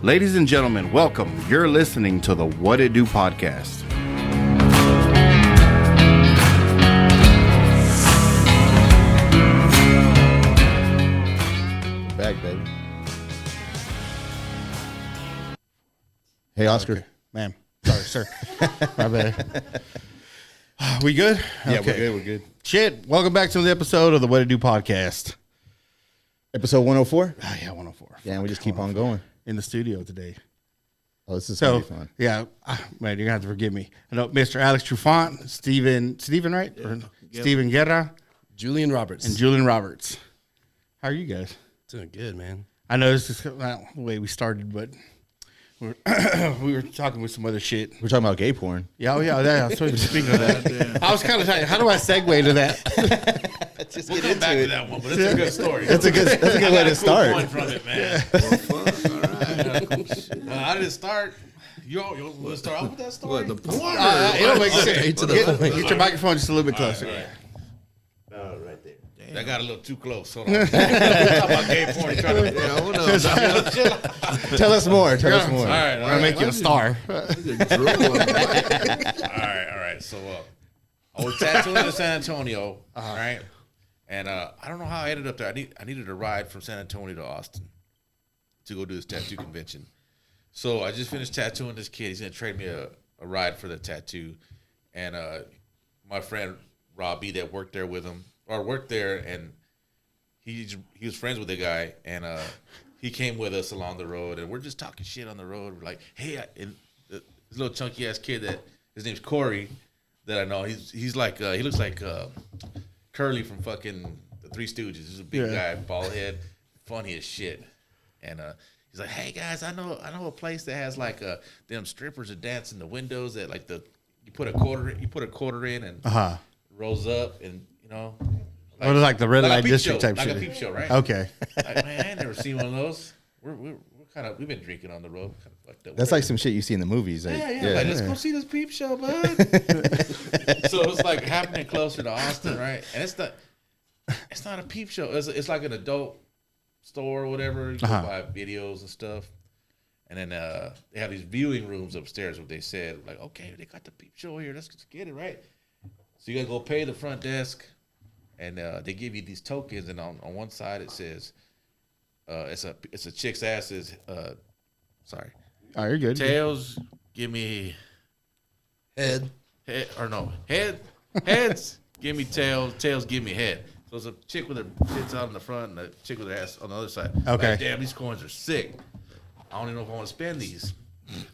Ladies and gentlemen, welcome. You're listening to the What It Do podcast. We're back, baby. Hey, Oscar. Okay. Ma'am. Sorry, sir. My bad. We good? Yeah, Okay. we're good. Shit. Welcome back to the episode of the What It Do podcast. Episode 104? Oh, yeah, 104. Yeah, we just keep on going. In the studio today. Oh, this is So, going to be fun. yeah, man, you're going to have to forgive me. I know Mr. Alex Trufant, Steven, right? Yeah. Or Steven Guerra, Julian Roberts. and Julian Roberts. How are you guys? Doing good, man. I know this is not the way we started, but we were talking with some other shit. We're talking about gay porn. Yeah, oh yeah. So speaking of that, I was kind of trying. How do I segue to that? Just We'll come back to that one, but it's a good story. That's a good way to start. Point from it, man. All right. I didn't start. You want to start off with that story? What, the porn? It'll make Okay, sense. to the Get, point. get your microphone just a little bit closer. Right there. That got a little too close. Hold on. Talk about gay porn. Trying to, Yeah, hold on. Tell us more. Tell us more. all right, We're gonna make you a star. all right. So I was tattooing in San Antonio, all right? And I don't know how I ended up there. I needed a ride from San Antonio to Austin to go do this tattoo convention. So I just finished tattooing this kid. He's gonna trade me a ride for the tattoo. And my friend Robbie that worked there with him, or worked there, and he was friends with the guy, and he came with us along the road, and we're just talking shit on the road. We're like, hey, and this little chunky ass kid that his name's Corey, that I know. He's like he looks like Curly from fucking the Three Stooges. He's a big guy, bald head, funny as shit, and he's like, hey guys, I know a place that has like them strippers that dance in the windows that like you put a quarter in and rolls up, and you know. What is like the red light district type like shit? Like a peep show, right? Okay. Like, man, I ain't never seen one of those. We've been drinking on the road. Kind of fucked up. That's like some shit you see in the movies. Like, Yeah. Like, let's go see this peep show, bud. So it's like happening closer to Austin, right? And it's not a peep show. It's like an adult store or whatever. You can buy videos and stuff. And then they have these viewing rooms upstairs. What they said, like, okay, they got the peep show here. Let's just get it, right? So you gotta go pay the front desk. And they give you these tokens, and on one side it says, it's a chick's ass is, sorry. Oh, you're good. Tails, give me Heads, give me tails, tails, give me head. So it's a chick with her tits out in the front and a chick with her ass on the other side. Okay. Like, damn, these coins are sick. I don't even know if I want to spend these.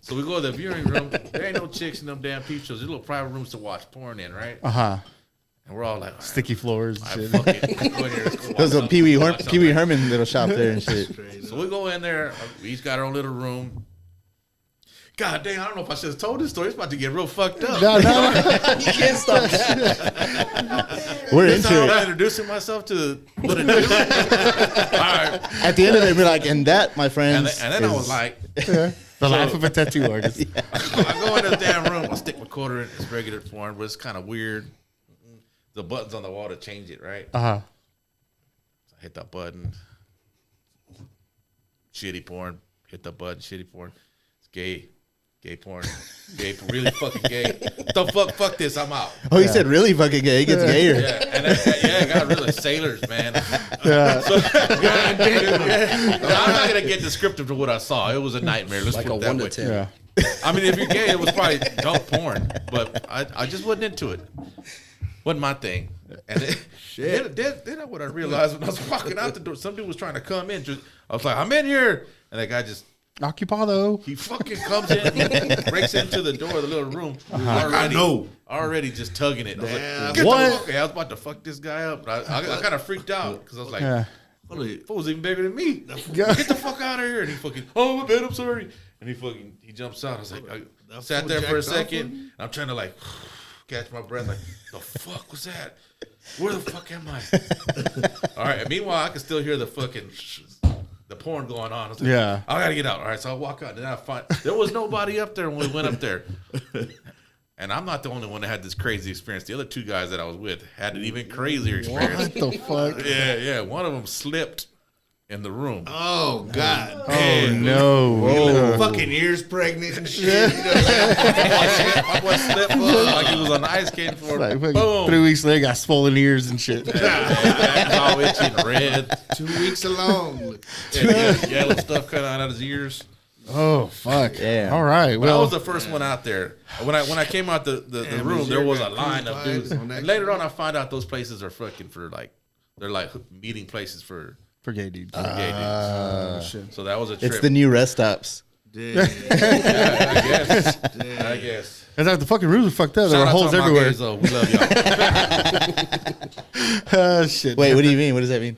So we go to the viewing room. There ain't no chicks in them damn peep shows. There's little private rooms to watch porn in, right? And we're all like, all right, Sticky floors and all right, shit. fuck it. Go in here, let's go watch There's a something. Pee Wee Watch something. Herman little shop there and shit. So we go in there. He's got our own little room. God dang, I don't know if I should have told this story. It's about to get real fucked up. No. You can't stop that. We're That's how into I'm it. introducing myself to what it is. All right. At the end of it, we're like, and that, my friends. And then I was like, The life of a tattoo artist. I go in this damn room. I stick my quarter in. It's regular porn, but it's kind of weird. The button's on the wall to change it, right? So I hit that button. Shitty porn. Hit the button. Shitty porn. It's gay. Gay porn. Gay porn. Really fucking gay. The fuck this. I'm out. Oh, he said really fucking gay. It gets gayer. Yeah, and it got really sailors, man. Yeah. So, I'm not gonna get descriptive to what I saw. It was a nightmare. Let's like put a it that 1 way. to 10. Yeah. I mean, if you're gay, it was probably adult porn, but I just wasn't into it. Wasn't my thing. And then what I realized when I was walking out the door, some dude was trying to come in. I was like, I'm in here, and that guy just. Occupado. He fucking comes in, he breaks into the door of the little room. Already just tugging it. I was like, get What? the fuck. I was about to fuck this guy up. But I kind of freaked out because I was like, fool was even bigger than me. Get the fuck out of here. And he fucking, oh, my bad, I'm sorry. And he jumps out. I was like, I sat there for a second. And I'm trying to like catch my breath. Like, the fuck was that? Where the fuck am I? All right. And meanwhile, I can still hear the fucking the porn going on. I was like, Yeah. I gotta get out. All right, so I walk out, and then I find there was nobody up there when we went up there. And I'm not the only one that had this crazy experience. The other two guys that I was with had an even crazier experience. What the fuck? Yeah. One of them slipped in the room. Oh God. Oh no! Fucking ears pregnant and shit. My boy slipped up like he was on the ice skating floor. Like, fucking Boom. 3 weeks later, got swollen ears and shit. Back was all itchy and red. 2 weeks alone. Yellow stuff cut out of his ears. Oh fuck! Damn. All right. But I Well, was the first one out there. When I came out the room, there was a line of dudes. And later on, I find out those places are fucking for like, they're like meeting places for for gay dudes. gay dudes. Shit. So that was a trip. It's the new rest stops. Damn. I guess. It's like the fucking rooms are fucked up. There Shout were out holes to my everywhere. gays, though. We love y'all. Shit. Wait, what do you mean? What does that mean?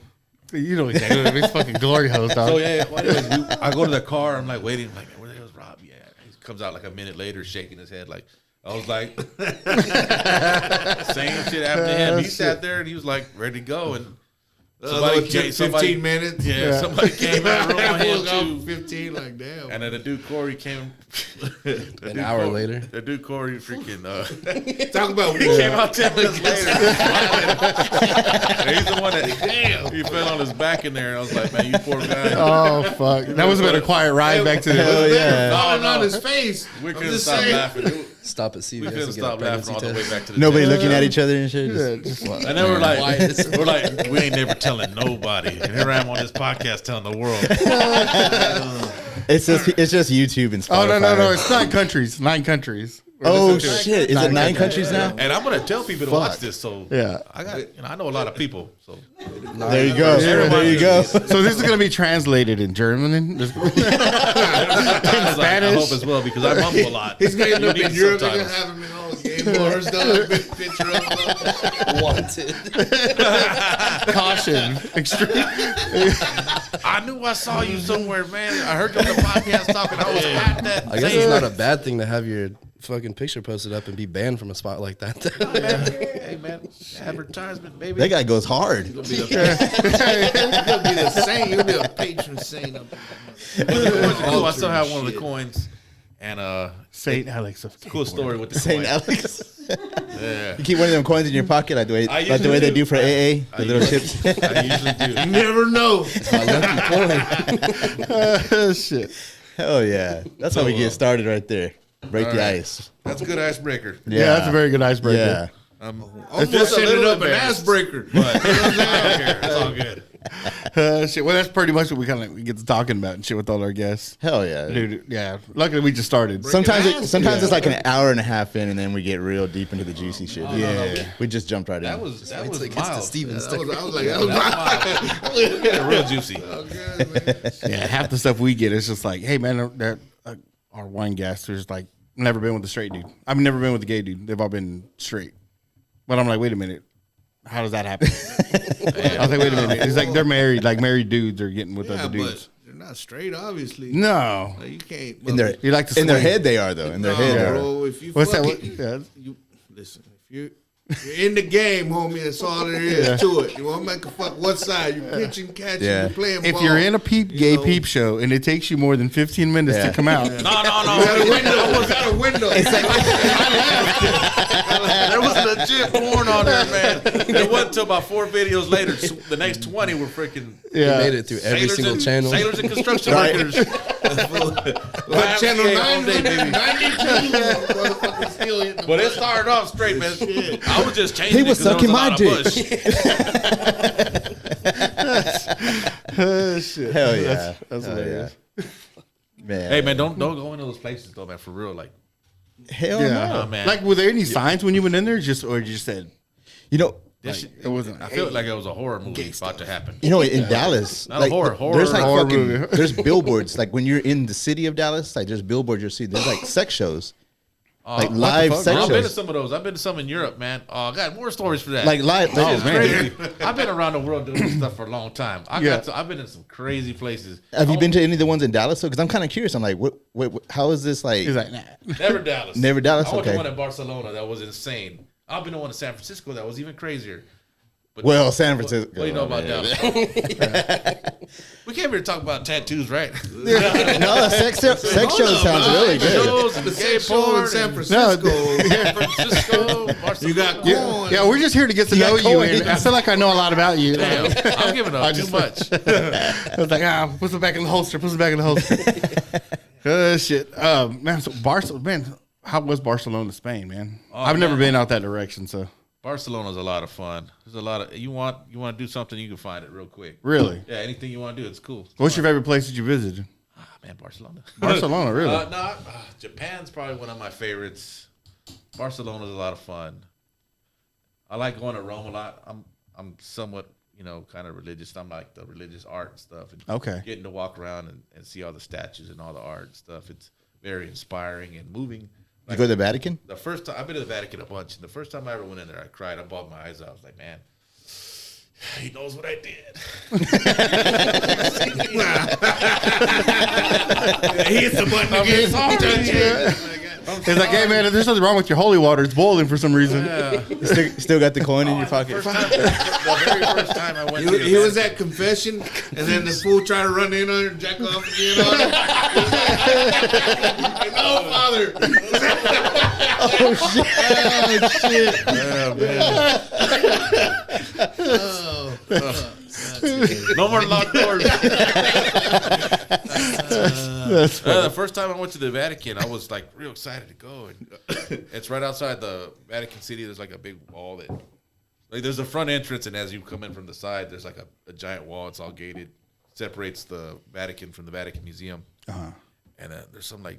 You know exactly what it is. Fucking glory holes, dog. So yeah, well, anyways, I go to the car. I'm like waiting. I'm like, where the hell's Rob? Yeah, he comes out like a minute later, shaking his head. Like I was like, same shit happened to him. He sat there and he was like ready to go. And Somebody took 15 minutes. Yeah, somebody came out and on him too. 15, like damn. And then the dude Corey came An hour later. The dude Corey freaking Talk about he came out 10 minutes later. And he's the one that he fell on his back in there, and I was like, man, you poor guy. Oh fuck! That was about a quiet ride back to the. Hell yeah. falling No. on his face. We I'm couldn't just stop saying. laughing. Stop at CVS. We couldn't and get a stop laughing pregnancy all the way test. back to the Nobody gym. looking at each other and shit. Yeah, Just, just, And then we're like, Quiet. we're like, we ain't never telling nobody. And here I am on this podcast telling the world. it's just YouTube and Spotify. oh no! It's 9 countries. 9 countries. We're Oh listening to it. shit! Is it 9 countries now? And I'm gonna tell people to watch this. So Yeah. I got, I know a lot of people. So There you go. There you go. So this is gonna be translated in German. I Spanish? hope as well because I mumble a lot. He's going to end You up in need Europe. They're going to subtitles. have him in all the game bars, dog. Big picture of him. Wanted. Caution. Extreme. I knew I saw you somewhere, man. I heard you on the podcast talking. I was at that. I guess it's not a bad thing to have your fucking picture posted up and be banned from a spot like that. Hey man, advertisement, baby. That guy goes hard. He'll be the saint. He'll be a patron saint. Up Cool. I still have one of the coins, and Saint Alex of cool story with the St. coin. Alex. Yeah, You keep one of them coins in your pocket like the way, I like the way they usually do for AA, the little chips. I usually do. You never know. Shit. Hell yeah. That's how we get started right there. Break the ice. That's a good icebreaker. Yeah, that's a very good icebreaker. Yeah. Almost just a ended little up an ass embarrassed. breaker. But I don't care. It's all good. Shit. Well, that's pretty much what we get to talking about and shit with all our guests. Hell yeah. Dude, yeah. Luckily, we just started. Sometimes ass? it's like an hour and a half in, and then we get real deep into the juicy shit. Yeah. We just jumped right That in. was Wait till it gets to mild. Steven's. I was like, That was mild. Real juicy. Yeah, half the stuff we get is just like, hey, man, our wine guests are just like, never been with a straight dude. I've never been with a gay dude. They've all been straight. But I'm like, wait a minute. How does that happen? I was like, wait a minute. It's like they're married. Like married dudes are getting with Yeah, other but dudes. they're not straight, obviously. No. Like, you can't. In their You like to in their swing. head, they are though. In their No, head, they are. bro. If you What's that? fucking, Yeah. you listen. If you're in the game, homie, that's all there is to it. You want to make a fuck what side? You pitching, catching, Yeah. you playing If ball. you're in a gay know. peep show and it takes you more than 15 minutes Yeah. to come out, No. You got a window. I was out a window. There was legit porn on there, man. It wasn't until about 4 videos later. The next 20 were freaking You yeah. made it through every single channel. Sailors and construction Right. workers. But channel all day, 9, baby. 92. Motherfuckers still hitting the But it started off straight, man. I was just changing. He it was 'cause there sucking a my lot of dick. bush. Shit. Hell yeah. That's Hell hilarious. yeah. Man. Hey, man, don't go into those places though, man. For real, like, Hell Yeah. no. oh, man. Like, were there any signs when you went in there, or you just said You know, this shit, it wasn't? I felt like it was a horror movie about to happen. in Dallas, Not a like horror there's like horror fucking movie. there's billboards. Like when you're in the city of Dallas, like there's billboards you'll see. There's like sex shows, like live fuck, sex I've been to shows, some of those. I've been to some in Europe, man. Oh, I got more stories for that. like live. Oh, Like, man. Crazy. I've been around the world doing this stuff for a long time. I've been in some crazy places. have you been to any of the ones in Dallas? Because I'm kind of curious. I'm like, what, how is this like? He's like, nah. Never Dallas. Never Dallas? I went Okay. to one in Barcelona that was insane. I've been to one in San Francisco that was even crazier. Well, San Francisco. What do you know about Dallas? We came here to talk about tattoos, right? No, sex show sounds really good. Shows and The gay sex show in porn San and Francisco. San Francisco, Barcelona. You got corn. Yeah, we're just here to get to know you. coins. And I feel like I know a lot of you. Damn, I'm giving up too much. I was like, put it back in the holster. Put it back in the holster. Shit. Man, so Barcelona, man, how was Barcelona, Spain, man? I've never been out that direction, so. Barcelona's a lot of fun. There's a lot of you want to do something, you can find it real quick. Really? Yeah, anything you want to do, it's cool. What's your favorite place that you visited? Man, Barcelona. Barcelona, really? Japan's probably one of my favorites. Barcelona's a lot of fun. I like going to Rome a lot. I'm somewhat, kind of religious. I'm like the religious art and stuff. And Okay. Getting to walk around and see all the statues and all the art and stuff. It's very inspiring and moving. You go to the Vatican? The first time I've been to the Vatican a bunch, and the first time I ever went in there, I cried. I bawled my eyes out. I was like, man, he knows what I did. He hits the button again. It's like, hey, man, there's nothing wrong with your holy water. It's boiling for some reason. Yeah. Still got the coin in your pocket? The very first time I went He was at confession, and then the fool tried to run in on her and jack off again on her. No, Father. Oh, shit. Yeah, man. No more locked doors. The first time I went to the Vatican, I was like real excited to go. And it's right outside the Vatican City. There's like a big wall that, like, there's a front entrance, and as you come in from the side, there's like a giant wall. It's all gated, separates the Vatican from the Vatican Museum. And there's some I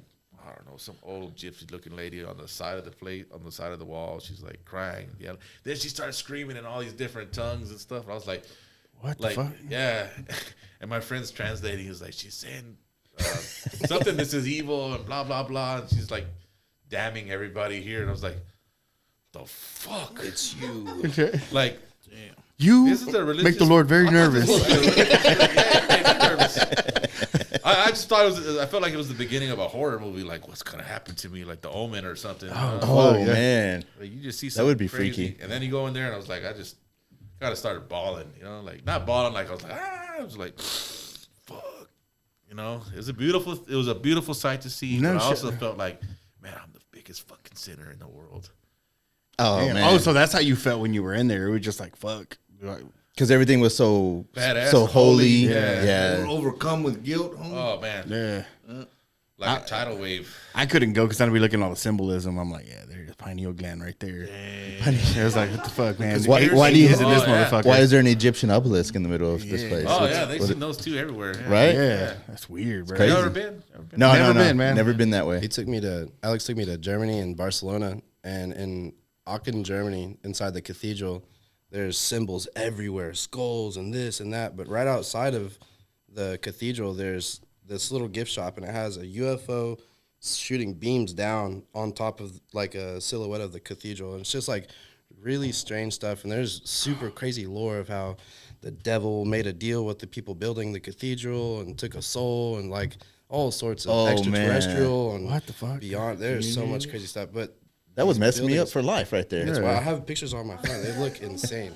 don't know, some old gypsy-looking lady on the side of the plate, on the side of the wall. She's like crying, yelling. Then she started screaming in all these different tongues and stuff. And I was like, What the fuck? Yeah. And my friend's translating. He's like, she's saying something that says evil and blah, blah, blah. And she's like damning everybody here. And I was like, the fuck? It's you. Like, damn. You This is a religious- make the Lord very nervous. I just thought I felt like it was the beginning of a horror movie. Like, what's gonna happen to me? Like The Omen or something. Oh, man. Like, you just see That would be crazy. freaky. And then you go in there, and I was like, I just kind of started bawling. Like not bawling, like I was like, I was like, fuck. It was a beautiful sight to see. No but I shit. also felt like, man, I'm the biggest fucking sinner in the world. Oh, Damn. man. Oh, so that's how you felt when you were in there. It was just like, fuck. Like, Because everything was so Badass so and holy. holy. Yeah. Overcome with guilt. Homie. Oh man, yeah. like a tidal wave. I couldn't go because I'd be looking at all the symbolism. I'm like, yeah, there's pineal gland right there. I was like, what the fuck, man? Why do you- in this Oh, yeah. motherfucker? Why is there an Egyptian obelisk in the middle of this place? Oh What's- yeah, they've what- seen those two everywhere. Yeah. Right? Yeah, that's weird, bro. crazy. You ever been? No, Never no, been, man. Never been that way. Alex took me to Germany and Barcelona, and in Aachen, Germany, inside the cathedral, there's symbols everywhere, skulls and this and that. But right outside of the cathedral, there's this little gift shop, and it has a UFO shooting beams down on top of like a silhouette of the cathedral. And it's just like really strange stuff. And there's super crazy lore of how the devil made a deal with the people building the cathedral and took a soul and like all sorts of Oh, extraterrestrial and What the fuck? beyond. There's so much crazy stuff. But That would these mess me up buildings- for life right there. That's why I have pictures on my phone. They look insane.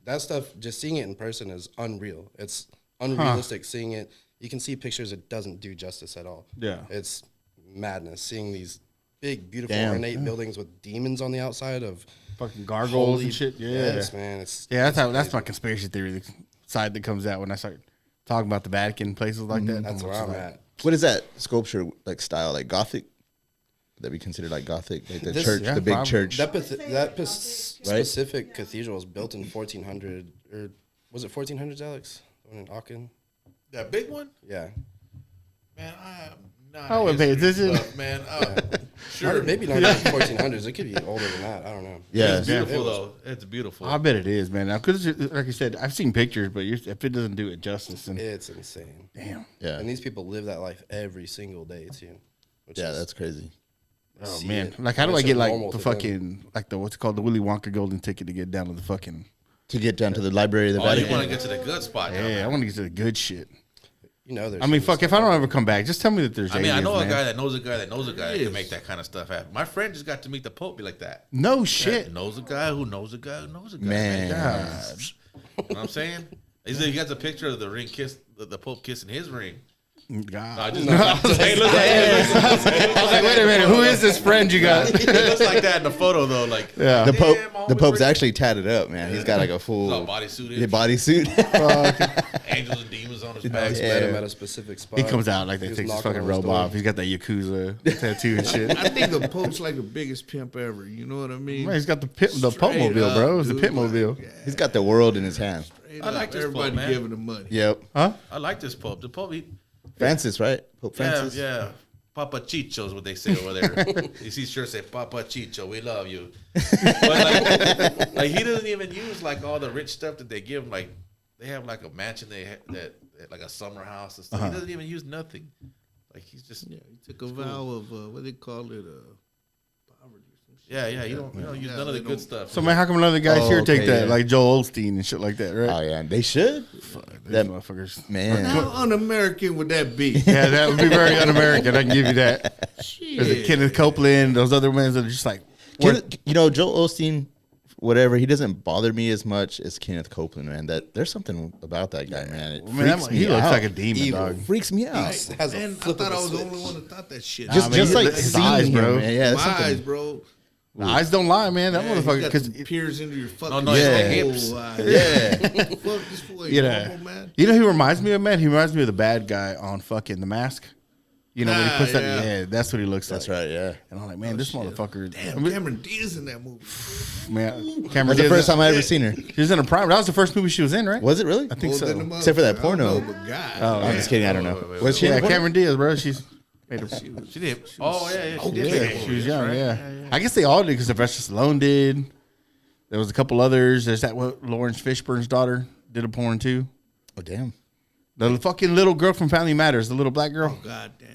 That stuff. Just seeing it in person is unreal. It's unrealistic. Seeing it, you can see pictures. It doesn't do justice at all. Yeah. It's madness. Seeing these big, beautiful, Damn. ornate buildings with demons on the outside of Fucking gargoyles holy- and shit. Yeah. Yes, man. That's my conspiracy theory side that comes out when I start talking about the Vatican places like that. That's where I'm at. What is that sculpture like style? Like Gothic? Would that be considered like Gothic? Like the This- church, yeah, the big probably. church. Specific cathedral was built in 1400, or was it 1400s, Alex? The one in Aachen? That big one, Yeah. man. I'm not. I wouldn't pay history attention. buff, man. Sure, Maybe not even 1400s. It could be older than that. I don't know. Yeah. It's beautiful though. It's beautiful. I bet it is, man. Because like you said, I've seen pictures, but if it doesn't do it justice, then It's insane. damn. Yeah. And these people live that life every single day too. Which Yeah, is- that's crazy. Oh see man, it. like how do It's I so get like normal the to them. fucking like the what's it called, the Willy Wonka golden ticket to get down to the fucking To get down to the library of the Oh, you Vatican. want to get to the good spot? now, yeah? I man. want to get to the good shit. You know, there's. I mean, fuck. If I don't ever come back, just tell me that there's. I mean, I aliens, know man. a guy that knows a guy that knows a guy that can make that kind of stuff happen. My friend just got to meet the Pope be like that. No shit. Yeah, knows a guy who knows a guy who knows a guy. Man. You know what I'm saying? He got the picture of the ring kiss, the Pope kissing his ring. God. Hey, look I was like, wait a minute. Who is this friend you got? It looks like that in the photo though. Like Yeah. The Pope, Damn, the Pope's homie. actually tatted up, man. He's got like a full bodysuit. bodysuit. Angels and demons on his I back. met him at a specific spot. He comes out like they He take was his knocking fucking on his robe door. off. He's got that Yakuza tattoo and shit. I think the Pope's like the biggest pimp ever. You know what I mean? Man, he's got the Pope Straight mobile, up, bro. It's the dude. pit mobile. He's got the world in his hand. I like this everybody Pope, man. giving him money. Yep. Huh? I like this Pope. The Pope, Francis, right? Pope Francis. yeah. Papa Chicho is what they say over there. You see shirts say Papa Chicho, we love you. But like he doesn't even use like all the rich stuff that they give him. Like they have like a mansion that like a summer house and stuff. He doesn't even use nothing. Like he's just Yeah, he took a vow of what they call it, poverty. yeah. You don't use none of the good stuff. So, man, how come none of the guys Oh, here take okay, that? yeah. Like Joel Osteen and shit like that, right? Oh yeah, they should. These That motherfuckers. man. How un-American would that be? Yeah, that would be very un-American. I can give you that. There's a Shit. Kenneth Copeland, those other ones that are just like, You know, Joel Osteen, whatever. He doesn't bother me as much as Kenneth Copeland, man. There's something about that guy, man. It man, freaks he me looks out. like a demon, dog. Freaks me out. Has a Man, I flip thought of I a was the switch. only one that thought that shit. Just, man, just he- like his seeing eyes, him, bro. man. Yeah, My that's something. eyes, bro. The eyes don't lie, man. That Man, motherfucker, he got because them peers into your fucking no, it's the hips. Yeah. Fuck this boy, yeah, normal, man. you know who reminds me of, man? He reminds me of the bad guy on fucking The Mask. You know when he puts that, yeah. that's what he looks That's like. right. Yeah. And I'm like, man, this motherfucker. Damn, I mean, Cameron Diaz in that movie. man, Cameron That's the Diaz. first time I ever seen her. She was in a prime. That was the first movie she was in, right? Was it really? I think Older so. than the Except for that motherfucker. porno. I don't know, but God, Oh, I'm just kidding. I don't know. Was she? in Yeah, the porno? Cameron Diaz, bro. She's made a, She did. Oh yeah, she did. yeah, she was young. Yeah. I guess they all did because Sylvester Stallone did. There was a couple others. There's that what Lawrence Fishburne's daughter did a porn too. Oh damn. The fucking little girl from Family Matters, the little black girl. God damn.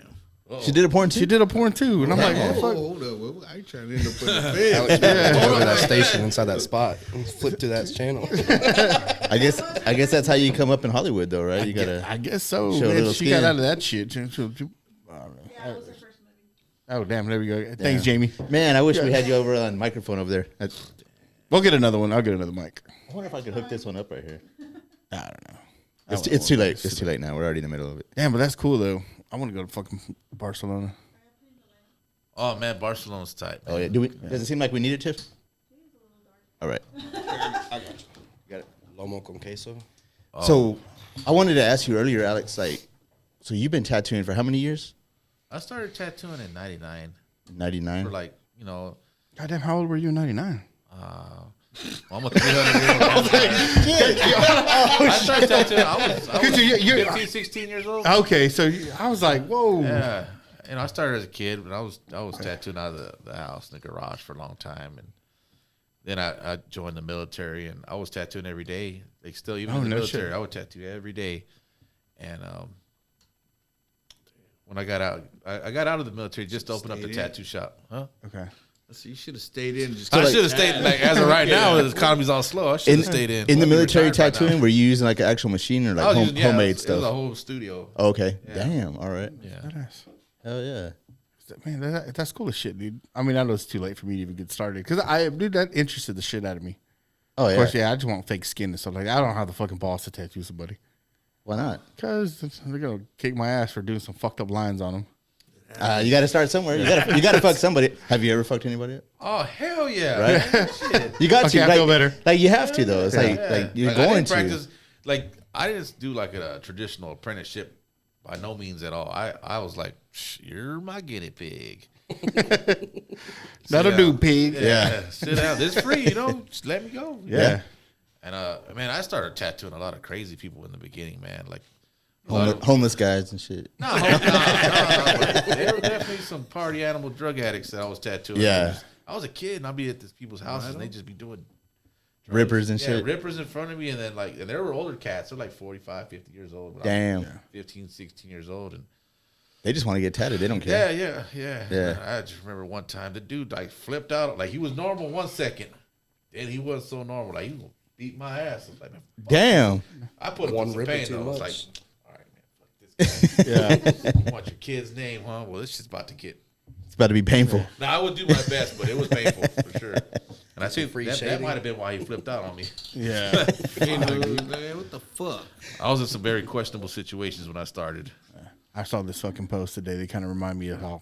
She did a porn too. She did a porn too, and I'm like, Oh, oh, fuck. hold up. Well, I ain't trying to end up in the bed. Go to that station inside that spot. And flip to that channel. I guess that's how you come up in Hollywood, though, right? You gotta. I guess so. Show a Man, little she skin. got out of that shit. Yeah, it was her first movie. Oh damn, there we go. Thanks, Jamie. Man, I wish we had you over on microphone over there. We'll get another one. I'll get another mic. I wonder if I could hook this one up right here. I don't know. It's too late. It's too late now. We're already in the middle of it. Damn, but that's cool though. I want to go to fucking Barcelona. Oh man, Barcelona's tight. Oh yeah. Does it seem like we need it, Tiff? All right. Lomo con queso. So, I wanted to ask you earlier, Alex. Like, so you've been tattooing for how many years? I started tattooing in '99 99. for like Goddamn, how old were you in '99? I'm a 300 I started tattooing. I was you're- 15, 16 years old. Okay, so I was like, whoa. Yeah, and I started as a kid, but I was tattooing out of the house in the garage for a long time, and then I joined the military, and I was tattooing every day. Like still, even in the no military, shit. I would tattoo every day. And when I got out, I got out of the military just to open up the Stayed in. tattoo shop. Huh? Okay. So you should have stayed in. Just I should have stayed. Like as of right now, the economy's all slow. I should have stayed in. In the I'd be military retired by now. tattooing, were you using like an actual machine or I like was using, homemade it was stuff? a whole studio. Oh, okay. Damn. All right. Yeah. Badass. Hell yeah. Man, that's cool as shit, dude. I mean, I know it's too late for me to even get started because dude, that interested the shit out of me. Oh yeah. Of course, yeah, I just want fake skin and stuff like that. I don't have the fucking balls to tattoo somebody Why not? because they're gonna kick my ass for doing some fucked up lines on them. You got to start somewhere. You got to fuck somebody. Have you ever fucked anybody up? Oh hell yeah! Right? Shit. You got Okay, to. I like, feel better. Like you have to though. It's like you're Like, I going didn't to. practice. Like I didn't do like a traditional apprenticeship by no means at all. I was like, you're my guinea pig. That'll Sit do, down. pig. Yeah, sit down. This is free, just let me go. Yeah. And man, I started tattooing a lot of crazy people in the beginning, man. Like Homeless guys and shit. no, there were definitely some party animal drug addicts that I was tattooing. Yeah. I was a kid and I'd be at these people's houses and they'd just be doing Rippers and yeah, shit. rippers in front of me, and then and there were older cats. They're like 45, 50 years old. But Damn. I was 15, 16 years old, and They just want to get tatted. They don't care. yeah. I just remember one time the dude like flipped out. Like he was normal 1 second, then he wasn't so normal. Like he was gonna beat my ass. I was like, man, fuck. Damn. I put him One through some ripper pain. too Though. I was much. like, all right, man, fuck this Yeah. Want your kid's name, huh? Well, it's just about to get. It's about to be painful. Now, I would do my best, but it was painful for sure. And I think that shaving. might have been why he flipped out on me. Yeah. You know, man, what the fuck? I was in some very questionable situations when I started. I saw this fucking post today. They kind of remind me of how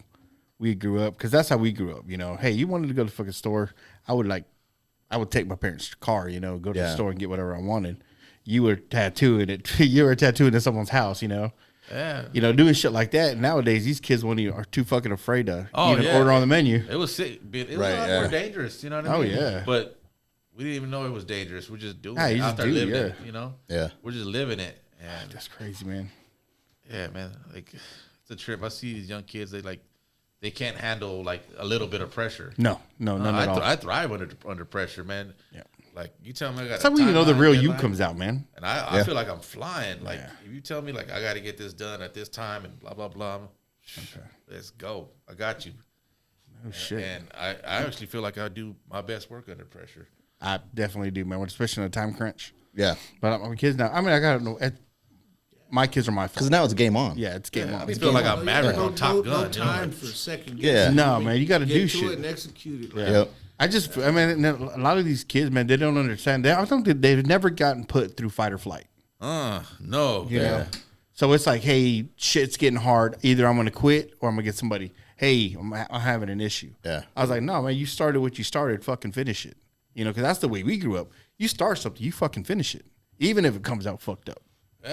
we grew up, because that's how we grew up. You know, hey, you wanted to go to the fucking store. I would take my parents' car, you know, go to the store and get whatever I wanted. You were tattooing it. You were tattooing in someone's house, you know. Yeah. You know, doing shit like that. Nowadays, these kids are too fucking afraid to even order on the menu. It was sick. It was Right, a lot more dangerous. You know what I mean? Oh, yeah. But we didn't even know it was dangerous. We're just doing it. You Out just there do, living yeah. it, you know? Yeah. We're just living it. And That's crazy, man. yeah, man. Like, it's a trip. I see these young kids, they can't handle like a little bit of pressure. No, none at all. I thrive under pressure, man. Yeah. Like, you tell me I got That's how you know the real you comes out, man. And I feel like I'm flying. Like, if you tell me, like, I got to get this done at this time and blah, blah, blah, let's go. I got you. Oh, shit. And I actually feel like I do my best work under pressure. I definitely do, man, especially in a time crunch. Yeah. But my kids now, I mean, I got to know. My kids are my fault. Because now it's game on. Yeah, it's game on. I feel like I'm Maverick on Top Gun. No time for second Yeah. guessing. No, man, you got to do Get to shit. it and execute it. Yep. I mean, a lot of these kids, man, they don't understand. I don't think they've never gotten put through fight or flight. No. You know? So it's like, hey, shit's getting hard. Either I'm going to quit or I'm going to get somebody, hey, I'm having an issue. Yeah. I was like, no, man, you started what you started. Fucking finish it. You know, because that's the way we grew up. You start something, you fucking finish it. Even if it comes out fucked up.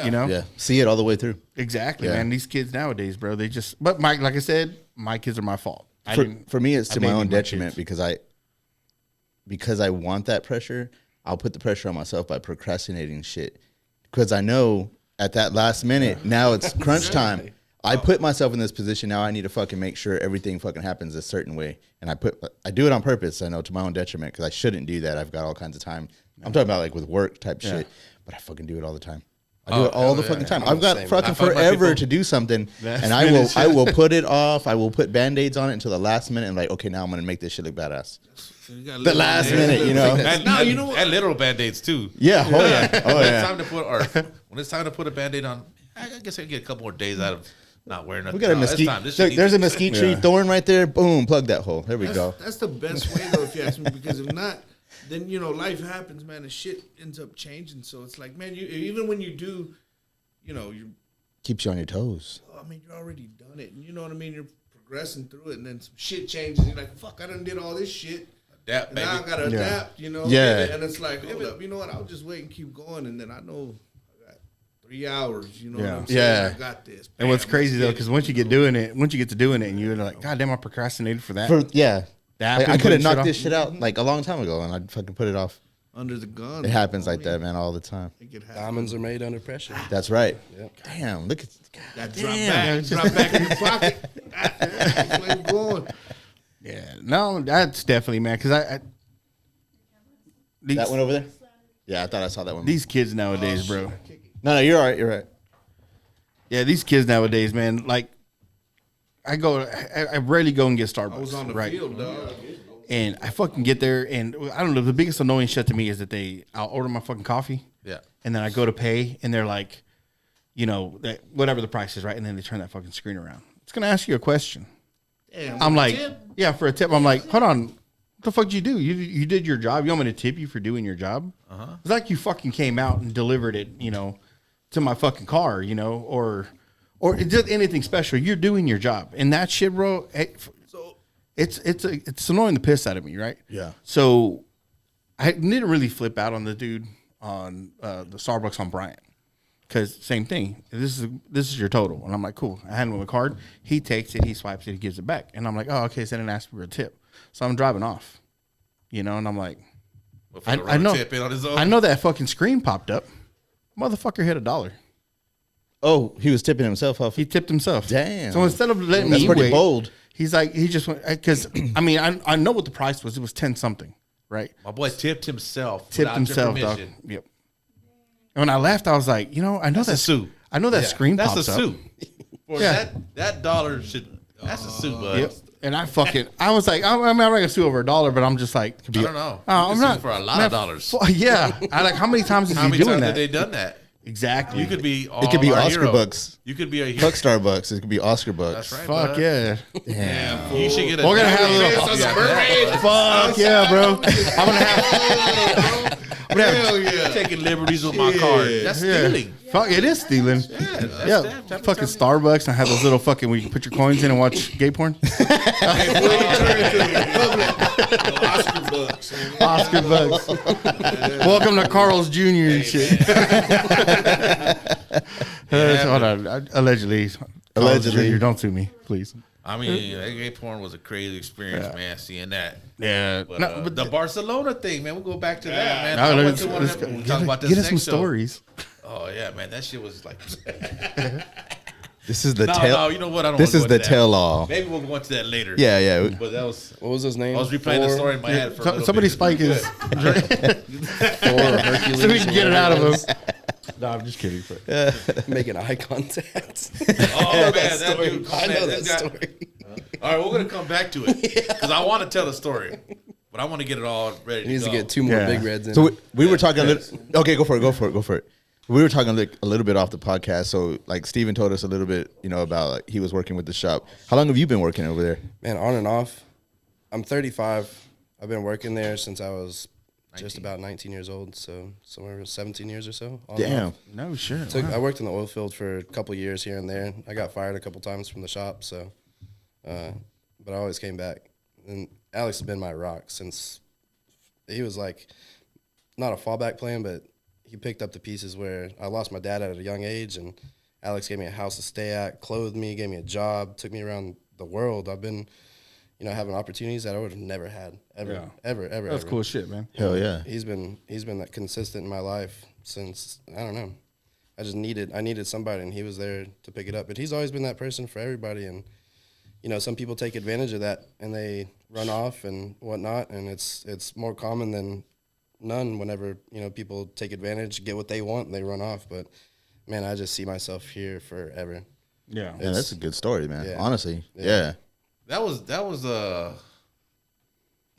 You know? Yeah. See it all the way through. Exactly, Yeah. man. These kids nowadays, bro, they just, but like I said, my kids are my fault. For me, it's to my babied own my detriment kids. because I want that pressure. I'll put the pressure on myself by procrastinating shit. Because I know at that last minute, now it's crunch time. I put myself in this position. Now I need to fucking make sure everything fucking happens a certain way. And I do it on purpose. I know, to my own detriment, because I shouldn't do that. I've got all kinds of time. I'm talking about like with work type shit, but I fucking do it all the time. I do it all the fucking time. I've got fucking forever to do something, and I will put it off. I will put Band-Aids on it until the last minute. And like, okay, now I'm gonna make this shit look badass. The last minute, you know. And, you know, and literal Band-Aids too. Yeah, oh yeah, oh When yeah. it's time to when it's time to put a Band-Aid on, I guess I can get a couple more days out of not wearing nothing. We got a mesquite. Look, there's a mesquite tree thorn right there. Boom, plug that hole. There we go. That's the best way though, if you ask me, because if not, then you know life happens, man, and shit ends up changing. So it's like, man, you even when you do, you know, you Keeps you on your toes. I mean, you're already done it, and you know what I mean. You're progressing through it, and then some shit changes. And you're like, fuck, I done did all this shit. Adapt, And now I gotta adapt, you know. Yeah. And it's like, hold up, you know what? I'll just wait and keep going, and then I know I got 3 hours. You know what I'm saying? Yeah. I got this. And what's Bam, crazy let's though, get because it. once you get to doing it, and you're like, God damn, I procrastinated for that. Like, I could putting have shit knocked off. this shit out like a long time ago, and I'd fucking put it off. Under the gun. It happens like that, man, all the time. It could happen. Diamonds are made under pressure. That's right. Yep. Damn, look at That drop back in the pocket. That's where it's going. Yeah, no, that's definitely, man, because that one over there. Yeah, I thought I saw that one. these kids nowadays, bro. No, you're all right. You're right. Yeah, these kids nowadays, man. Like, I rarely go and get Starbucks. I was on the right? field, dog. And I fucking get there, and I don't know. The biggest annoying shit to me is that I'll order my fucking coffee, Yeah. and then I go to pay, and they're like, you know, that whatever the price is, right? And then they turn that fucking screen around. It's gonna ask you a question. Damn, I'm like, tip? yeah, for a tip. I'm like, hold on, what the fuck did you do? You did your job. You want me to tip you for doing your job? It's like you fucking came out and delivered it, you know, to my fucking car, you know, or it did anything special. You're doing your job, and that shit, bro. It's annoying the piss out of me, right? Yeah. So I didn't really flip out on the dude on the Starbucks on Bryant, because same thing. This is your total, and I'm like, cool. I hand him a card. He takes it. He swipes it. He gives it back, and I'm like, oh, okay. So then ask for a tip. So I'm driving off, you know, and I'm like, I know, Tip in on his own. I know that fucking screen popped up. Motherfucker hit $1. Oh, he was tipping himself off. He tipped himself. Damn. So instead of letting That's me pretty wait, bold. he's like, he just went, because I mean, I know what the price was. It was 10 something, right? My boy tipped himself. Tipped without your himself, dog. permission. Yep. And when I left, I was like, you know, I know That's a suit. I know that screen That's pops a up. suit. For Yeah. that dollar should. That's a suit, bud. Yep. And I was like, I mean, I'm not gonna sue over $1, but I'm just like, I don't know. I'm You can not sue for a lot of dollars. Yeah. I like, how many times is How he many doing times that? have they done that? Exactly. You could be. It could be our Oscar hero. bucks. You could be a hero. Fuck Starbucks. It could be Oscar bucks. That's right. Fuck bud. yeah. Damn. You should get a. We're gonna have a little. Fuck yeah, bro. I'm gonna have. Hell yeah. taking liberties with my card. That's stealing. Fuck, it is stealing. Yeah, fucking Starbucks and have those little fucking where you can put your coins in and watch gay porn. Oscar bucks. Oscar bucks. Welcome to Carl's Jr. and shit. Hold on. Allegedly. Carl's Jr., don't sue me, please. I mean, that gay porn was a crazy experience, man. Seeing that. Yeah. But, the Barcelona thing, man. We'll go back to that, man. No, I went let's, to one of let's, them. We'll talk about this get us some next show. stories. Oh yeah, man. That shit was like. This is the No, tail. you know what? I don't This wanna is go the into that. tell all. Maybe we'll go into that later. Yeah, yeah. But that was. What was his name? I was replaying the story in my head for a little Somebody bit. spike his. Thor, Hercules, So we can get it out of him. him. No, I'm just kidding. Making eye contact. Oh man, that story. dude. I know man, that this guy- story. All right, we're gonna come back to it because I want to tell the story, but I want to get it all ready. He needs to go. get 2 more Yeah. big reds in. So him. we were talking a little. Okay, go for it. We were talking a little bit off the podcast. So like Steven told us a little bit, about like he was working with the shop. How long have you been working over there? Man, on and off. I'm 35. I've been working there since I was just about 19 years old. So somewhere 17 years or so. on and Damn. off. No shit. I worked in the oil field for a couple years here and there. I got fired a couple times from the shop, so but I always came back. And Alex has been my rock since he was like not a fallback plan, but he picked up the pieces where I lost my dad at a young age, and Alex gave me a house to stay at, clothed me, gave me a job, took me around the world. I've been, having opportunities that I would have never had ever. That's cool shit, man. Hell yeah. He's been that consistent in my life since, I don't know. I needed somebody, and he was there to pick it up. But he's always been that person for everybody, and some people take advantage of that and they run off and whatnot, and it's more common than none whenever people take advantage, get what they want, and they run off. But man, I just see myself here forever. Yeah. Yeah, that's a good story, man. Yeah. Honestly, yeah. That was the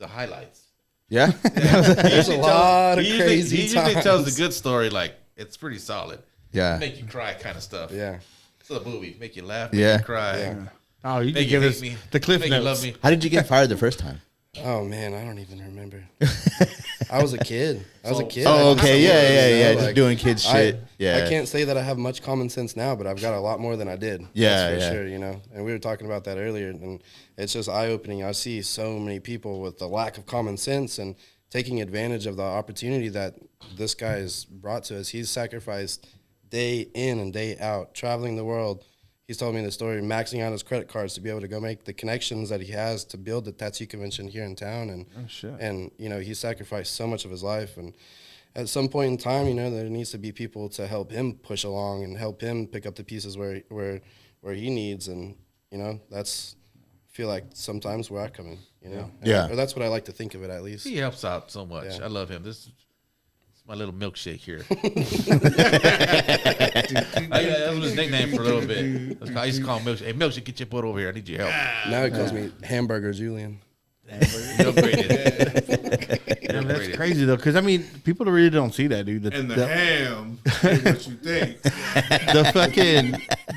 highlights. Yeah. There's a lot of He crazy usually tells times. the good story, like it's pretty solid. Yeah. Make you cry kind of stuff. Yeah. It's a movie. Make you laugh. Make Yeah. you cry. Yeah. Oh, you can Make you give hate us me. the cliff Make you notes. love me. How did you get fired the first time? Oh man, I don't even remember. I was a kid. Oh, I okay. Yeah. Just like, doing kid shit. Yeah. I can't say that I have much common sense now, but I've got a lot more than I did. Yeah, That's for yeah. sure. And we were talking about that earlier, and it's just eye opening. I see so many people with the lack of common sense and taking advantage of the opportunity that this guy has brought to us. He's sacrificed day in and day out, traveling the world. He's told me the story, maxing out his credit cards to be able to go make the connections that he has to build the tattoo convention here in town. And and he sacrificed so much of his life. And at some point in time, there needs to be people to help him push along and help him pick up the pieces where he needs. And that's I feel like sometimes where I come in. Yeah. Or that's what I like to think of it, at least. He helps out so much. Yeah. I love him. This is my little milkshake here. That was his nickname for a little bit. I used to call him Milkshake. Hey, Milkshake, get your butt over here. I need your help. Now he calls me Hamburger Julian. You upgraded. Yeah, that's crazy though, because people really don't see that, dude. And the ham is what you think.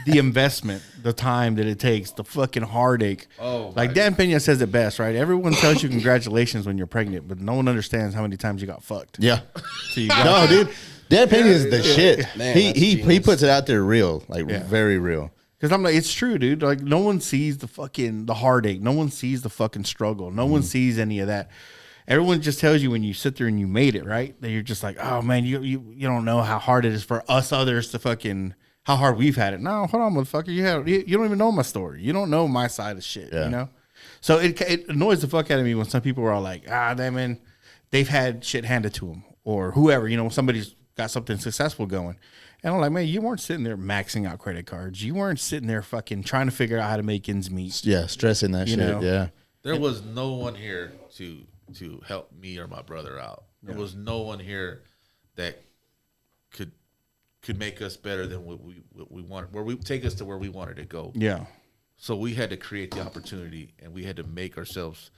The investment, the time that it takes, the fucking heartache. Oh, like Dan Pena says it best, right? Everyone tells you congratulations when you're pregnant, but no one understands how many times you got fucked. Yeah. So you got No, dude. Dan Pena is the shit. Man, he that's he genius. puts it out there real, like very real. Because I'm like, it's true, dude. Like, no one sees the heartache. No one sees the fucking struggle. No one sees any of that. Everyone just tells you when you sit there and you made it, right? That you're just like, oh man, you don't know how hard it is for us others to fucking how hard we've had it. No, hold on, motherfucker. You don't even know my story. You don't know my side of shit. Yeah. So it annoys the fuck out of me when some people are like, they've had shit handed to them or whoever. Somebody's got something successful going. And I'm like, man, you weren't sitting there maxing out credit cards. You weren't sitting there fucking trying to figure out how to make ends meet. Yeah, stressing that shit. know? Yeah. There was no one here to help me or my brother out. There was no one here that could make us better than what we wanted, where we take us to where we wanted to go. Yeah. So we had to create the opportunity, and we had to make ourselves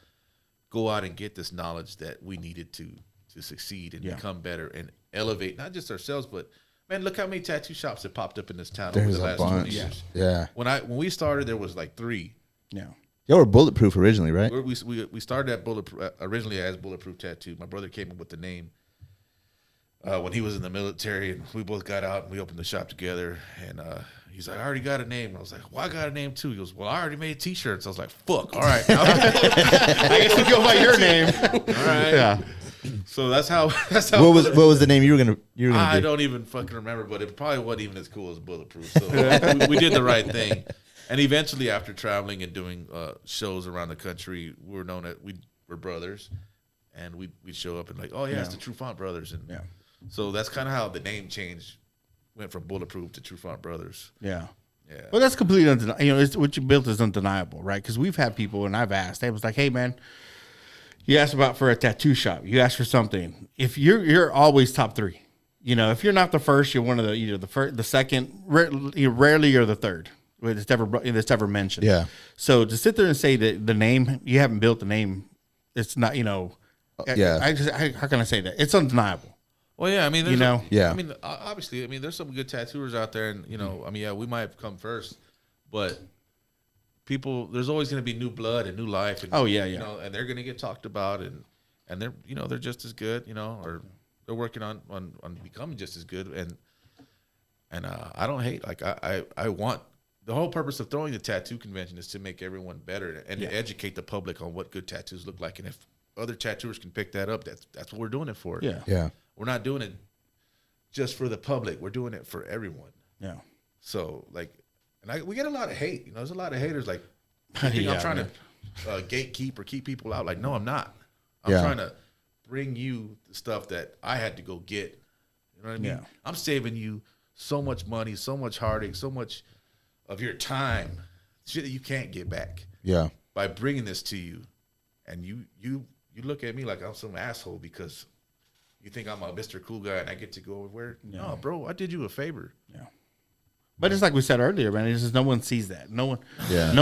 go out and get this knowledge that we needed to succeed and become better and elevate not just ourselves, but Man, look how many tattoo shops have popped up in this town There's over the a last 20 bunch. years. Yeah. When we started, there was like 3. Yeah. Y'all were Bulletproof originally, right? We started at Bulletproof originally as Bulletproof Tattoo. My brother came up with the name when he was in the military, and we both got out and we opened the shop together. And he's like, I already got a name. And I was like, well, I got a name too. He goes, well, I already made T-shirts. I was like, fuck, all right. I guess we go by your name. All right. Yeah. So that's how. What was the name you were gonna I do? don't even fucking remember, but it probably wasn't even as cool as Bulletproof. So we did the right thing. And eventually, after traveling and doing shows around the country, we were known that we were brothers, and we'd show up and like, oh yeah, it's the Trufant brothers, and so that's kind of how the name change went from Bulletproof to Trufant brothers. Yeah. Yeah. Well, that's completely undeniable. You know, what you built is undeniable, right? Because we've had people, and I've asked. They was like, "Hey, man, you asked about for a tattoo shop. You asked for something. If you're always top 3. You know, if you're not the first, you're one of the either the first, the second. Rarely you're the third. It's ever mentioned. Yeah. So to sit there and say that the name you haven't built the name, it's not. You know. Yeah. How can I say that? It's undeniable. Well, yeah, I mean, You know? Yeah. I mean, obviously, I mean, there's some good tattooers out there, and you know, I mean, yeah, we might have come first, but there's always going to be new blood and new life. And, Oh, yeah, you yeah. know, and they're going to get talked about, and they're, you know, they're just as good, you know, or they're working on becoming just as good, and I don't hate. Like I want the whole purpose of throwing the tattoo convention is to make everyone better and to educate the public on what good tattoos look like, and if other tattooers can pick that up, that's what we're doing it for. Yeah. Yeah. We're not doing it just for the public. We're doing it for everyone. Yeah. So like, and we get a lot of hate. You know, there's a lot of haters. Like, you think Yeah, I'm trying man. to gatekeep or keep people out. Like, no, I'm not. I'm Yeah. trying to bring you the stuff that I had to go get. You know what I mean? Yeah. I'm saving you so much money, so much heartache, so much of your time, shit that you can't get back Yeah. by bringing this to you. And you look at me like I'm some asshole because you think I'm a Mr. Cool guy and I get to go where? No, bro, I did you a favor. Yeah. But it's like we said earlier, man. It's just no one sees that. No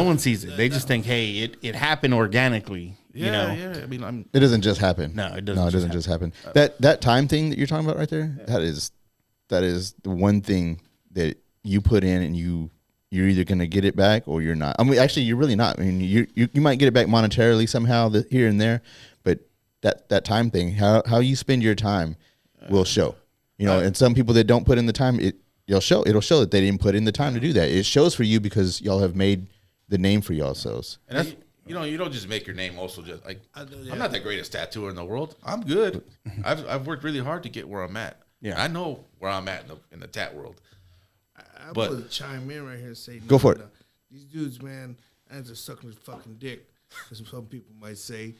one sees it. They just think, hey, it happened organically. Yeah, you know? yeah. I mean, It doesn't just happen. No, it doesn't No, it just doesn't just happen. That time thing that you're talking about right there, that is the one thing that you put in and you're either gonna get it back or you're not. I mean, actually, you're really not. I mean, you might get it back monetarily somehow here and there, but that time thing, how you spend your time, will show. You know, and some people that don't put in the time, it'll show that they didn't put in the time to do that. It shows for you because y'all have made the name for yourselves. and that's, you know, you don't just make your name also just like, I'm not the greatest tattooer in the world. I'm good. I've worked really hard to get where I'm at. Yeah. I know where I'm at in the tat world. I But- want to chime in right here and say, Go for it. These dudes, man, I just sucking his fucking dick, as some people might say.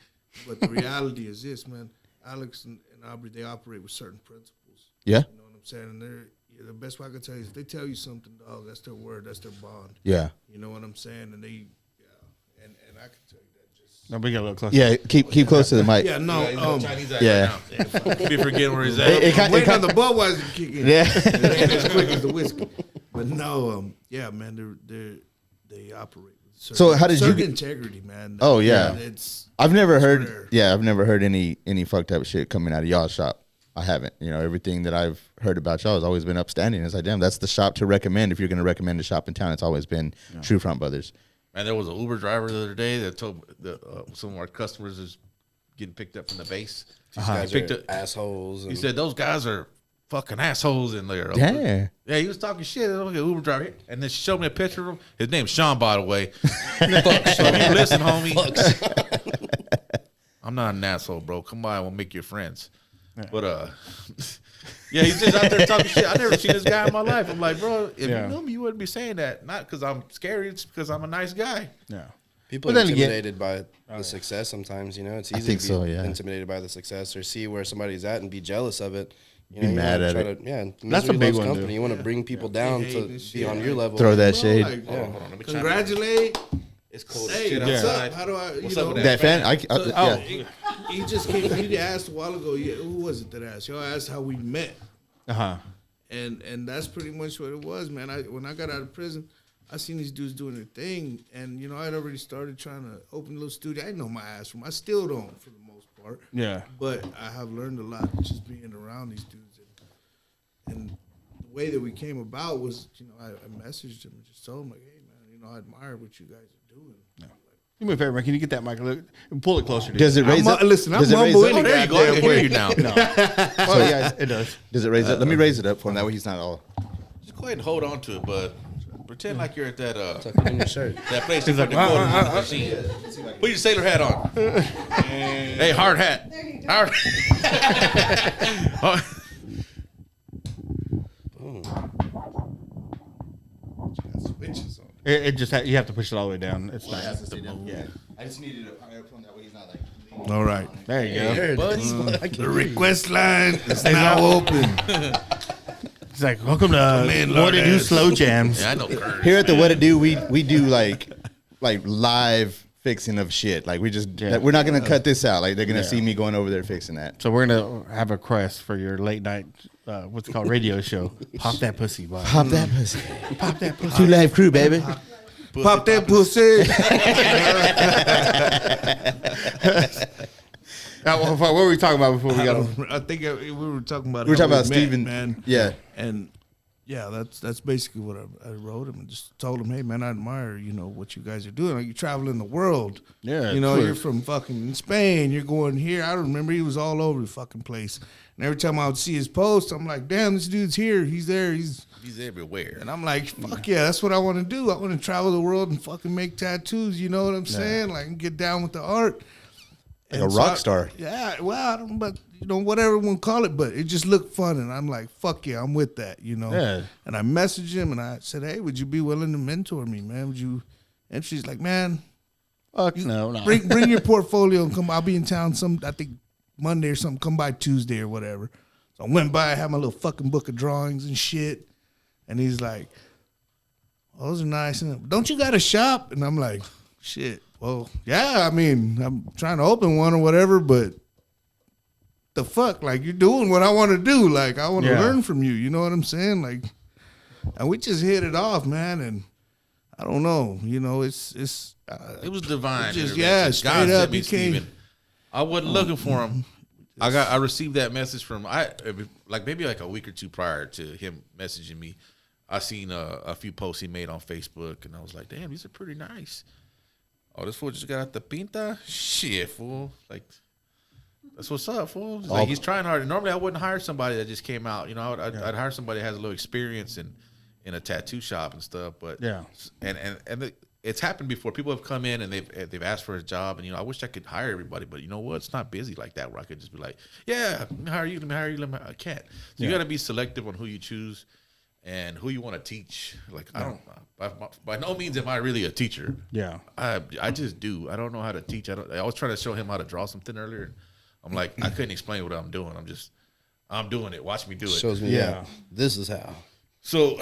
But the reality is this, man. Alex and Aubrey, they operate with certain principles. Yeah. You know what I'm saying? And the best way I can tell you is if they tell you something, dog, that's their word, that's their bond. Yeah. You know what I'm saying? And and I can tell you that just. No, we get a little closer. Yeah. Keep close to the mic. Yeah, no, He's a Chinese guy yeah. right now. Be forgetting where he's at. I'm waiting on the Budweiser to kick in. Yeah. It ain't as quick as the whiskey. But no, yeah, man, they operate with certain, So how did you certain get- integrity, man. Oh, yeah. It's I've never rare. heard any fucked up shit coming out of y'all's shop. I haven't. You know, everything that I've heard about y'all has always been upstanding. It's like, damn, that's the shop to recommend if you're going to recommend a shop in town. It's always been Trufant Brothers. And there was an Uber driver the other day that told some of our customers is getting picked up from the base. These guys Picked are up- assholes. He and- said those guys are fucking assholes in there. Yeah. Yeah, he was talking shit. Look at Uber driver, and then she showed me a picture of him. His name's Sean, by the way. So if you listen, homie. I'm not an asshole, bro. Come by, we'll make you friends. But yeah, he's just out there talking shit. I never seen this guy in my life. I'm like, bro, if Yeah. you knew me, you wouldn't be saying that. Not because I'm scary. It's because I'm a nice guy. Yeah. People But are then again- intimidated by the success sometimes, you know. It's easy think to be so, yeah. intimidated by the success or see where somebody's at and be jealous of it. You Be you mad wanna at try it. yeah, That's a misery big loves one, company. dude. You want to bring people down hate to and be shit. on your level. Throw that Bro, shade. like, Hold on, let me chime in. congratulate. It's cold as Hey, shit what's outside. up? How do I? What's You up know, with That fan? So, Yeah. he just came. He asked a while ago. Yeah, who was it that asked? Y'all asked how we met, and that's pretty much what it was, man. When I got out of prison, I seen these dudes doing their thing, and you know I'd already started trying to open a little studio. I didn't know my ass from. I still don't, for the most part. Yeah. But I have learned a lot just being around these dudes, and way that we came about was, you know, I messaged him and just told him, like, hey, man, you know, I admire what you guys are doing. Do me a favor, man. Can you get that mic? Look, pull it closer. Does it raise up? Listen, I'm Does it raise humble up? any There you go. I goddamn can hear way. you now. Oh, yeah, it does. Does it raise up? Let me raise it up for him. That way he's not all. Just go ahead and hold on to it, but pretend like you're at that Tuck it in your shirt. that place you put the quarters in the machine. Put your sailor hat on. Hey, hard hat. Hard. It just you have to push it all the way down. It's not. Yeah. I just needed it higher up on that way he's not like. All right. There you go. There it buddy. is. I can The hear you. request line is now open. It's like, welcome to in, What to Do Lourdes. Slow Jams. Yeah, I know Kurt. Here at the What It Do, we do like live fixing of shit. Like we just we're not gonna cut this out. Like they're gonna see me going over there fixing that. So we're gonna have a quest for your late night, what's it called, radio show. Pop that pussy, boy. Pop that pussy. Pop that pussy. 2 Live Crew, baby. Pop that pussy. What were we talking about before we got on? I think we were talking about. We were how talking about met, Steven. man. Yeah. And yeah, that's basically what I wrote him and just told him, hey man, I admire, you know, what you guys are doing. Like, you traveling the world. Yeah, You know, cool. you're from fucking Spain, you're going here. I remember he was all over the fucking place. And every time I would see his post, I'm like, damn, this dude's here. He's there. He's everywhere. and I'm like, fuck yeah, that's what I want to do. I want to travel the world and fucking make tattoos. You know what I'm saying? Like, and get down with the art. Like a And rock star. Yeah, well, I don't, but you know, whatever one call it, but it just looked fun, and I'm like, fuck yeah, I'm with that, you know. Yeah. And I messaged him and I said, hey, would you be willing to mentor me, man? Would you? And she's like, man, Fuck no. bring your portfolio and come. I'll be in town I think Monday or something. Come by Tuesday or whatever. So I went by, I had my little fucking book of drawings and shit, and he's like, those are nice. And don't you got a shop? And I'm like, shit. Well, yeah, I mean, I'm trying to open one or whatever, but the fuck, like, you're doing what I want to do. Like, I want to Yeah. learn from you. You know what I'm saying? Like, and we just hit it off, man. And I don't know, you know, It was divine. Just- intervention. yeah, straight God up, sent me he came. Steven. I wasn't looking for him. I received that message from maybe like a week or two prior to him messaging me. I seen a few posts he made on Facebook, and I was like, damn, these are pretty nice. Oh, this fool just got out the pinta? Shit, fool. Like, that's what's up, fool. It's like, he's trying hard. Normally, I wouldn't hire somebody that just came out. You know, I'd hire somebody that has a little experience in a tattoo shop and stuff. But Yeah. It's happened before. People have come in and they've asked for a job, and you know, I wish I could hire everybody, but you know what? It's not busy like that where I could just be like, yeah, let me hire you. I can't. So you got to be selective on who you choose and who you want to teach. Like, I don't. By no means am I really a teacher. Yeah. I just do. I don't know how to teach. I was trying to show him how to draw something earlier. I'm like, I couldn't explain what I'm doing. I'm doing it. Watch me do it. Shows me, yeah, this is how. So,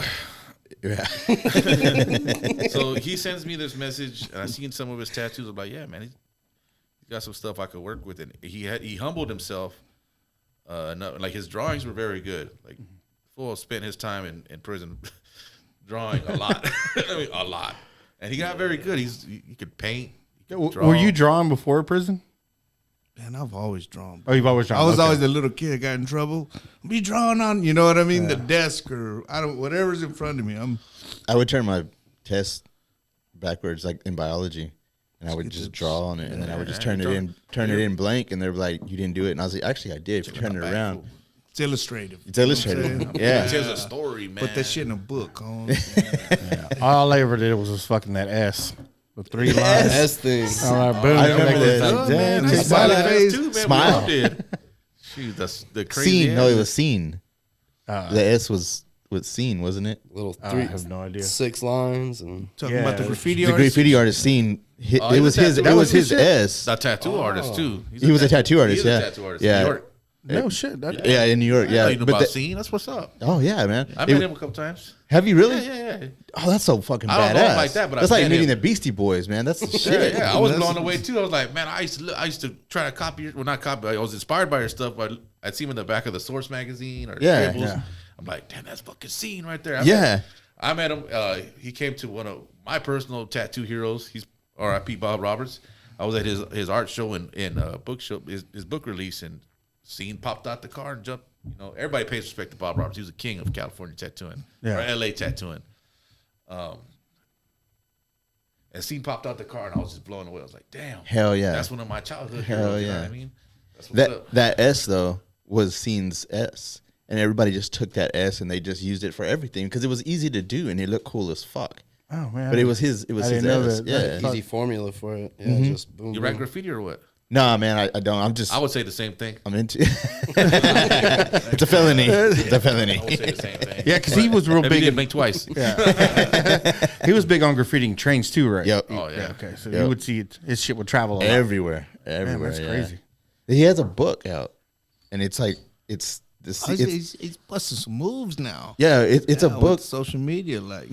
so he sends me this message, and I seen some of his tattoos. I'm like, yeah, man, he's got some stuff I could work with, and he humbled himself. Like, his drawings were very good. Like, fool spent his time in prison drawing a lot. I mean, a lot, and he got very good. He could paint. He could draw. Were you drawing before prison? Man, I've always drawn. Oh, you've always drawn. I was Okay. always the little kid that got in trouble. Be drawing on, you know what I mean, the desk or whatever's in front of me. I would turn my test backwards, like in biology, and I would just draw on it, and then I would just turn it in blank, and they're like, "You didn't do it," and I was like, "Actually, I did." If you turn it around, It's illustrative. it's illustrated. Yeah, It tells a story, man. Put that shit in a book, huh? All I ever did was just fucking that S with 3 lines. S thing. All right, boom. I remember that. Like, Oh, man, damn, I take smiley that. face. Too, man. Smile. We all did. Shoot, that's the crazy. scene. No, ass. it was scene. The S was scene, wasn't it? Little I 3, have no idea. 6 lines and Talking Yeah, about the graffiti The artist. graffiti artist scene. Oh, It he was was his. It tattoo- was his that was S. A tattoo artist too. He was a tattoo artist, He is yeah. a tattoo artist. Yeah. In New York. No shit. That, Yeah, in New York. Yeah, Yeah, you know but about the- scene. That's what's up. oh yeah, man. I met him a couple times. Have you really? Yeah. Oh, that's so fucking I badass. don't know him like that, but that's I like met meeting him. the Beastie Boys, man. That's the Yeah, shit. yeah. I was blown away too. I was like, man, I used to try to copy your, well, not copy. I was inspired by your stuff, but I'd see him in the back of the Source magazine or Yeah, Scribbles. yeah. I'm like, damn, that's fucking scene right there. Yeah. I met him. He came to one of my personal tattoo heroes. He's R.I.P. Bob Roberts. I was at his art show in book show, his book release, and Scene popped out the car and jumped You know, everybody pays respect to Bob Roberts. He was a king of California tattooing or LA tattooing. And scene popped out the car, and I was just blown away. I was like, "Damn, Hell yeah, that's one of my childhood Hell heroes." yeah. You know what I mean? That's what's up. that S though was Scene's S, and everybody just took that S and they just used it for everything because it was easy to do and it looked cool as fuck. Oh man, But it was his. It was I his didn't know S. that. Yeah. Easy formula for it. Yeah, just boom. You boom. write graffiti or what? Nah, man, I don't. I'm just. I would say the same thing. I'm into. It's a felony. It's a I felony. would say the same thing. Yeah, because he was real Maybe big. you did make twice. He was big on graffitiing trains too, right? Yep. Oh yeah. Okay, so Yep. you would see it. His shit would travel a lot. Everywhere. Man, Everywhere. that's yeah. crazy. He has a book out, and it's like it's this. Oh, It's, he's busting some moves now. yeah, it's a with book. social media, like.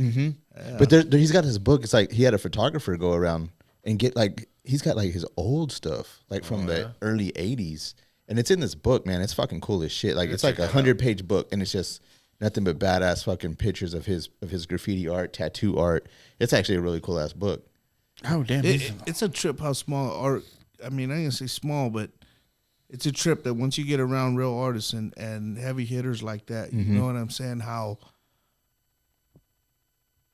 But he's got his book. It's like he had a photographer go around and get like he's got like his old stuff like from the early '80s, and it's in this book, man. It's fucking cool as shit. Like it's like 100-page book, and it's just nothing but badass fucking pictures of his graffiti art, tattoo art. It's actually a really cool ass book. Oh damn! It's a trip how small art. I mean, I ain't gonna say small, but it's a trip that once you get around real artists and heavy hitters like that, you know what I'm saying? How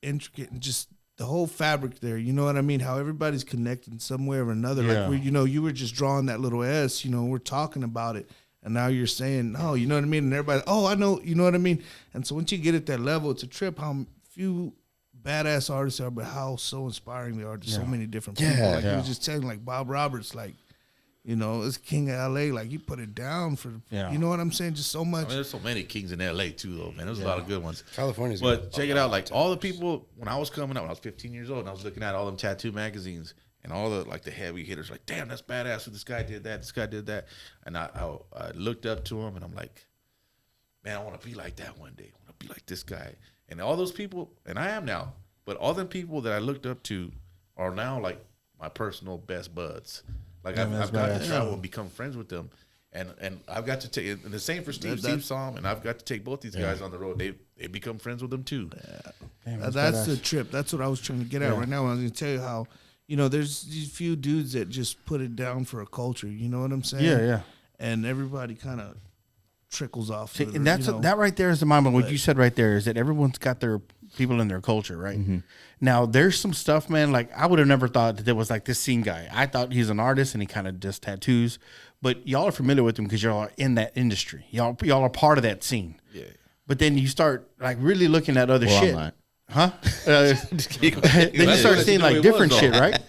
intricate and just the whole fabric there. You know what I mean? How everybody's connected in some way or another. Yeah. Like we, you were just drawing that little S. We're talking about it, and now you're saying, oh, you know what I mean? And everybody, oh, I know, you know what I mean? And so once you get at that level, it's a trip. How few badass artists are, but how so inspiring they are to so many different people. Yeah. Like you was just telling, like Bob Roberts, like, it's king of LA. Like he put it down for, you know what I'm saying? Just so much. I mean, there's so many kings in LA too, though, man. There's a lot of good ones. California's But got check it out, like all the people when I was coming up, when I was 15 years old, and I was looking at all them tattoo magazines and all the like the heavy hitters, like, damn, that's badass. This guy did that. This guy did that, and I looked up to him, and I'm like, man, I want to be like that one day. I want to be like this guy, and all those people, and I am now. But all them people that I looked up to are now like my personal best buds. Like I've got to travel and become friends with them, and I've got to take. And the same for Steve. Steve saw him, and I've got to take both these guys on the road. They become friends with them too. That's the trip. That's what I was trying to get at right now. I was going to tell you how, there's these few dudes that just put it down for a culture. You know what I'm saying? Yeah. And everybody kind of trickles off. See, and that right there is the mind. What you said right there is that everyone's got their people in their culture, right? Now, there's some stuff, man, like I would have never thought that there was like this scene guy. I thought he's an artist and he kind of does tattoos, but y'all are familiar with him because y'all are in that industry. Y'all are part of that scene. Yeah. But then you start like really looking at other shit. I'm not. Huh? Then you start seeing like different shit, right?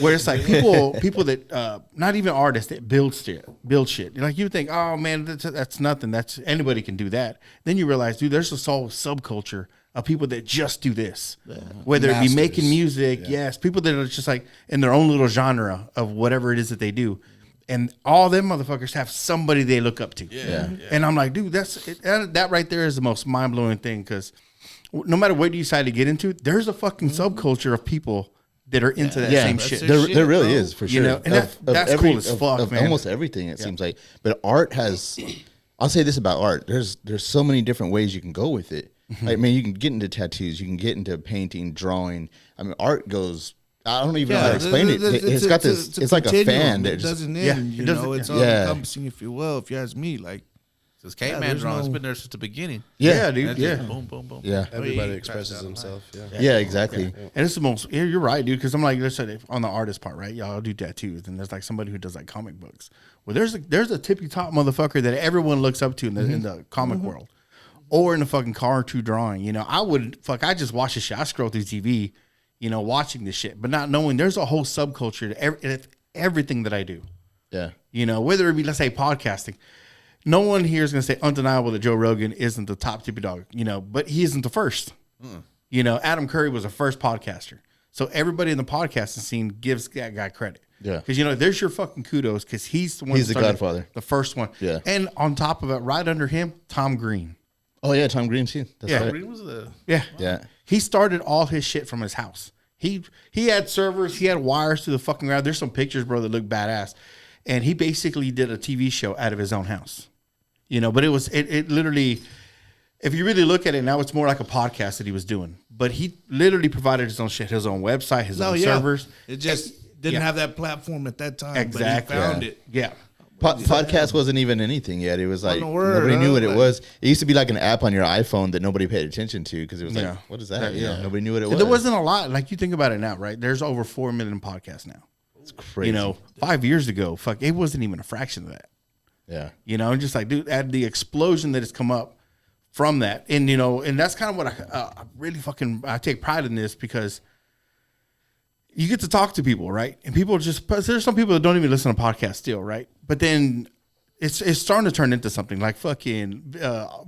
Where it's like people that not even artists that build shit. Like you think, oh man, that's nothing. That's anybody can do that. Then you realize, dude, there's this whole subculture of people that just do this, whether it be making music, people that are just like in their own little genre of whatever it is that they do. And all them motherfuckers have somebody they look up to. And I'm like, dude, that right there is the most mind blowing thing because no matter what you decide to get into, there's a fucking subculture of people that are into that same shit. There really is for sure. And that's cool as fuck, man. Almost everything it seems like. But art has. I'll say this about art. There's so many different ways you can go with it. Like, man, you can get into tattoos. You can get into painting, drawing. I mean, art goes. I don't even know how to explain it. It's got this. It's like a fan that it just doesn't end. It's all encompassing, if you will. If you ask me, like. This caveman drawing has been there since the beginning. Yeah, dude. Yeah. Boom, boom, boom. Yeah. Everybody expresses himself. Yeah, exactly. And it's the most. You're right, dude. Because I'm like, let's say on the artist part, right? Y'all do tattoos, and there's like somebody who does like comic books. Well, there's a tippy top motherfucker that everyone looks up to in the comic world, or in the fucking cartoon drawing. I just watch this shit. I scroll through TV, watching this shit, but not knowing there's a whole subculture to everything that I do. Yeah. Whether it be, let's say, podcasting. No one here is going to say undeniable that Joe Rogan isn't the top tippy dog, but he isn't the first. Adam Curry was the first podcaster. So everybody in the podcasting scene gives that guy credit. Yeah. Because, there's your fucking kudos because he's the one He's that the started godfather. The first one. Yeah. And on top of it, right under him, Tom Green. Oh, yeah, Tom Green, too. That's right. Green was the Yeah. Yeah. He started all his shit from his house. He had servers. He had wires to the fucking ground. There's some pictures, bro, that look badass. And he basically did a TV show out of his own house. But it literally, if you really look at it now, it's more like a podcast that he was doing. But he literally provided his own shit, his own website, his own servers. It just didn't have that platform at that time. Exactly. But he found it. Yeah. Podcast wasn't even anything yet. It was like the word, nobody knew what it like- was. It used to be like an app on your iPhone that nobody paid attention to because it was like, Yeah. what is that? That- You know, yeah. nobody knew what it was. There wasn't a lot. Like you think about it now, right? There's over 4 million podcasts now. It's crazy. You know, 5 years ago, fuck, it wasn't even a fraction of that. Yeah. You know, and just like, dude, add the explosion that has come up from that. And, you know, and that's kind of what I really I take pride in this because you get to talk to people, right? And people just, there's some people that don't even listen to podcasts still, right? But then it's starting to turn into something like fucking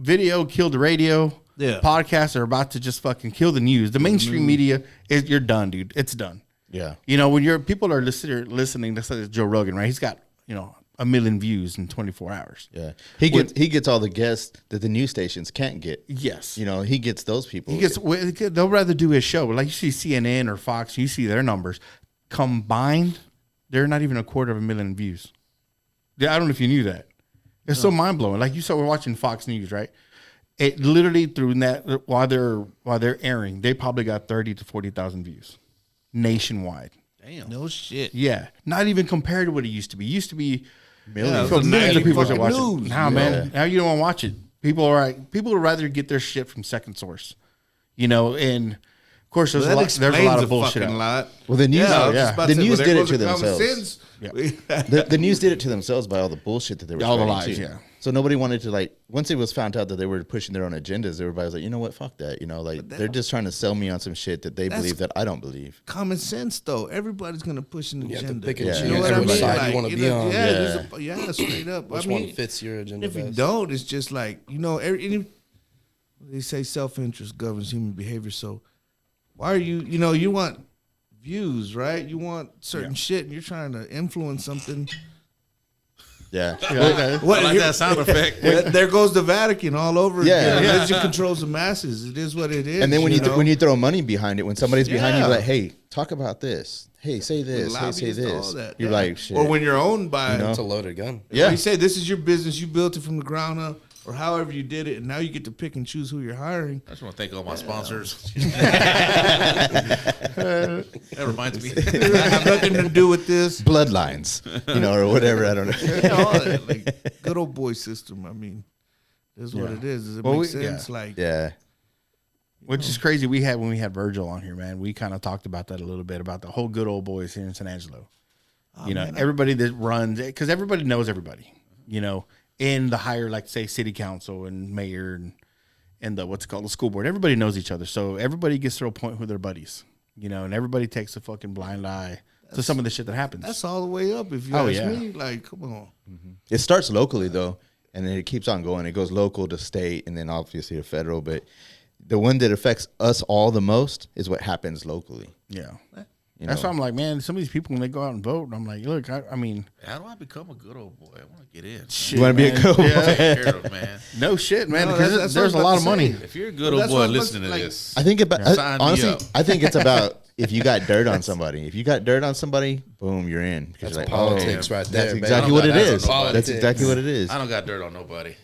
video killed the radio. Yeah. Podcasts are about to just fucking kill the news. The mainstream media, you're done, dude. It's done. Yeah. You know, when people are listening, let's say Joe Rogan, right? He's got, you know, 1 million views in 24 hours. Yeah. He gets all the guests that the news stations can't get. Yes. You know, he gets those people. They'll rather do his show. Like you see CNN or Fox, you see their numbers combined, they're not even 250,000 views. I don't know if you knew that. It's so mind blowing. Like you saw, we're watching Fox News, right? It literally through that while they're airing, they probably got 30 to 40,000 views nationwide. Damn. No shit. Yeah, not even compared to what it used to be. It used to be Millions. so millions of people should watch news. it. Now, man, now you don't want to watch it. People would rather get their shit from second source, you know. And of course, there's a lot of bullshit. Lot. Well, the news, I was yeah. just about The to say, news well, did there it to goes the common themselves. sense. the news did it to themselves by all the bullshit that they were All the spreading, lies, too. yeah. So nobody wanted to, like, once it was found out that they were pushing their own agendas, everybody was like, you know what, fuck that. You know, like, they're just trying to sell me on some shit that they believe that I don't believe. Common sense, though. Everybody's gonna push an You have to agenda. pick and Yeah. choose You know what I which mean? side you want to be on. Yeah, straight up. Which I mean, one fits your agenda if you best? don't, it's just like, you know, they say self-interest governs human behavior. So why are you want views, right? You want certain shit, and you're trying to influence something. Yeah. What, I like that sound effect. there goes the Vatican all over Yeah. again. Religion controls the masses. It is what it is. And then when know? when you throw money behind it, when somebody's behind you, Yeah. like, hey, talk about this. Hey, say this. Hey, say Lobbyists, all this. that, You're yeah. like, shit. Or when you're owned by, You know? It's a loaded gun. Yeah. you say this is your business, you built it from the ground up, or however you did it, and now you get to pick and choose who you're hiring. I just want to thank all my sponsors. That reminds me. I have nothing to do with this. Bloodlines, you know, or whatever. I don't know. You know, all that, like, good old boy system. I mean, this is what it is. Does it Well, make we- sense? Like, Yeah. Which is crazy. When we had Virgil on here, man, we kind of talked about that a little bit about the whole good old boys here in San Angelo. You know, everybody that runs, because everybody knows everybody, you know, in the higher, like say city council and mayor and the, what's it called, the school board, everybody knows each other. So everybody gets to a point who they're buddies, you know, and everybody takes a fucking blind eye to some of the shit that happens. that's all the way up. If you Oh, ask yeah. me, like, come on. It starts locally, though, and then it keeps on going. It goes local to state and then obviously to federal. But the one that affects us all the most is what happens locally. Yeah. You That's know? why I'm like, man, some of these people, when they go out and vote, I'm like, look, I mean, How do I become a good old boy? I want to get in. shit, wanna be a man. good old Yeah. Take care of, man. No shit, man, No, because that's there's a what I lot was of about to money. say. If you're a good Well, old that's boy what I'm listening to like- this, I think about Sign me honestly. up. I think it's about if you got dirt on somebody. If you got dirt on somebody, boom, you're in. Because That's you're politics right there. That's baby. exactly what it That's is. politics. That's exactly what it is. I don't got dirt on nobody.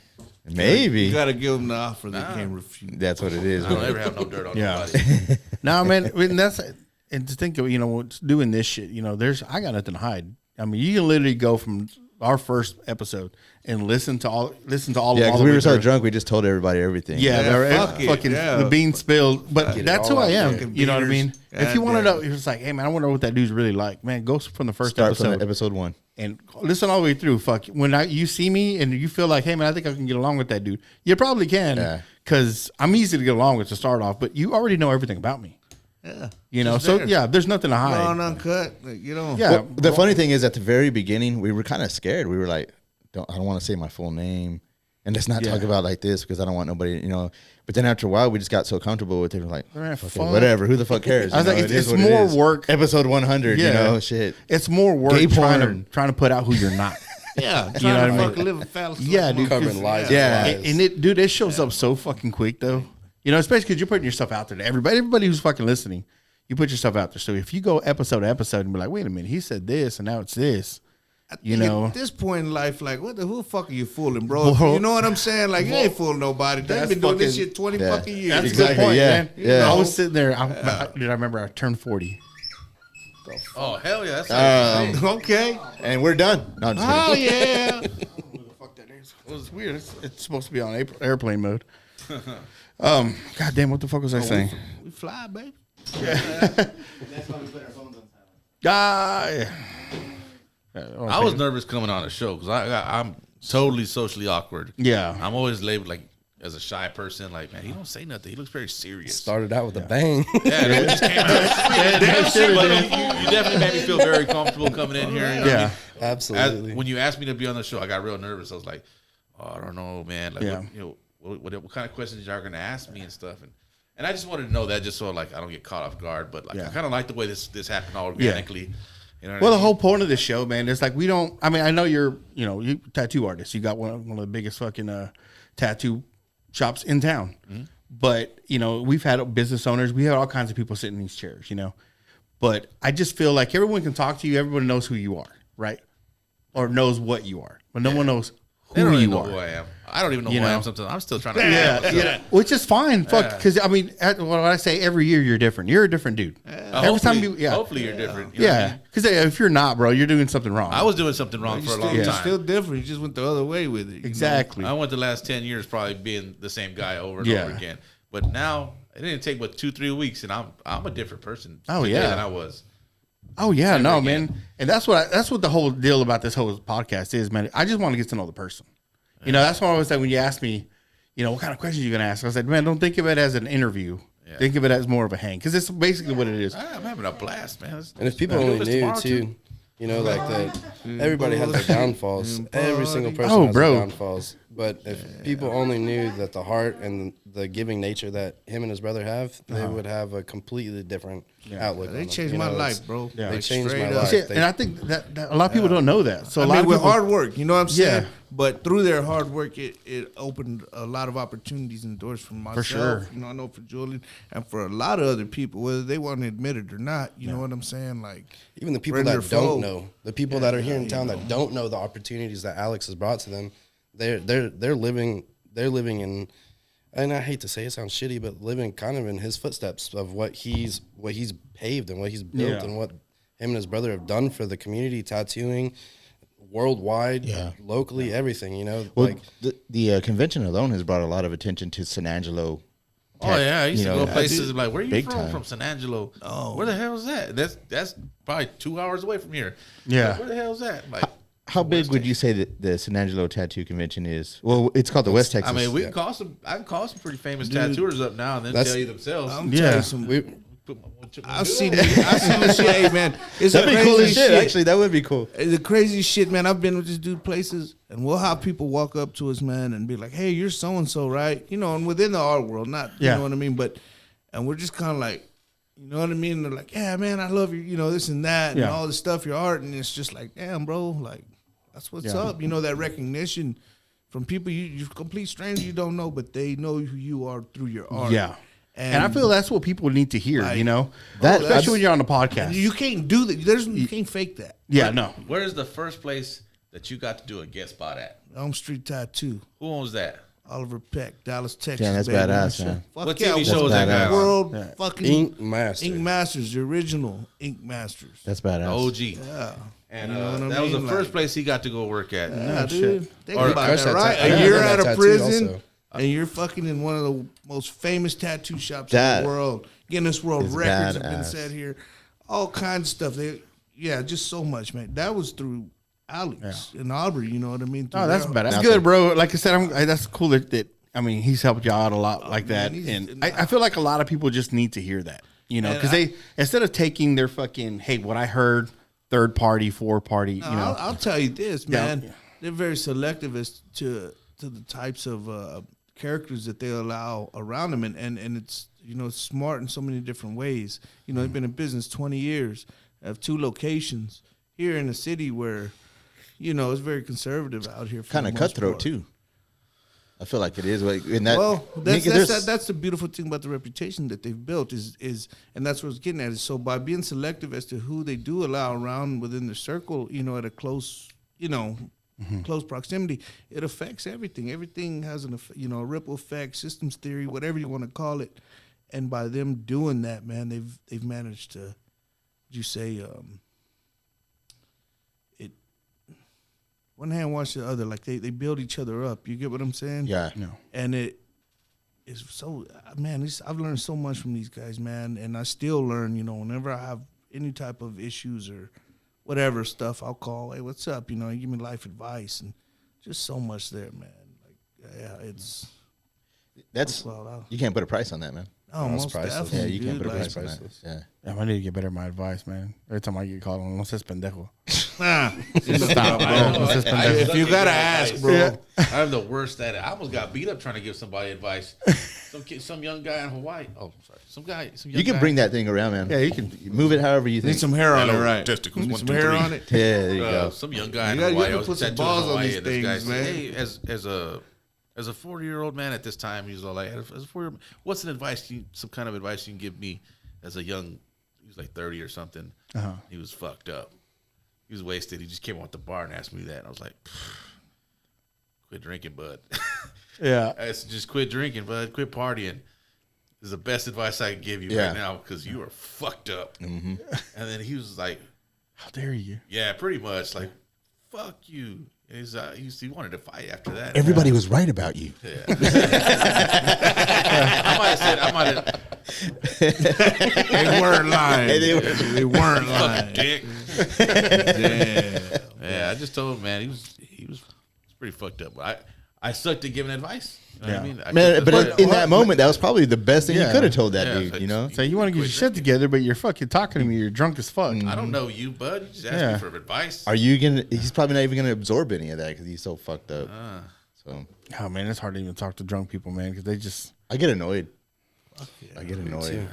Maybe You got to give them the offer they can't refuse. that's what it is. I don't ever have no dirt on Yeah. nobody. No, man, I mean, that's and to think of, you know, doing this shit, you know, I got nothing to hide. I mean, you can literally go from our first episode and listen to all Yeah, of because all we the were way so through. drunk, we just told everybody everything. Yeah, Yeah, they're fuck it, fucking yeah. the bean spilled. But Get it that's all who I out am. there. You know what I mean? Beaters. If you want to know, Goddamn. it's like, hey man, I want to know what that dude's really like. Man, go from the first Start from episode episode 1. and listen all the way through. Fuck, when you see me and you feel like, hey man, I think I can get along with that dude. You probably can, Yeah. because I'm easy to get along with to start off. But you already know everything about me. Yeah. You know, Just so there. yeah, there's nothing to hide. Raw and uncut. Like, you know. Yeah. Well, the funny thing is, at the very beginning, we were kind of scared. We were like, I don't want to say my full name, and let's not talk Yeah. about like this because I don't want nobody, you know. But then after a while, we just got so comfortable with it. We're like, Man, fuck it, fuck. whatever. Who the fuck cares? I was You like, know, it's it is what more it is. work. Episode 100, you Yeah. know, shit. It's more work Gay trying porn. to put out who you're not. Yeah. You know what I mean? Fucking live a fallacy. Yeah, like dude. Covering lies. Yeah. and lies. And it, dude, it shows up so fucking quick though. You know, especially because you're putting yourself out there to everybody who's fucking listening. You put yourself out there. So if you go episode to episode and be like, wait a minute, he said this and now it's this. You know, At this point in life, like, who the fuck are you fooling, bro? Bro. You know what I'm saying? Like, you ain't fooling nobody. They've That's been doing this fucking- shit 20 Yeah. fucking years. that's a Exactly, good point, yeah, man. yeah. I was sitting there. Dude, I remember I turned 40. Oh hell yeah! That's Okay. And we're done. No, I'm just Oh kidding. yeah. Well, it's weird. It's supposed to be on airplane mode. God damn, what the fuck was I saying? We fly, baby. Yeah. I was nervous coming on the show because I'm totally socially awkward. Yeah. I'm always labeled like as a shy person. Like, man, he don't say nothing. He looks very serious. Started out with a bang. Yeah, it just came out. But you definitely made me feel very comfortable coming in here. You know what I mean? Absolutely. When you asked me to be on the show, I got real nervous. I was like, oh, I don't know, man. Like, Yeah. what kind of questions y'all going to ask me and stuff. And I just wanted to know that just so like I don't get caught off guard. But like I kind of like the way this happened all organically. You know what Well, I the mean? whole point of this show, man, is like we don't. I mean, I know you're tattoo artist. You got one of the biggest fucking tattoo shops in town. Mm-hmm. But we've had business owners. We have all kinds of people sitting in these chairs. But I just feel like everyone can talk to you. Everyone knows who you are, right? Or knows what you are, but no one knows They who don't you even know are. who I am. I don't even know who I am sometimes. I'm still trying to Yeah, which is fine. Fuck, because I mean, what I say, every year you're different. You're a different dude. Every time hopefully you're different. You know what I yeah. mean? Because if you're not, bro, you're doing something wrong. I was doing something wrong for a long You're time. still different. You just went the other way with it. Exactly. I went the last 10 years probably being the same guy over and Yeah. over again. But now it didn't take but 2-3 weeks, and I'm a different person. Oh, today yeah. than I was. Oh yeah, no, again. man, and that's what the whole deal about this whole podcast is, man. I just want to get to know the person. That's why I was like, when you asked me, what kind of questions you gonna ask, I said, man, don't think of it as an interview. Yeah. Think of it as more of a hang, because it's basically what it is. I'm having a blast, man. And if people only knew too, like that, everybody has their downfalls. Every single person has their downfalls. But if people only knew that the heart and the giving nature that him and his brother have, they would have a completely different outlook. They on changed them. my It's- life, bro. Yeah. They changed my straight up. life. See, and I think that a lot of people don't know that. So a I lot mean, of with people, hard work, you know what I'm saying? Yeah. But through their hard work, it opened a lot of opportunities and doors for myself. sure. I know for Julian and for a lot of other people, whether they want to admit it or not. You know what I'm saying? Like Even the people friend or that don't foe. know, the people that are here in town that don't know the opportunities that Alex has brought to them, they're living in, and I hate to say it sounds shitty, but living kind of in his footsteps of what he's paved and what he's built and what him and his brother have done for the community, tattooing, worldwide, locally, everything. Well, the convention alone has brought a lot of attention to San Angelo. Oh yeah, I used to go places like, where are you big from? time. From San Angelo. Oh, where the hell is that? That's probably 2 hours away from here. Yeah. Like, where the hell is that? Like, How big would you say that the San Angelo Tattoo Convention is? Well, it's called the West Texas. I mean, we can call some. I can call some pretty famous tattooers up now and then That's- tell you themselves. I'm Yeah. telling you some. We, I've seen this shit, hey, man. It's That'd the be cool as craziest shit. Actually, that would be cool. The crazy shit, man. I've been with this dude places, and we'll have people walk up to us, man, and be like, "Hey, you're so and so, right?" And within the art world, not you know what I mean, and we're just kind of like, you know what I mean? They're like, "Yeah, man, I love you, this and that, and all this stuff, your art," and it's just like, "Damn, bro, like that's what's up." That recognition from people you're complete strangers you don't know, but they know who you are through your art. Yeah. And I feel that's what people need to hear, That- especially when you're on the podcast. you can't do that. You can't fake that. Yeah, no. Where is the first place that you got to do a guest spot at? Elm Street Tattoo. Who owns that? Oliver Peck, Dallas, Texas. Damn, that's baby. badass, man. Fuck What yeah, TV show is that guy on? World fucking Ink Master. Ink Masters, the original Ink Masters. That's badass. The OG. Yeah. And You know what I that was the mean? first Like- place he got to go work at. Yeah, dude. Think Or- about Crush that, that right? tattoo. A I year did that out of tattoo prison, also. and you're fucking in one of the most famous tattoo shops That in the world. Guinness World is Records have been badass. set here. All kinds of stuff. Just so much, man. That was through Alex and Aubrey, you know what I mean? Oh, that's bad. That's Nothing. good, bro. Like I said, that's cool that I mean, he's helped you out a lot like that, man, and I feel like a lot of people just need to hear that, because they instead of taking their fucking what I heard, third party, four party, I'll tell you this, Yeah. man. They're very selective as to the types of characters that they allow around them, and it's smart in so many different ways. They've been in business 20 years, have 2 locations here in the city where it's very conservative out here. Kind of cutthroat too. I feel like it is. In that, Well, there's- that's the beautiful thing about the reputation that they've built is and that's what it's getting at. Is so by being selective as to who they do allow around within the circle, at a close, close proximity, it affects everything. Everything has a ripple effect, systems theory, whatever you want to call it. And by them doing that, man, they've managed to you say, it one hand wash the other. Like they build each other up. You get what I'm saying? Yeah. No. And it is so, man, I've learned so much from these guys, man. And I still learn, you know, whenever I have any type of issues or whatever stuff, I'll call, hey, what's up? You know, you give me life advice and just so much there, man. Like, yeah, That's you can't put a price on that, man. Oh, most priceless. definitely. Yeah, you can't dude, put a like, price on that. Yeah. Yeah, I need to get better at my advice, man. Every time I get called on, no seas pendejo. Stop, bro. No seas I pendejo. If you gotta ask, bro. I'm the worst at it. I almost got beat up trying to give somebody advice. Some young guy in Hawaii. Oh, sorry. Some young You can guy. bring that thing around, man. Yeah, you can. Move it however you think. Need some hair on it, Hello, right? testicles, Need 1, some 2, hair 3. on it. Yeah, there you go. Some young guy in You gotta Hawaii. I put was some tattooed in balls on Hawaii, these and this guy things, said, man. "Hey, as a 40-year-old man at this time, he was all like, as a 40-year-old, what's some kind of advice you can give me as a young?" He was like 30 or something. He was fucked up. He was wasted. He just came out the bar and asked me that. And I was like, quit drinking, bud. Yeah. I said, just quit drinking, bud. Quit partying. This is the best advice I can give you right now because you are fucked up. Mm-hmm. And then he was like, How dare you? yeah, pretty much. Like, fuck you. And he wanted to fight after that. Everybody was right about you. I might have. They weren't lying. They weren't lying. Dick. Damn. Yeah, I just told him, man, he was pretty fucked up. But I sucked at giving advice. You know what I mean? Man, but in that moment, that was probably the best thing you could have told that Yeah, dude, you know? So you want to get your shit together, but you're fucking talking to me. You're drunk as fuck. I don't know you, bud. You just asked me for advice. Are you going to, he's probably not even going to absorb any of that because he's so fucked up. So Oh man, it's hard to even talk to drunk people, man, because they just. I get annoyed. I get annoyed.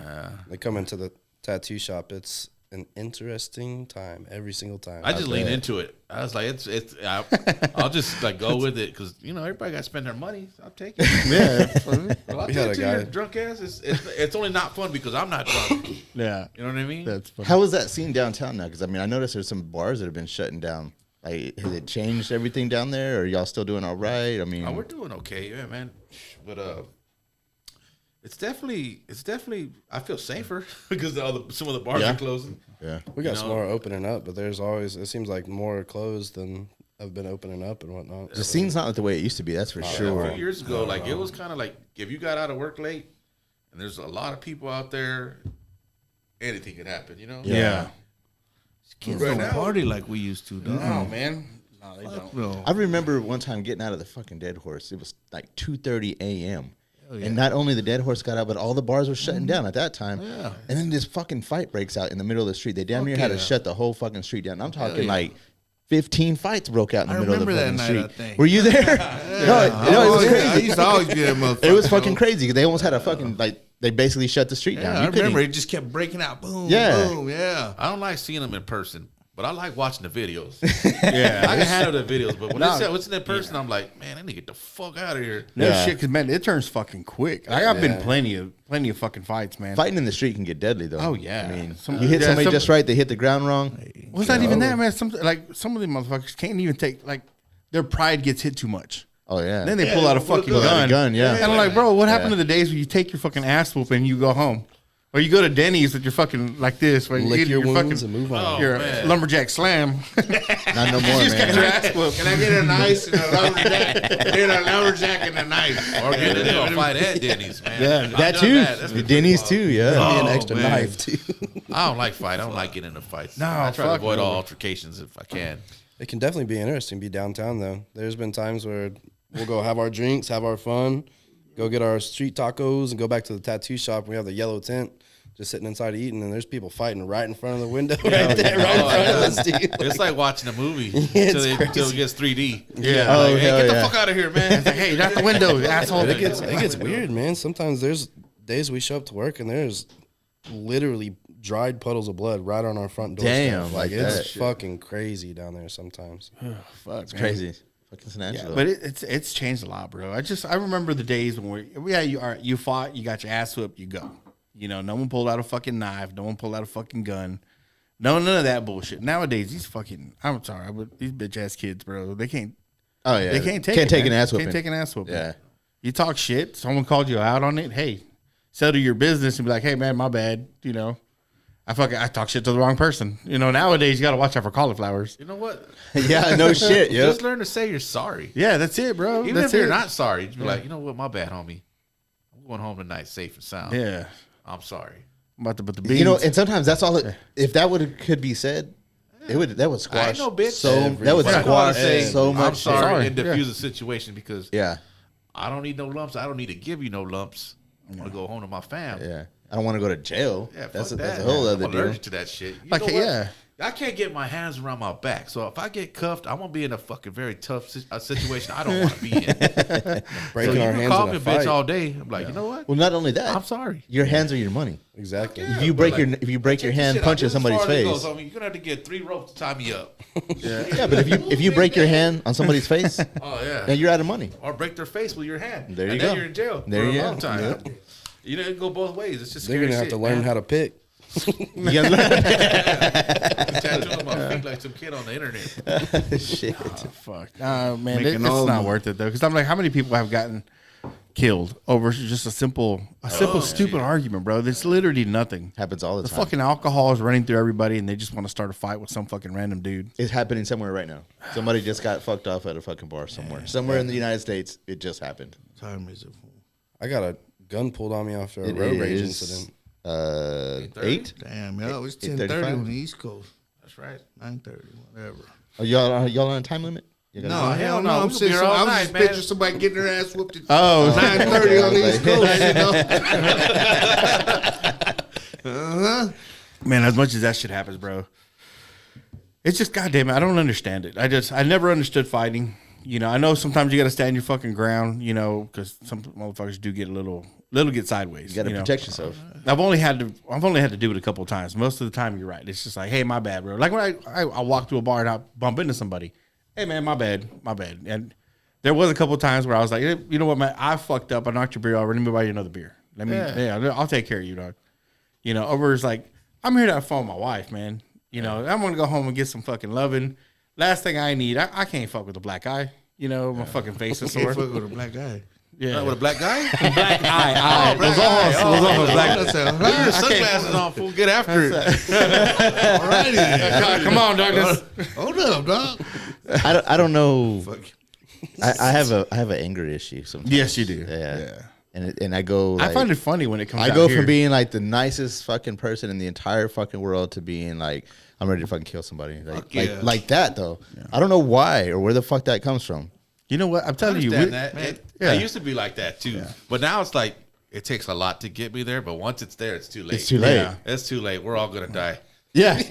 They come into the tattoo shop. It's an interesting time every single time. I just lean into it. I was like, I'll just like go with it because you know everybody got to spend their money. So I'll take it. Yeah. Well, I'll We had a take your guy- drunk ass. It's only not fun because I'm not drunk. Yeah. You know what I mean? That's funny. How is that scene downtown now? Because I mean, I noticed there's some bars that have been shutting down. Like, has it changed everything down there? Or are y'all still doing all right? I mean, Oh, we're doing okay, yeah, man. But it's definitely. I feel safer because some of the bars are closing. yeah. We got You some know? more opening up, but there's always, it seems like more closed than have been opening up and whatnot. The scene's not the way it used to be. That's for A sure. few years ago, like it was kind of like if you got out of work late, and there's a lot of people out there, anything could happen. You know? Yeah. Kids Right don't now- party like we used to, dog. No, man. No, they don't. No. I remember one time getting out of the fucking Dead Horse. It was like 2:30 a.m. And not only the Dead Horse got out, but all the bars were shutting down at that time. Yeah. And then this fucking fight breaks out in the middle of the street. They damn near had to shut the whole fucking street down. I'm talking like 15 fights broke out in the I middle of the remember fucking that night, street. I think. Were you there? No, it was crazy. I used to always be that motherfucker. It was fucking crazy. They almost had a fucking they based shut the street Yeah, down. I You couldn't- remember it just kept breaking out. Boom, Yeah. boom, yeah. I don't like seeing them in person, but I like watching the videos. Yeah. I can handle the videos, but when it's in person, I'm like, man, I need to get the fuck out of here. No Yeah. shit, because man, it turns fucking quick. Like, I've been plenty of fucking fights, man. Fighting in the street can get deadly though. Oh, yeah. I mean, Some- you hit yeah, somebody some- just right, they hit the ground wrong. Well, it's not even that, man. Some of the motherfuckers can't even take, like, their pride gets hit too much. Oh yeah. Then they pull out a fucking Pull out a gun. gun, yeah. And I'm like, bro, what happened to the days where you take your fucking ass whooping and you go home? Or you go to Denny's with your fucking, like this, where you Lick eat your your wounds fucking, and move on. your man. lumberjack slam. Not no more, Just got man. your ass whooped. Can I get a nice and a lumberjack? Get a lumberjack and a knife. Or get into a fight at Denny's, man. Yeah, I've That done too. That's The been Denny's pretty too, yeah. Be an Oh, extra man. knife too. wild. I don't like fight. I don't like getting into fights. No, I try to fuck avoid no. all altercations if I can. It can definitely be interesting to be downtown though. There's been times where we'll go have our drinks, have our fun, go get our street tacos, and go back to the tattoo shop. We have the yellow tent, just sitting inside eating, and there's people fighting right in front of the window, right there, right in front of us, dude. It's like watching a movie it's until it gets 3D. Yeah. Oh, Like, hey, hell get the yeah. fuck out of here, man. Like, hey, out the window, asshole. But it gets weird, man. Sometimes there's days we show up to work and there's literally dried puddles of blood right on our front door. Damn, like like it's that. fucking crazy down there sometimes. Fuck, It's crazy. Fucking snatch Yeah, though. but it's changed a lot, bro. I remember the days when you fought, you got your ass whooped, you go. You know, no one pulled out a fucking knife, no one pulled out a fucking gun. No, none of that bullshit. Nowadays, I'm sorry, but these bitch ass kids, bro, they can't. Oh yeah. They can't take an man. ass whooping. Can't take an ass whooping. Yeah. You talk shit, someone called you out on it. Hey, settle your business and be like, hey man, my bad. You know, I talk shit to the wrong person. You know, nowadays you got to watch out for cauliflowers. You know what? Yeah, no shit. Yep. Just learn to say you're sorry. Yeah, that's it, bro. Even that's if you're it. not sorry, just be like, you know what, my bad, homie. I'm going home tonight safe and sound. Yeah, I'm sorry. I'm about to put the beans. You know, and sometimes that's all. If that could be said, that would squash. I ain't no bitch. That would But I know how to squash say, so much. I'm sorry, shit. and diffuse the situation because Yeah, I don't need no lumps. I don't need to give you no lumps. I want to go home to my fam. yeah. I don't want to go to jail. Yeah, that's fuck a that. whole I'm other deal. allergic to that shit. You Like, know what? yeah. I can't get my hands around my back. So if I get cuffed, I'm gonna be in a fucking very tough situation I don't want to be in. So Breaking you our can hands call in me a a bitch fight. all day. I'm like, you know what? Well, not only that, I'm sorry. your hands are your money. Exactly. If you break your hand punching somebody's face, You're gonna have to get 3 ropes to tie me up. yeah. But if you break your hand on somebody's face, Oh yeah. then you're out of money. Or break their face with your hand. There you and go. then you're in jail There for you a go. long time. Yep. You know, it can go both ways. It's just They're scary gonna have shit, to learn man. how to pick. You gotta learn. Tattoo on my feet like some kid on the internet. Shit. Fuck. Man, Making it's all not of worth it though. Because I'm like, how many people have gotten killed over just a simple, stupid argument, bro? That's literally nothing. Happens all the The time. fucking alcohol is running through everybody, and they just want to start a fight with some fucking random dude. It's happening somewhere right now. Somebody just got fucked off at a fucking bar somewhere. Somewhere in the United States, it just happened. Time is it? I got a gun pulled on me after a It road rage is, incident. 8. Damn, yo, it's 8:35? 10:30 on the East Coast. That's right. 9:30, whatever. Are y'all on a time limit? You gotta No, go? hell no, no. I'm we could be saying here all I was night, just man. picturing somebody getting their ass whooped at Oh, 9:30 on the East Like- Coast. You know? man, as much as that shit happens, bro, it's just goddamn. I don't understand it. I never understood fighting. You know, I know sometimes you got to stand your fucking ground. You know, because some motherfuckers do get a little get sideways. You gotta know? protect yourself. I've only had to do it a couple of times. Most of the time, you're right. It's just like, hey, my bad, bro. Like when I walk through a bar and I bump into somebody, hey, man, my bad. And there was a couple of times where I was like, hey, you know what, man, I fucked up. I knocked your beer over. Let me buy you another beer. I'll take care of you, dog. You know, over is like, I'm here to have fun with my wife, man. You know, I'm gonna go home and get some fucking loving. Last thing I need, I can't fuck with a black eye. You know, my fucking face is sore. Can't fuck with a black guy. Yeah, With a black guy? black eye. Those all black. Put your sunglasses on, fool. Get after it. Alrighty. Come on, dog. Hold up, dog. I don't know. I have an anger issue sometimes. Yes, you do. Yeah. And I go. I Like, find it funny when it comes. I out go here. from being like the nicest fucking person in the entire fucking world to being like I'm ready to fucking kill somebody. Like that though. I don't know why or where the fuck that comes from. You know what? I'm I telling you, understand that. yeah. I used to be like that too. But now it's like, it takes a lot to get me there. But once it's there, it's too late. It's too late. Yeah. It's too late. We're all going to die. Yeah.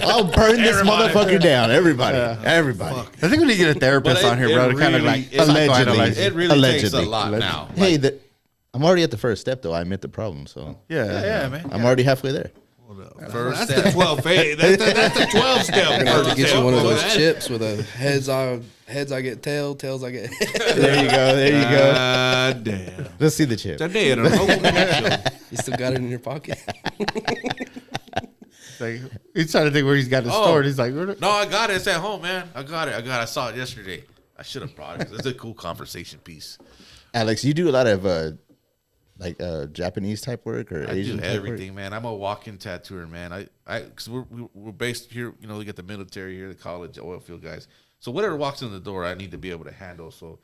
I'll burn this motherfucker down. Everybody. I think we need to get a therapist on here, bro, to kind of like psychoanalyze It it. really takes a Allegedly. lot now. Hey, I'm already at the first step though. I admit the problem, so Yeah, man. I'm already halfway there. First That's the 12th. Hey, that's the 12 step. I'm gonna have to get you one of those That- chips with a heads I get tails I get. There you go. There you go. Damn. Let's see the chip. You still got it in your pocket? like, he's trying to think where he's got it stored. He's like, No, I got it. It's at home, man. I got it. I saw it yesterday. I should have brought it. It's a cool conversation piece. Alex, you do a lot of Japanese type work or I Asian do type work? everything, man. I'm a walk-in tattooer, man. Because we're based here. You know, we get the military here, the college, oil field guys. So whatever walks in the door, I need to be able to handle. So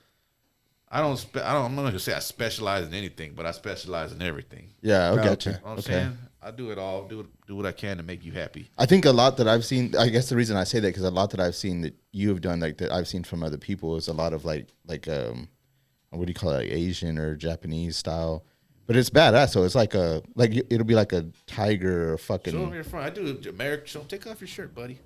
I'm not gonna say I specialize in anything, but I specialize in everything. Yeah, I got you. okay. You know what I'm saying? I do it all. Do what I can to make you happy. I think a lot that I've seen. I guess the reason I say that because a lot that I've seen that you have done, like that I've seen from other people, is a lot of like what do you call it, like Asian or Japanese style. But it's badass. So it's like it'll be like a tiger or fucking. Show them your front. I do American. Show 'em, take off your shirt, buddy.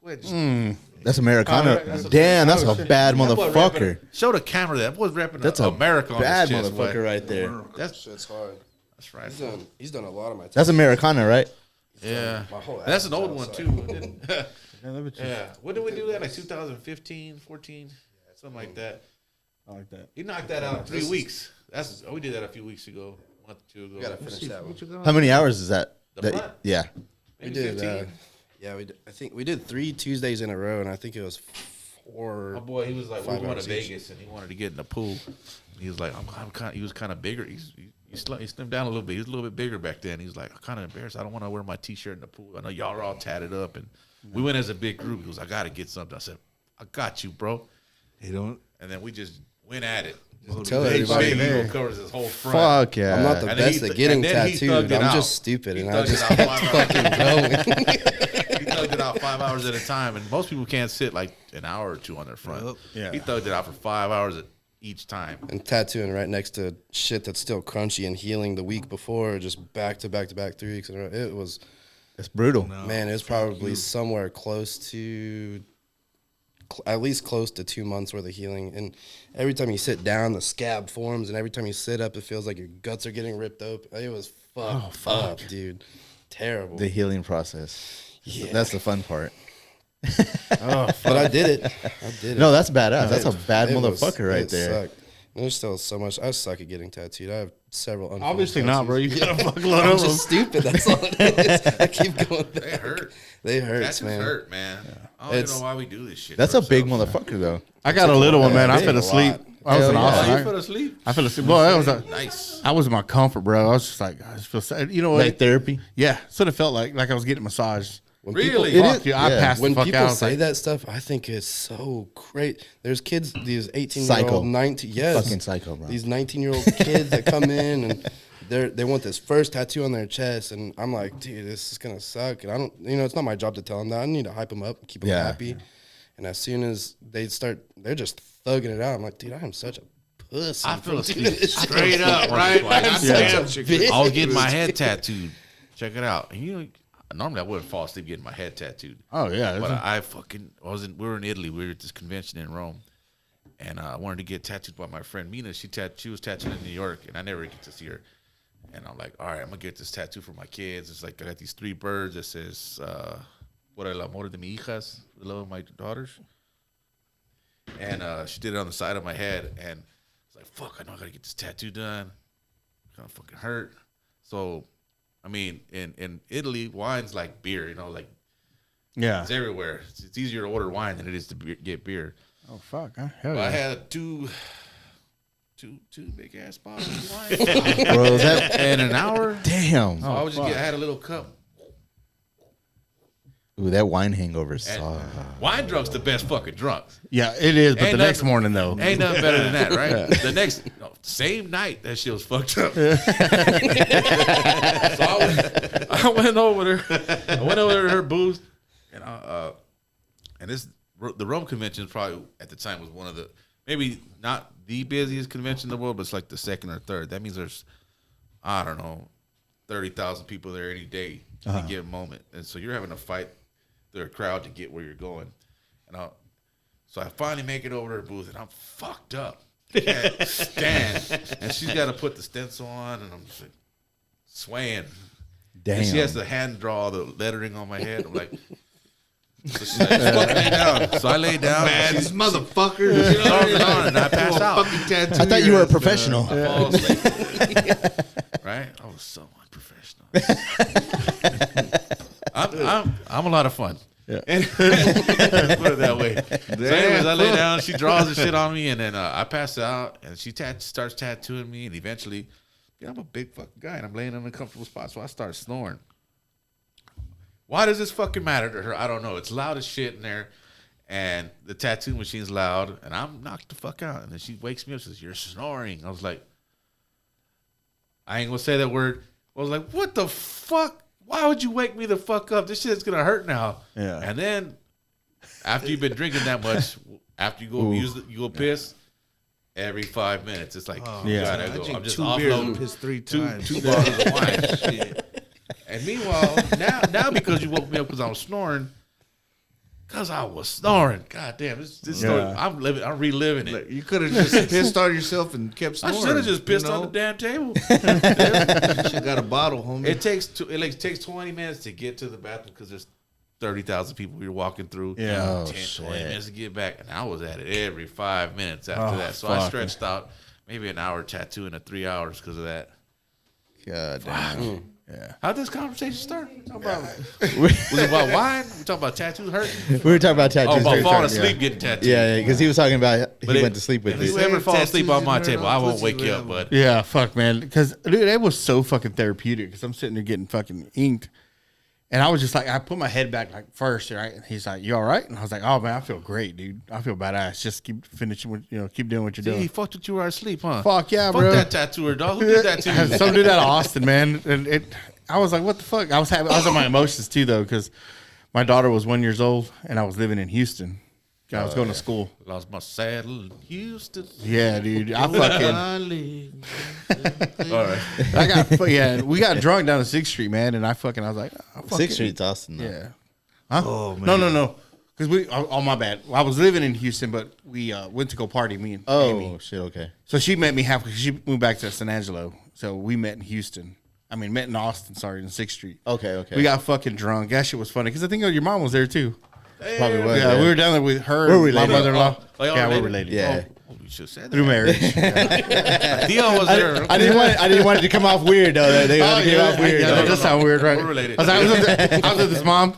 Go ahead. That's Americana. That's a- Damn, that's a bad motherfucker. Show the camera that boy's repping That's a America on bad his chest, boy. motherfucker right there. That's Shit's hard. right. He's done a lot of my. That's Americana, right? Yeah, My whole that's ass an old is one outside. too. Yeah. When did we do that? Like 2015, 14, something like that. I like that. He knocked that out in 3 weeks. We did that a few weeks ago, a month or two ago. We gotta finish that one. How many hours is that? The front? Yeah. We Maybe did. 15. Yeah, we did. I think we did 3 Tuesdays in a row, and I think it was 4. My boy, he was like, we 5 were going to hours each. Vegas, and he wanted to get in the pool. He was like, I'm kind. He was kind of bigger. He's He slimmed down a little bit. He was a little bit bigger back then. He was like, I'm kind of embarrassed. I don't want to wear my T-shirt in the pool. I know y'all are all tatted up. And we went as a big group. He goes, I got to get something. I said, I got you, bro. They don't. And then we just went at it. Tell Big everybody. eagle covers his whole front. Fuck yeah. I'm not the And then best he- at getting and then he tattooed. thugged it I'm out. just stupid, He and I thugged it just out kept 5 fucking going. He thugged it out 5 hours at a time, and most people can't sit like an hour or two on their front. Yep. Yeah. He thugged it out for 5 hours each time. And tattooing right next to shit that's still crunchy and healing the week before, just back to back to back 3 weeks in a row. It was, It's brutal. man, it was probably somewhere close to, at least close to 2 months worth of healing. And every time you sit down, the scab forms, and every time you sit up, it feels like your guts are getting ripped open. It was fucked up, dude. Terrible. The healing process. Yeah. That's the fun part. But I did it. I did it. No, that's badass. That's a bad It was- motherfucker right it there. sucked. There's still so much. I suck at getting tattooed. I have several. unfinished Obviously not, bro. tattoos. You got a fuckload I'm of them. just stupid. That's all it is. I keep going back. They hurt. They hurt, Tattoos man. hurt, man. I don't even It's- know why we do this shit. That's to a big ourselves. motherfucker though. I got a little one, man. I big. fell asleep. I was Hell in yeah. Oh, Austin. you fell asleep? I fell asleep. Boy, that was a, Nice. I was in my comfort, bro. I was just like, I just feel sad. You know what? Like therapy. Yeah, sort of felt like I was getting massaged. When Really? People, It Fuck is- you. I yeah. passed when the fuck people out. I was say like, that stuff, I think it's so great. There's kids, these 18-year-old, Psycho. 19, yes, Fucking psycho, bro. These 19-year-old kids that come in and they want this first tattoo on their chest, and I'm like, dude, this is gonna suck. And I don't, it's not my job to tell them that. I need to hype them up, keep them Yeah. happy. And as soon as they start, they're just thugging it out. I'm like, dude, I am such a pussy. I feel for doing asleep this shit. straight up, right? Like, I'm I such damn a chick- bitch. I was getting my head tattooed. Check it out. And normally I wouldn't fall asleep getting my head tattooed. oh yeah, But it's we were in Italy. We were at this convention in Rome. And I wanted to get tattooed by my friend Mina. She was tattooed in New York, and I never get to see her. And I'm like, all right, I'm going to get this tattoo for my kids. It's like I got these 3 birds that says, por el amor de mi hijas, the love of my daughters. And she did it on the side of my head. And it's like, fuck, I know I got to get this tattoo done. Kind of fucking hurt. So, I mean, in Italy, wine's like beer, like yeah. it's everywhere. It's easier to order wine than it is to get beer. Oh fuck, huh? Hell I yeah. had two big ass bottles of wine Bro, that in an hour. damn. So I had a little cup. Ooh, that wine hangover And sucks. wine drunk's the best fucking drunk. Yeah, it is. But Ain't the next nothing- morning though, Ain't nothing better than that, right? The next same night, that shit was fucked up. So I went over there. I went over to her booth, and the Rome convention probably at the time was one of the, maybe not the busiest convention in the world, but it's like the second or third. That means there's, I don't know, 30,000 people there any day, any given moment, and so you're having to fight through a crowd to get where you're going. And so I finally make it over to her booth, and I'm fucked up. Can't stand. And she's got to put the stencil on, and I'm just like swaying. Damn. And she has to hand draw the lettering on my head. I'm like, so she's like, just fucking lay down. So I lay down. Man, and this she's motherfucker. starting on, and I pass out. Fucking tattoo I thought you were a professional. I fall asleep. Right? I was so unprofessional. I'm a lot of fun. Yeah. Put it that way. So anyways, I lay down. She draws the shit on me, and then I pass out, and she starts tattooing me, and eventually, I'm a big fucking guy, and I'm laying in an uncomfortable spot, so I start snoring. Why does this fucking matter to her? I don't know. It's loud as shit in there, and the tattoo machine's loud, and I'm knocked the fuck out. And then she wakes me up and says, "You're snoring." I was like, I ain't gonna say that word. I was like, what the fuck? Why would you wake me the fuck up? This shit's gonna hurt now. Yeah. And then after you've been drinking that much, after you go you go piss, every 5 minutes, it's like, you Yeah. gotta I go. drink I'm just 2 beers and offloading piss 3 two times. bottles of wine. Shit. And meanwhile, now because you woke me up because I was snoring, God damn, this story, I'm reliving it. You could have just pissed on yourself and kept I snoring. should have just pissed on the damn table. Should got a bottle, homie. It takes 20 minutes to get to the bathroom because there's 30,000 people you're walking through. Yeah. 10, 20 minutes to get back. And I was at it every 5 minutes after that. So I fuck. stretched out maybe an hour tattooing at 3 hours because of that. God damn. How'd this conversation start? Was it about wine? We talking about tattoos hurting? We were talking about tattoos. Oh, about falling Yeah. asleep getting tattooed. Yeah, because he was talking about But he went to sleep with if it. you ever fall asleep on my Tattoos table, I won't pussy, wake you up, whatever. bud. Yeah, fuck, man. Because, dude, it was so fucking therapeutic. Because I'm sitting there getting fucking inked. And I was just like, I put my head back like first, right? And he's like, "You all right?" And I was like, "Oh man, I feel great, dude. I feel badass. Just keep finishing, keep doing what you're He doing." fucked with you while asleep, huh? Fuck yeah, Fuck bro. that tattooer, dog. Who did that to you? Some dude out of Austin, man. And I was like, "What the fuck?" I was on my emotions too, though, because my daughter was 1 year old and I was living in Houston. I was going to school. Lost my saddle in Houston. Yeah, dude. I fucking. All right. We got drunk down to 6th Street, man, and I was like, oh, fuck 6th it. Street's Austin. Though. Yeah. Huh? Oh, man. No. Because my bad. I was living in Houston, but we went to go party, me and Amy. Oh shit. Okay. So she met me halfway. She moved back to San Angelo. So we met in Houston. Met in Austin, sorry, in 6th Street. Okay. We got fucking drunk. That shit was funny. Because I think your mom was there, too. Probably was. Yeah, we were down there with her, We're and my related. mother-in-law. Oh, y'all Yeah, we're related? related. Yeah. Oh, you should have said that. Through marriage. Dion was there. I didn't want it to come off weird though. They gotta get off weird. Yeah, that does sound weird, right? We're related. I was with his mom.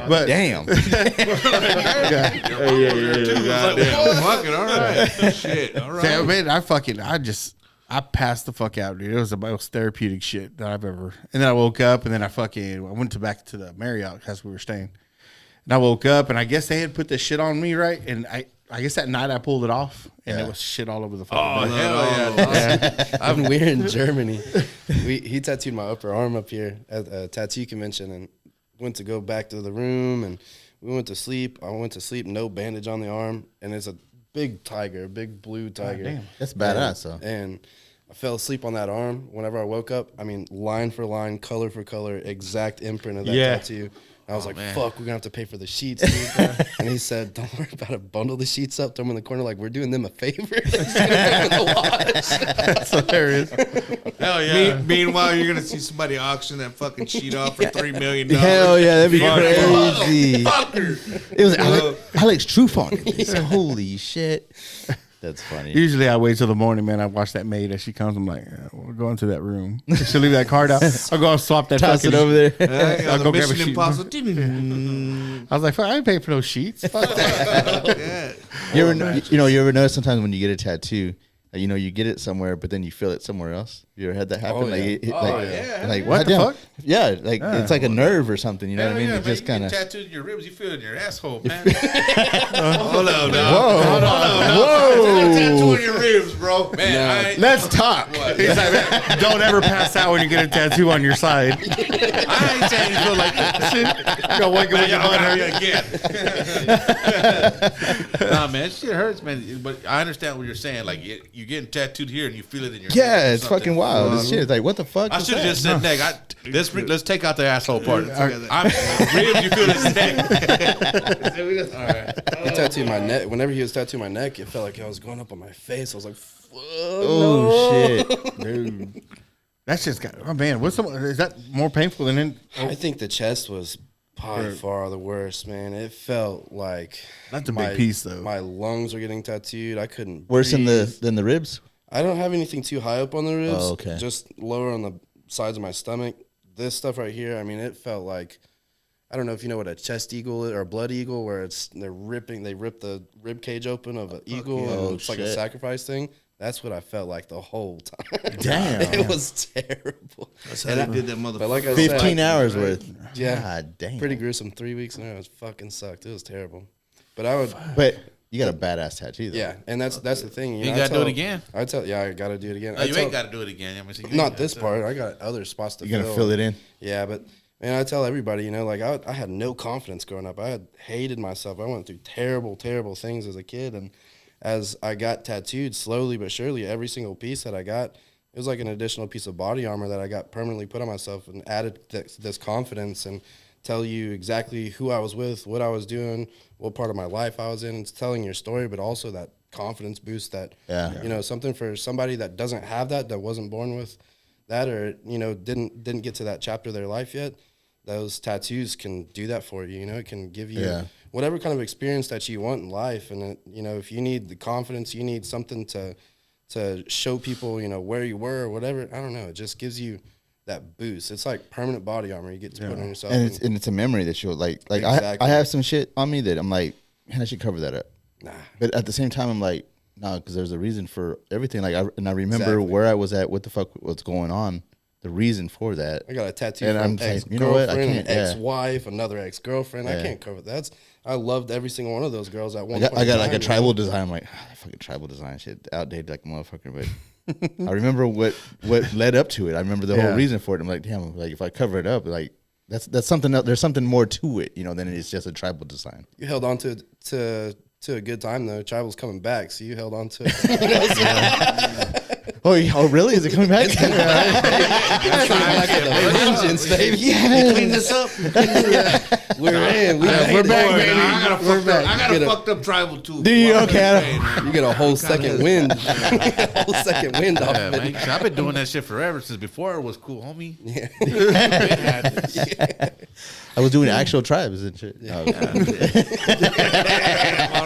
But Damn. Fucking all right. Shit. All right. yeah, man, I passed the fuck out, dude. It was the most therapeutic shit that I've ever. And then I woke up, and then I went back to the Marriott because we were staying. And I woke up, and I guess they had put this shit on me, right? And I guess that night I pulled it off, and it was shit all over the Oh, fucking bed. hell yeah. When we were in Germany, he tattooed my upper arm up here at a tattoo convention, and went to go back to the room, and we went to sleep. I went to sleep, no bandage on the arm, and it's a big tiger, a big blue tiger. damn. That's badass though. And I fell asleep on that arm. Whenever I woke up, line for line, color for color, exact imprint of that tattoo. I was like, man. fuck, we're going to have to pay for the sheets, dude. And he said, don't worry about it. Bundle the sheets up, throw them in the corner like we're doing them a favor. That's hilarious. Hell yeah. Meanwhile, you're gonna see somebody auction that fucking sheet off for $3 million. Hell yeah, that'd be crazy. Motherfucker. It was Alex Trufant. Holy shit. That's funny. Usually I wait till the morning, man. I watch that maid as she comes. I'm like, we'll go into that room. She'll leave that card out. I'll go and swap that Toss fucking it over there. I'll The go grab a Mission sheet. Impossible. I was like, fuck, I ain't paying for those sheets. Fuck that. Yeah. You ever notice sometimes when you get a tattoo, you get it somewhere, but then you feel it somewhere else? You ever had that happen? Oh, yeah. Like What the goddamn. fuck? Yeah, like it's like a nerve or something. You know what I mean? Yeah, It just kind of. tattooed your ribs. You feel it in your asshole, man. Hold on, now. Whoa! Tattoo on your ribs, bro. Man, I ain't, Let's talk. He's like, man, don't ever pass out when you get a tattoo on your side. I ain't saying you feel like that. You gotta wake up with your butt hurt. again. Nah, man, shit hurts, man. But I understand what you're saying. Like, you're getting tattooed here and you feel it in your Yeah, neck or it's something. fucking wild. This shit is like, what the fuck? I is should have that? just said neck. Let's take out the asshole part. Ribs, you feel his neck. All right. He tattooed my neck. Whenever he was tattooing my neck, it felt like I was going up on my face. I was like, Oh shit, Dude. That's just got, oh man, is that more painful than in? I think the chest was by far the worst, man. It felt like That's a big piece, though. My lungs were getting tattooed. I couldn't worse than breathe. the ribs. I don't have anything too high up on the ribs. Oh, okay. Just lower on the sides of my stomach. This stuff right here, it felt like, I don't know if you know what a chest eagle is, or a blood eagle, where they rip the rib cage open of an eagle, yeah. and Oh, it's like a shit. sacrifice thing. That's what I felt like the whole time. Damn. It was terrible. That's how they did that motherfucker. But like I 15 said, hours worth. Yeah. God damn. pretty gruesome. 3 weeks in a row, it fucking sucked. It was terrible. But I would, But you got a badass tattoo, though. yeah, and that's the thing. You know, gotta do it again. I got to do it again. No, you ain't got to do it again. Not this part. I got other spots to You're gonna fill it in. Yeah, but man, I tell everybody, I had no confidence growing up. I had hated myself. I went through terrible, terrible things as a kid, and as I got tattooed, slowly but surely, every single piece that I got, it was like an additional piece of body armor that I got permanently put on myself, and added this confidence and tell you exactly who I was with, what I was doing, what part of my life I was in. It's telling your story, but also that confidence boost that, something for somebody that doesn't have that wasn't born with that, or, didn't get to that chapter of their life yet. Those tattoos can do that for you. It can give you whatever kind of experience that you want in life. And, if you need the confidence, you need something to to show people, you know, where you were or whatever. I don't know. It just gives you that boost. It's like permanent body armor you get to put on yourself. And it's a memory that you'll like Exactly. I have some shit on me that I'm like, man, I should cover that up. Nah. But at the same time, I'm like, no, because there's a reason for everything. Like, I remember Exactly. where I was at, what the fuck was going on, the reason for that. I got a tattoo And from I'm saying, ex-girlfriend, you know what? I can't, ex-wife, another ex-girlfriend. I Yeah. can't cover that. I loved every single one of those girls at one I got, point. I got in like a time, you tribal know? design. I'm like, that fucking tribal design shit, outdated like a motherfucker. But I remember what led up to it. I remember the whole reason for it. I'm like, damn, like if I cover it up, like that's something else. There's something more to it, you know, than it's just a tribal design. You held on to a good time though. Tribal's coming back, so you held on to it. Oh, really? Is it coming back? Vengeance, baby. Clean this up. We're in. We're back, baby. I got a fucked up tribal too. Do you? Okay. You get a whole second wind. A whole second wind off Yeah, of it. man. I've been doing that shit forever since before it was cool, homie. Yeah. Been had this. I was doing actual tribes and shit. All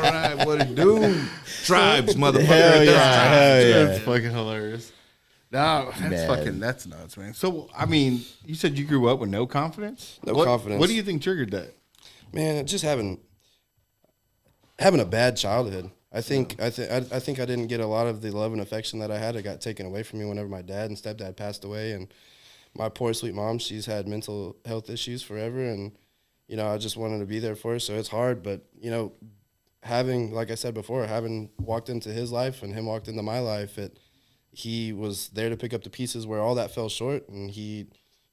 right, what it do? Tribes, motherfucker. Hell yeah. Hell yeah. That's fucking hilarious. No, that's Man. that's nuts, man. So, I mean, you said you grew up with no confidence? No What- confidence. What do you think triggered that? Man, just having a bad childhood. I think I didn't get a lot of the love and affection that I had. It got taken away from me whenever my dad and stepdad passed away, and my poor sweet mom, she's had mental health issues forever, and you know, I just wanted to be there for her. So it's hard, but you know, having, like I said before, having walked into his life and him walked into my life, he was there to pick up the pieces where all that fell short, and he,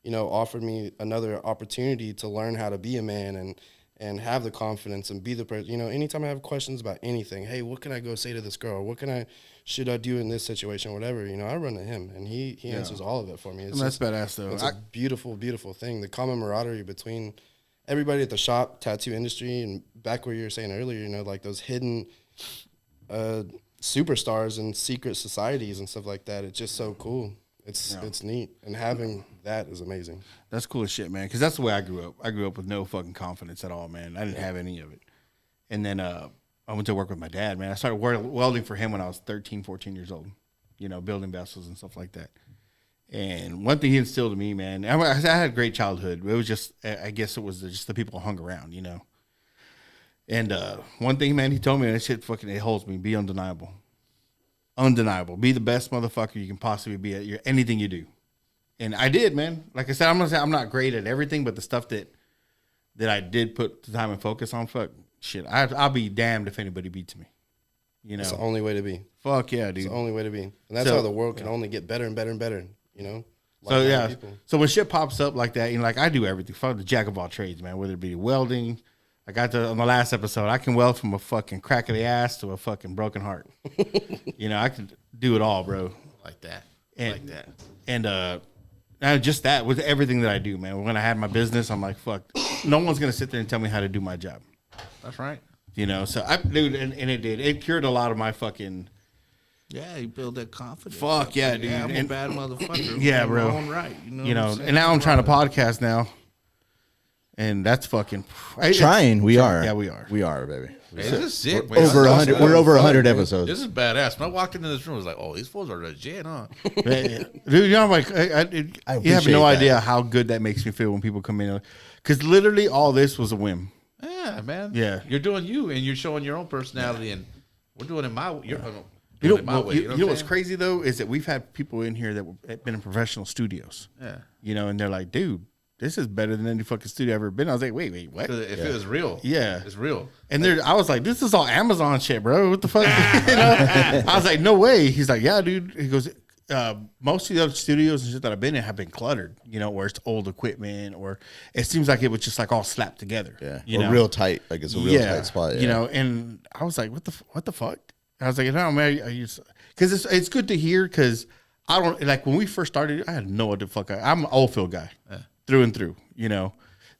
you know, offered me another opportunity to learn how to be a man and have the confidence and be the person. You know, anytime I have questions about anything, hey, what can I go say to this girl? Should I do in this situation? Whatever, you know, I run to him, and he answers all of it for me. It's That's badass, though. It's a beautiful, beautiful thing. The camaraderie between everybody at the shop, tattoo industry, and back where you were saying earlier, you know, like those hidden superstars and secret societies and stuff like that. It's just so cool. It's neat, and having that is amazing. That's cool as shit, man. Because that's the way I grew up. I grew up with no fucking confidence at all, man. I didn't have any of it. And then I went to work with my dad, man. I started welding for him when I was 13, 14 years old, you know, building vessels and stuff like that. And one thing he instilled in me, man, I had a great childhood. It was just, I guess it was just the people who hung around, you know. And one thing, man, he told me, that shit fucking, it holds me, be undeniable. Undeniable. Be the best motherfucker you can possibly be at anything you do. And I did, man. Like I said, I'm gonna say I'm not great at everything, but the stuff that I did put the time and focus on, fuck, shit, I'll be damned if anybody beats me. You know, It's the only way to be. fuck yeah, dude. It's the only way to be, and that's So- how the world can only get better and better and better. You know. So Like-minded yeah, people. so when shit pops up like that, you know, like I do everything. Fuck the jack of all trades, man. Whether it be welding, I got on the last episode, I can weld from a fucking crack of the ass to a fucking broken heart. You know, I can do it all, bro. Like that. And, Like that. And just that with everything that I do, man. When I had my business, I'm like, fuck, no one's gonna sit there and tell me how to do my job. That's right. You know, so dude, and it did. It cured a lot of my fucking. Yeah, you build that confidence. Fuck yeah, dude. Yeah, I'm a And- bad motherfucker. Yeah, in bro. My own right. You know, You know, what I'm saying? and now I'm trying to podcast now, and that's fucking Trying, we are. Yeah, we are. We are, baby. Hey, this is sick, man. Over This 100. is We're over fun, 100 man. episodes. This is badass. When I walked into this room, I was like, oh, these fools are legit, huh? Dude, you know, I'm like, you have appreciate no that. idea how good that makes me feel when people come in, because literally all this was a whim. Yeah, man. Yeah. You're doing you, and you're showing your own personality, and we're doing it my way. You're doing You know, it my way. you know what what's I'm crazy though is that we've had people in here that have been in professional studios. saying? You know, and they're like, dude, this is better than any fucking studio I've ever been. I was like, wait, what? Yeah. If it was real. Yeah. It's real. And I was like, this is all Amazon shit, bro. What the fuck? You know? I was like, no way. He's like, yeah, dude. He goes, most of the other studios and shit that I've been in have been cluttered, you know, where it's old equipment, or it seems like it was just like all slapped together. Yeah. You Or know? real tight. Like it's a real tight spot. You know, and I was like, what the fuck? I was like, no, man, because it's good to hear, because I don't, like, when we first started, I had no idea fuck. I'm an old field guy through and through, you know.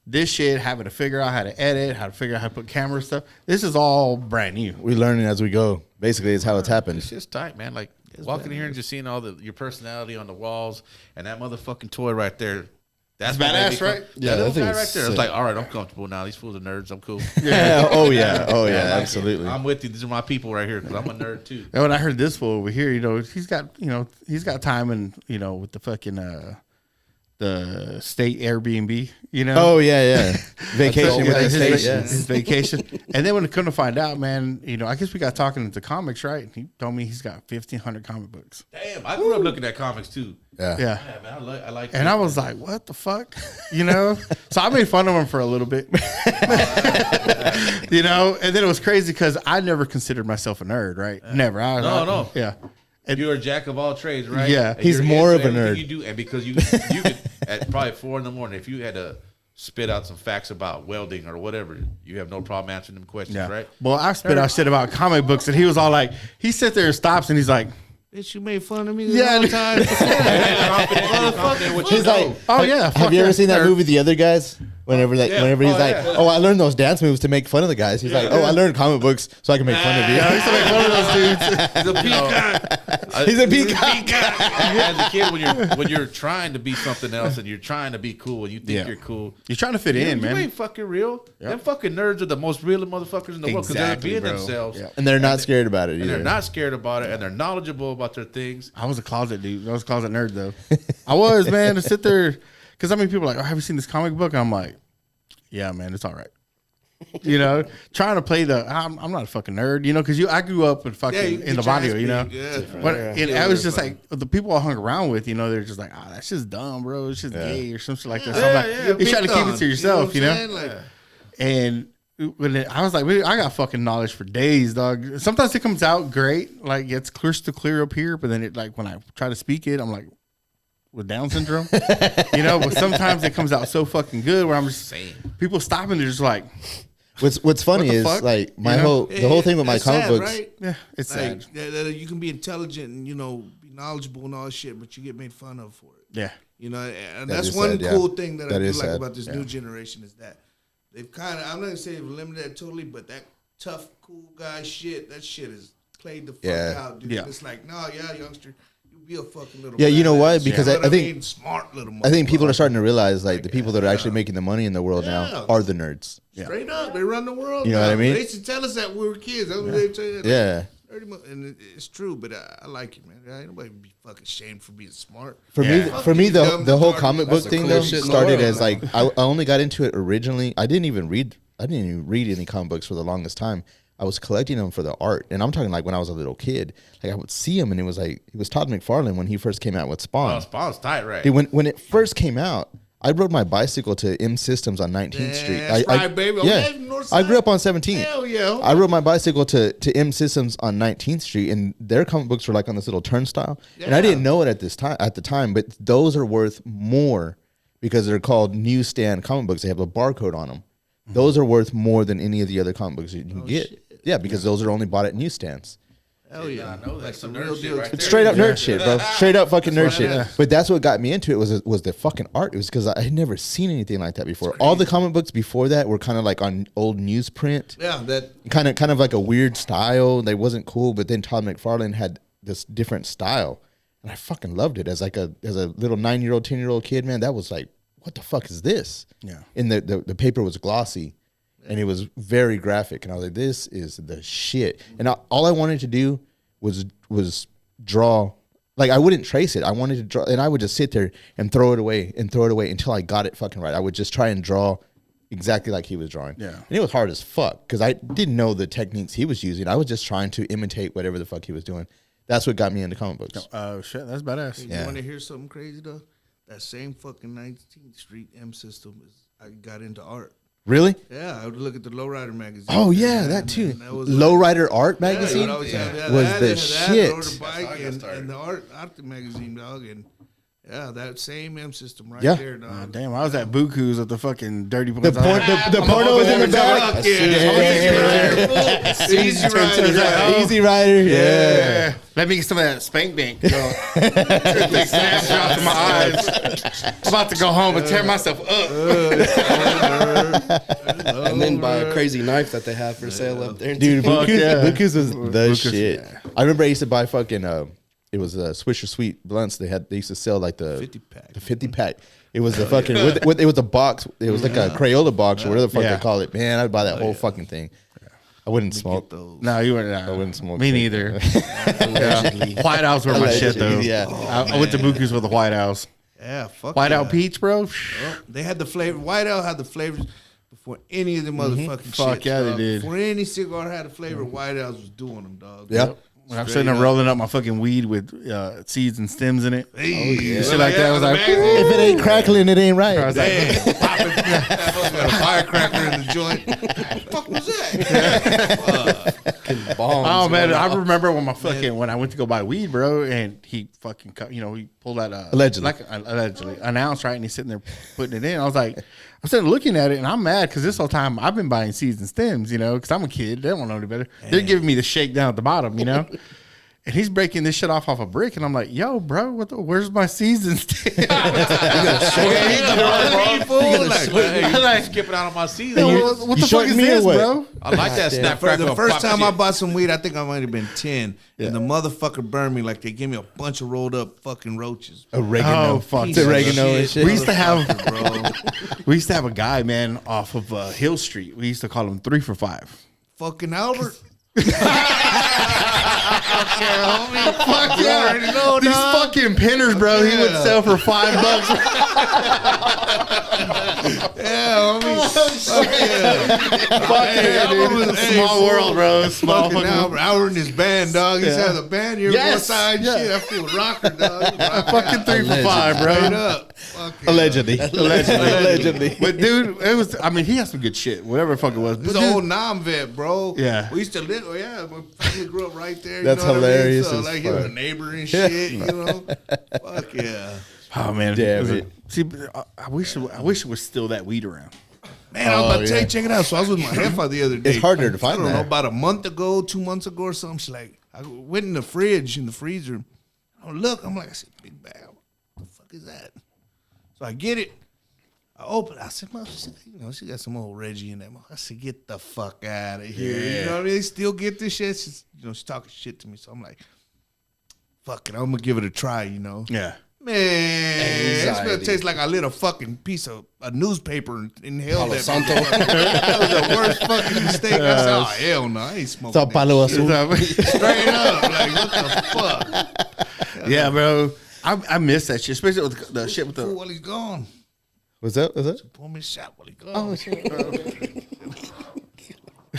This shit, having to figure out how to edit, how to figure out how to put camera stuff, this is all brand new. We learning as we go. Basically, it's how it's happened. It's just tight, man. Like walking in here and just seeing all your personality on the walls, and that motherfucking toy right there. That's It's what made me badass, right? Yeah, that that little thing guy is right there. I was sick. like, all right, I'm comfortable now. These fools are nerds. I'm cool. Yeah. Oh yeah. Oh yeah. I like it. Absolutely. I'm with you. These are my people right here because I'm a nerd too. And when I heard this fool over here, he's got time and with the fucking the state Airbnb, Oh yeah. Vacation with the his, state. his Yeah. vacation. And then when I couldn't find out, man, I guess we got talking into comics, right? He told me he's got 1,500 comic books. Damn, I grew up looking at comics too. Yeah. Yeah. Yeah, man, I like. And I was like, what the fuck? So I made fun of him for a little bit. And then it was crazy because I never considered myself a nerd, right? Never. No. Yeah. And You're a jack of all trades, right? Yeah. And He's you're more into of a everything nerd. You do, and because you could at probably 4 a.m, if you had to spit out some facts about welding or whatever, you have no problem answering them questions, yeah. right? Well, I spit out shit about comic books, and he was all like, he sits there and stops, and he's like, Bitch, you made fun of me the Yeah. whole time. Confident what you He's know. like, oh yeah. have fuck you yeah, ever seen that nerd. movie, The Other Guys? Whenever he's Oh, like, yeah. oh, I learned those dance moves to make fun of the guys. He's like, oh, I learned comic books so I can make fun of you. I used to make fun of those dudes. He's a peacock. He's a peacock. As a kid, when you're trying to be something else and you're trying to be cool and you think Yeah. you're cool, You're trying to fit in, you man. ain't fucking real. Them fucking nerds are the most real motherfuckers in the world because they're Exactly, being bro. themselves. Yeah. And they're not scared about it And either. they're not scared about it, and they're knowledgeable about their things. I was a closet dude. I was a closet nerd though. I was, man, to sit there because people are like, oh, have you seen this comic book? And I'm like, yeah, man, it's all right. Trying to play I'm not a fucking nerd, because I grew up with fucking in the audio, But and I was just like the people I hung around with, they're just like, that's just dumb, bro. It's just gay or something like this. I'm like, you try to keep it to yourself, And I was like, I got fucking knowledge for days, dog. Sometimes it comes out great, like it's crystal clear up here, but then it when I try to speak it, I'm like, with Down syndrome, But sometimes it comes out so fucking good where I'm just saying, people stopping, they're just like, What's funny What the is fuck? like the whole thing with my That's comic sad, books. right? yeah, it's Like sad. that you can be intelligent and be knowledgeable and all that shit, but you get made fun of for it. Yeah, And That that's is one sad, yeah. cool thing that I That do is like sad. about this new generation is that they've kind of, I'm not gonna say they've eliminated that totally, but that tough, cool guy shit, that shit is played the fuck Yeah. out, dude. Yeah. It's like, no, yeah, youngster, you be a fucking little Yeah, you know badass. why? Because You know I what think- smart little. I think people are motherfucker. starting to realize like the people that are actually making the money in the world Yeah. now are the nerds. Straight up, they run the world. You know now. what I mean? They used to tell us that when we were kids. That's what they tell you. Yeah. And it's true, but I like it, man. Ain't nobody be fucking shamed for being smart. For Yeah. me, Fuck you, dumb the whole retarded. comic book That's the thing though coolest shit in the started world. as like I only got into it originally. I didn't even read any comic books for the longest time. I was collecting them for the art, and I'm talking like when I was a little kid. Like I would see them, and it was Todd McFarlane when he first came out with Spawn. Oh, Spawn's tight, right? Dude, when it first came out, I rode my bicycle to M Systems on 19th Street. That's right, baby. Yeah, Okay, North I Side. grew up on 17th. Hell yeah. I rode my bicycle to M Systems on 19th Street, and their comic books were like on this little turnstile. And I Yeah. didn't know it at the time, but those are worth more because they're called newsstand comic books. They have a barcode on them. Those are worth more than any of the other comic books you can get. shit. Yeah, because those are only bought at newsstands. Hell yeah. I know that's some real nerd shit deal. right there. Straight up nerd shit, bro. Straight up fucking nerd shit. Yeah. But that's what got me into it was the fucking art. It was because I had never seen anything like that before. All the comic books before that were kind of like on old newsprint, Yeah, that kind of like a weird style. They wasn't cool. But then Todd McFarlane had this different style, and I fucking loved it as a little 9-year-old, 10-year-old kid. Man, that was like, what the fuck is this? Yeah. And the paper was glossy. And it was very graphic, and I was like, "This is the shit." And all I wanted to do was draw. Like I wouldn't trace it. I wanted to draw, and I would just sit there and throw it away until I got it fucking right. I would just try and draw exactly like he was drawing. Yeah. And it was hard as fuck because I didn't know the techniques he was using. I was just trying to imitate whatever the fuck he was doing. That's what got me into comic books. Oh shit, that's badass. Yeah. You want to hear something crazy though? That same fucking 19th Street M System is. I got into art. Really? Yeah, I would look at the Lowrider magazine. Oh yeah, And that too. that was Lowrider Art Yeah, magazine I always have that. was That the and that, shit. rode a bike That's how I got and started. the art magazine, dog, and yeah, that same M system right Yeah. there, Oh, dog. damn, I was at Buku's with the fucking dirty The porno was in the back. Fuck yeah. Easy Rider. Easy Rider. Yeah. Let me get some of that spank bank. Take snapshots of my eyes. I'm about to go home and tear myself up. And then buy a crazy knife that they have for sale up there. Dude, Fuck yeah. Buku's was the Buku's, shit. yeah. I remember I used to buy fucking it was Swisher Sweet blunts. They used to sell like the 50 pack. The 50 pack. It was a fucking, it was a box. It was like a Crayola box or whatever the fuck Yeah. they call it. Man, I'd buy that whole fucking thing. I wouldn't smoke. No, you wouldn't. I wouldn't smoke Me crack. neither. Yeah. White Owls were my shit though. Yeah. I went to Buku's with the White Owls. Yeah, fuck White yeah. Owl Peach, bro. Well, they had the flavor. White Owl had the flavors before any of the motherfucking shit. Fuck yeah, they dog. did. Before any cigar had a flavor, White Owls was doing them, dog. Yeah. When I'm sitting there rolling up my fucking weed with seeds and stems in it. Hey, Shit like that. I was like, If it ain't crackling, it ain't right. I was like, Damn, popping got a firecracker in the joint. What the fuck was that? Bombs oh man, going I off. remember when when I went to go buy weed, bro, and he fucking he pulled out Allegedly. allegedly an ounce, right, and he's sitting there putting it in. I was like, I'm sitting looking at it, and I'm mad because this whole time I've been buying seeds and stems, because I'm a kid, they don't know any better. They're giving me the shake down at the bottom, And he's breaking this shit off a brick, and I'm like, "Yo, bro, where's my seeds and stems?" Like, skipping out on my season. What the fuck shorting is me or this, what? bro? I like that snap For crackle. the first time I I bought some weed, I think I might have been 10. And the motherfucker burned me like they gave me a bunch of rolled up fucking roaches. Oregano. Oh, fuck. It's oregano and shit. We used to have Bro. we used to have a guy, man, off of Hill Street. We used to call him 3 for 5. Fucking Albert. Fuck yeah. These fucking pinners, bro. He would sell for $5. Yeah, homie. Fuck yeah. Fuck yeah, small world, bro. Small Fucking Albert. Albert and his band, dog. He used to have the band here Yes. on side and Yeah. shit. I feel rocker, dog. Fucking 3 for 5, Straight bro. up. Fuck yeah. Allegedly. Allegedly. But dude, it was. I mean, he had some good shit, whatever the fuck it was. He's But an dude, old non-vet, bro. Yeah. We used to live, my family grew up right there. That's you know hilarious What I mean? So, as like, he was a fuck. neighbor and shit, Fuck yeah. oh man, Damn was it. See, I wish it was still that weed around. Man, I was about to tell yeah. you, check it out. So I was with my heifer the other day. It's harder to find I don't know, that. about a month ago, 2 months ago or something. She's like, I went in the fridge, in the freezer. Oh, look. I'm like, I said, big bag. What the fuck is that? So I get it. I open it. I said, "Mother," she got some old Reggie in there. I said, get the fuck out of here. You know what I mean? They still get this shit. She's talking shit to me. So I'm like, fuck it. I'm going to give it a try, Yeah. Man, it's gonna Anxiety. taste like I lit a fucking piece of a newspaper and inhaled Palo that. Santo. That was the worst fucking mistake. I said, "Oh hell no, I ain't smoking." Sao that Paulo shit." Azul. Straight up, like what the fuck? Yeah, bro. I miss that shit, especially with the shit with Fool the. while he's gone. What's up? What's up? Pour me a shot while he's gone. Oh shit.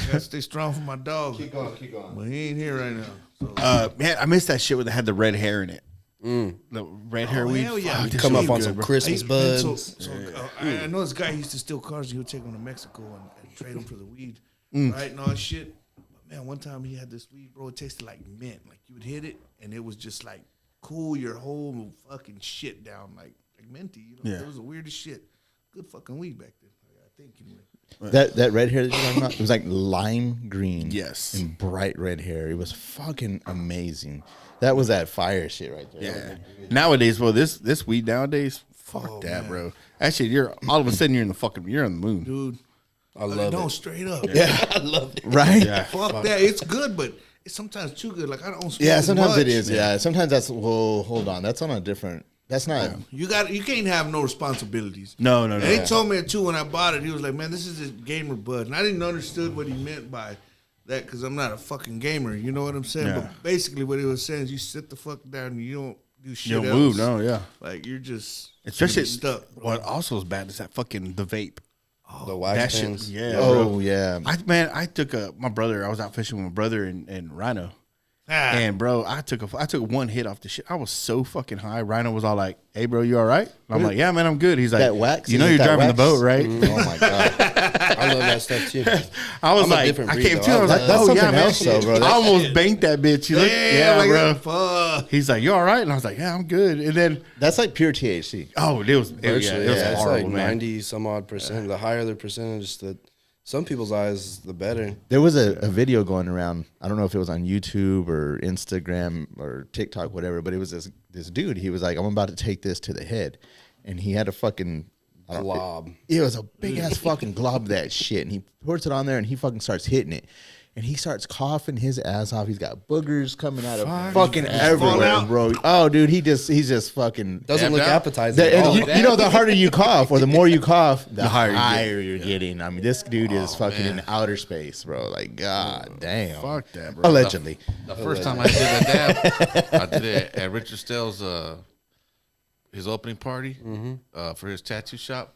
Gotta stay strong for my dog. Keep going. But he ain't here right now. So. Man, I miss that shit with had the red hair in it. The red hair weed. hell yeah. Fuck, that Come shit up was on good, some bro. Christmas buds. I know this guy who used to steal cars. He would take them to Mexico and trade them for the weed, right? And all that shit. But man, one time he had this weed, bro. It tasted like mint. Like you would hit it, and it was just like cool your whole fucking shit down, like minty. Yeah. It was the weirdest shit. Good fucking weed back then. I think anyway. That red hair that you're talking about, it was like lime green. Yes. And bright red hair. It was fucking amazing. That was that fire shit right there. Yeah. Nowadays, bro, this weed nowadays, fuck that, bro. Actually, you're all of a sudden you're on the moon. Dude, I love no, it. straight up. I love it. Right? Yeah. Fuck that. It's good, but it's sometimes too good. Like I don't smoke Yeah, as sometimes much. it is. Yeah. Sometimes that's, well, hold on. That's on a different, that's not. You can't have no responsibilities. No. And he told me it too when I bought it. He was like, "Man, this is a gamer bud," and I didn't understood what he meant by that because I'm not a fucking gamer. You know what I'm saying? Yeah. But basically, what he was saying is, you sit the fuck down and you don't do shit. You don't else. move, no, yeah. Like you're just Especially stuck. What also is bad is that fucking the vape. The That wax shit, pens. yeah. Oh, bro. yeah. I took my brother. I was out fishing with my brother and Rhino. Ah. And bro, I took one hit off the shit. I was so fucking high. Rhino was all like, "Hey, bro, you all right?" And I'm like, "Yeah, man, I'm good." He's like, That wax? You know, Is you're it that driving wax? the boat, right? Oh, my God. I love that stuff too. I was I'm a like, different I breed, came though. to. I was like, That's "Oh yeah, something man." else, though, bro. I That almost banked that bitch. You look, Yeah, like bro. fuck. He's like, "You all right?" And I was like, "Yeah, I'm good." And then, That's like pure THC. it was it was Virtually, it's horrible, like man. 90 some odd percent. The higher the percentage, that some people's eyes, the better. There was a video going around. I don't know if it was on YouTube or Instagram or TikTok, whatever, but it was this dude. He was like, "I'm about to take this to the head." And he had a fucking Glob. It was a big ass fucking glob of that shit. And he pours it on there and he fucking starts hitting it. and he starts coughing his ass off. He's got boogers coming out of fucking everywhere, out. bro. Oh, dude, he's just fucking Doesn't look appetizing. The- at all. and you know, the harder you cough or the more you cough, the higher higher you you're getting. I mean, this dude is fucking in outer space, bro. Like, god damn. Fuck that, bro. Allegedly. The first time I did a dab, I did it at Richard Stell's his opening party for his tattoo shop,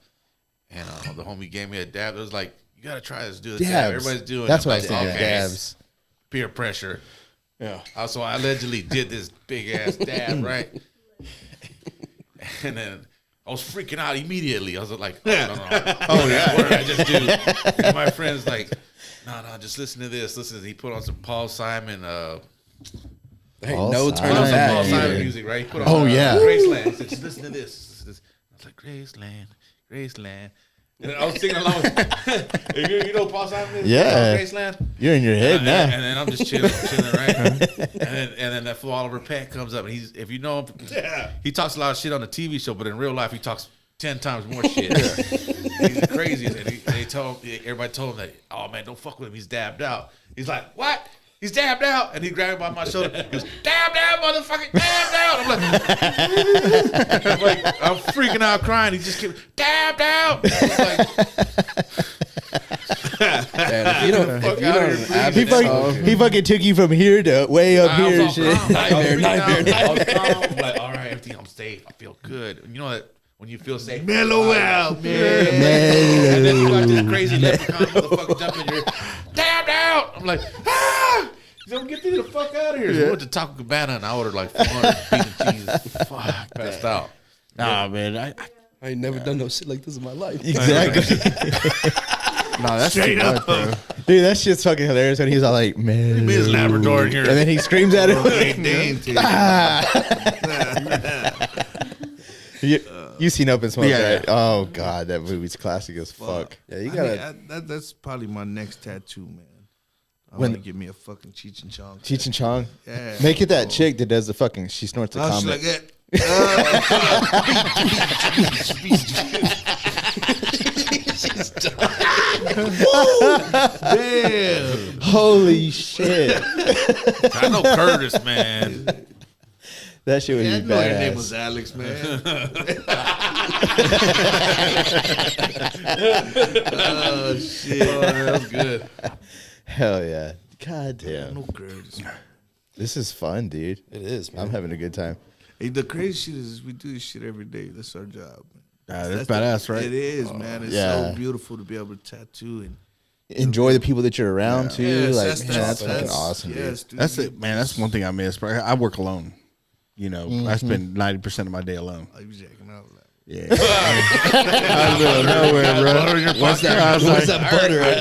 and the homie gave me a dab. It was like, you gotta try this, dude. Dabs. Everybody's doing it. That's what I I'm was like, thinking. okay. Dabs. Peer pressure. Yeah. So I allegedly did this big ass dab, right? And then I was freaking out immediately. I was like, oh, no. Oh, yeah. What did I just do? And my friend's like, no, just listen to this. Listen. He put on some Paul Simon. Hey, Paul no Simon. turning Paul back. Simon either. music, right? He put on, Oh, yeah. Graceland. He said, just listen to this. I was like, Graceland. And I was singing along. you know Paul Simon is? Yeah. Graceland? You're in your head now. And then I'm just chilling, right? and then that fool Oliver Peck comes up, and if you know him, he talks a lot of shit on the TV show, but in real life, he talks 10 times more shit. He's crazy. And everybody told him that, oh man, don't fuck with him. He's dabbed out. He's like, what? He's dabbed out. And he grabbed me by my shoulder. He goes, dabbed out, motherfucker, dabbed out. I'm like, I'm freaking out crying. He just kept, dabbed out. I was like, He fucking took you from here to way up here and shit. I was calm. I'm like, all right, everything, I'm safe. I feel good. You know that when you feel safe, Mellow out, man. and then you got this crazy leprechaun motherfucker jumping in your dabbed out. I'm like, don't get the fuck out of here. So we went to Taco Cabana and I ordered like 400 beef and cheese. Fuck, passed out. Nah, man. I ain't never done no shit like this in my life. Exactly. Nah, that's straight up, bro. Dude, that shit's fucking hilarious when he's all like, man. Miss Labrador in here. And then he screams at him. You seen Up in Smoke, Yeah, right? Oh, God, that movie's classic as fuck. Yeah, you I gotta. mean, that's probably my next tattoo, man. I When- want to give me a fucking Cheech and Chong. Cheech and Chong. Yeah. Make it that chick that does the fucking, she snorts the I was comment. like that. Damn. Holy shit. I know Curtis, man. That shit would I be know your name was badass. Alex, man. Oh, shit. Oh, that was good. Hell yeah. God damn. No Curtis. This is fun, dude. It is, man. I'm having a good time. Hey, the crazy shit is we do this shit every day. That's our job. Man. That's badass, right? It is, man. It's yeah. so beautiful to be able to tattoo and Enjoy the people that you're around, too. Yes, like, that's- man, that's that's- fucking awesome, yes, dude. dude. That's it, man. That's one thing I miss, bro. I work alone. You know, I spend 90% of my day alone. I was checking out. Like, Yeah. I was out of nowhere, bro. What's that? I was like, butter? I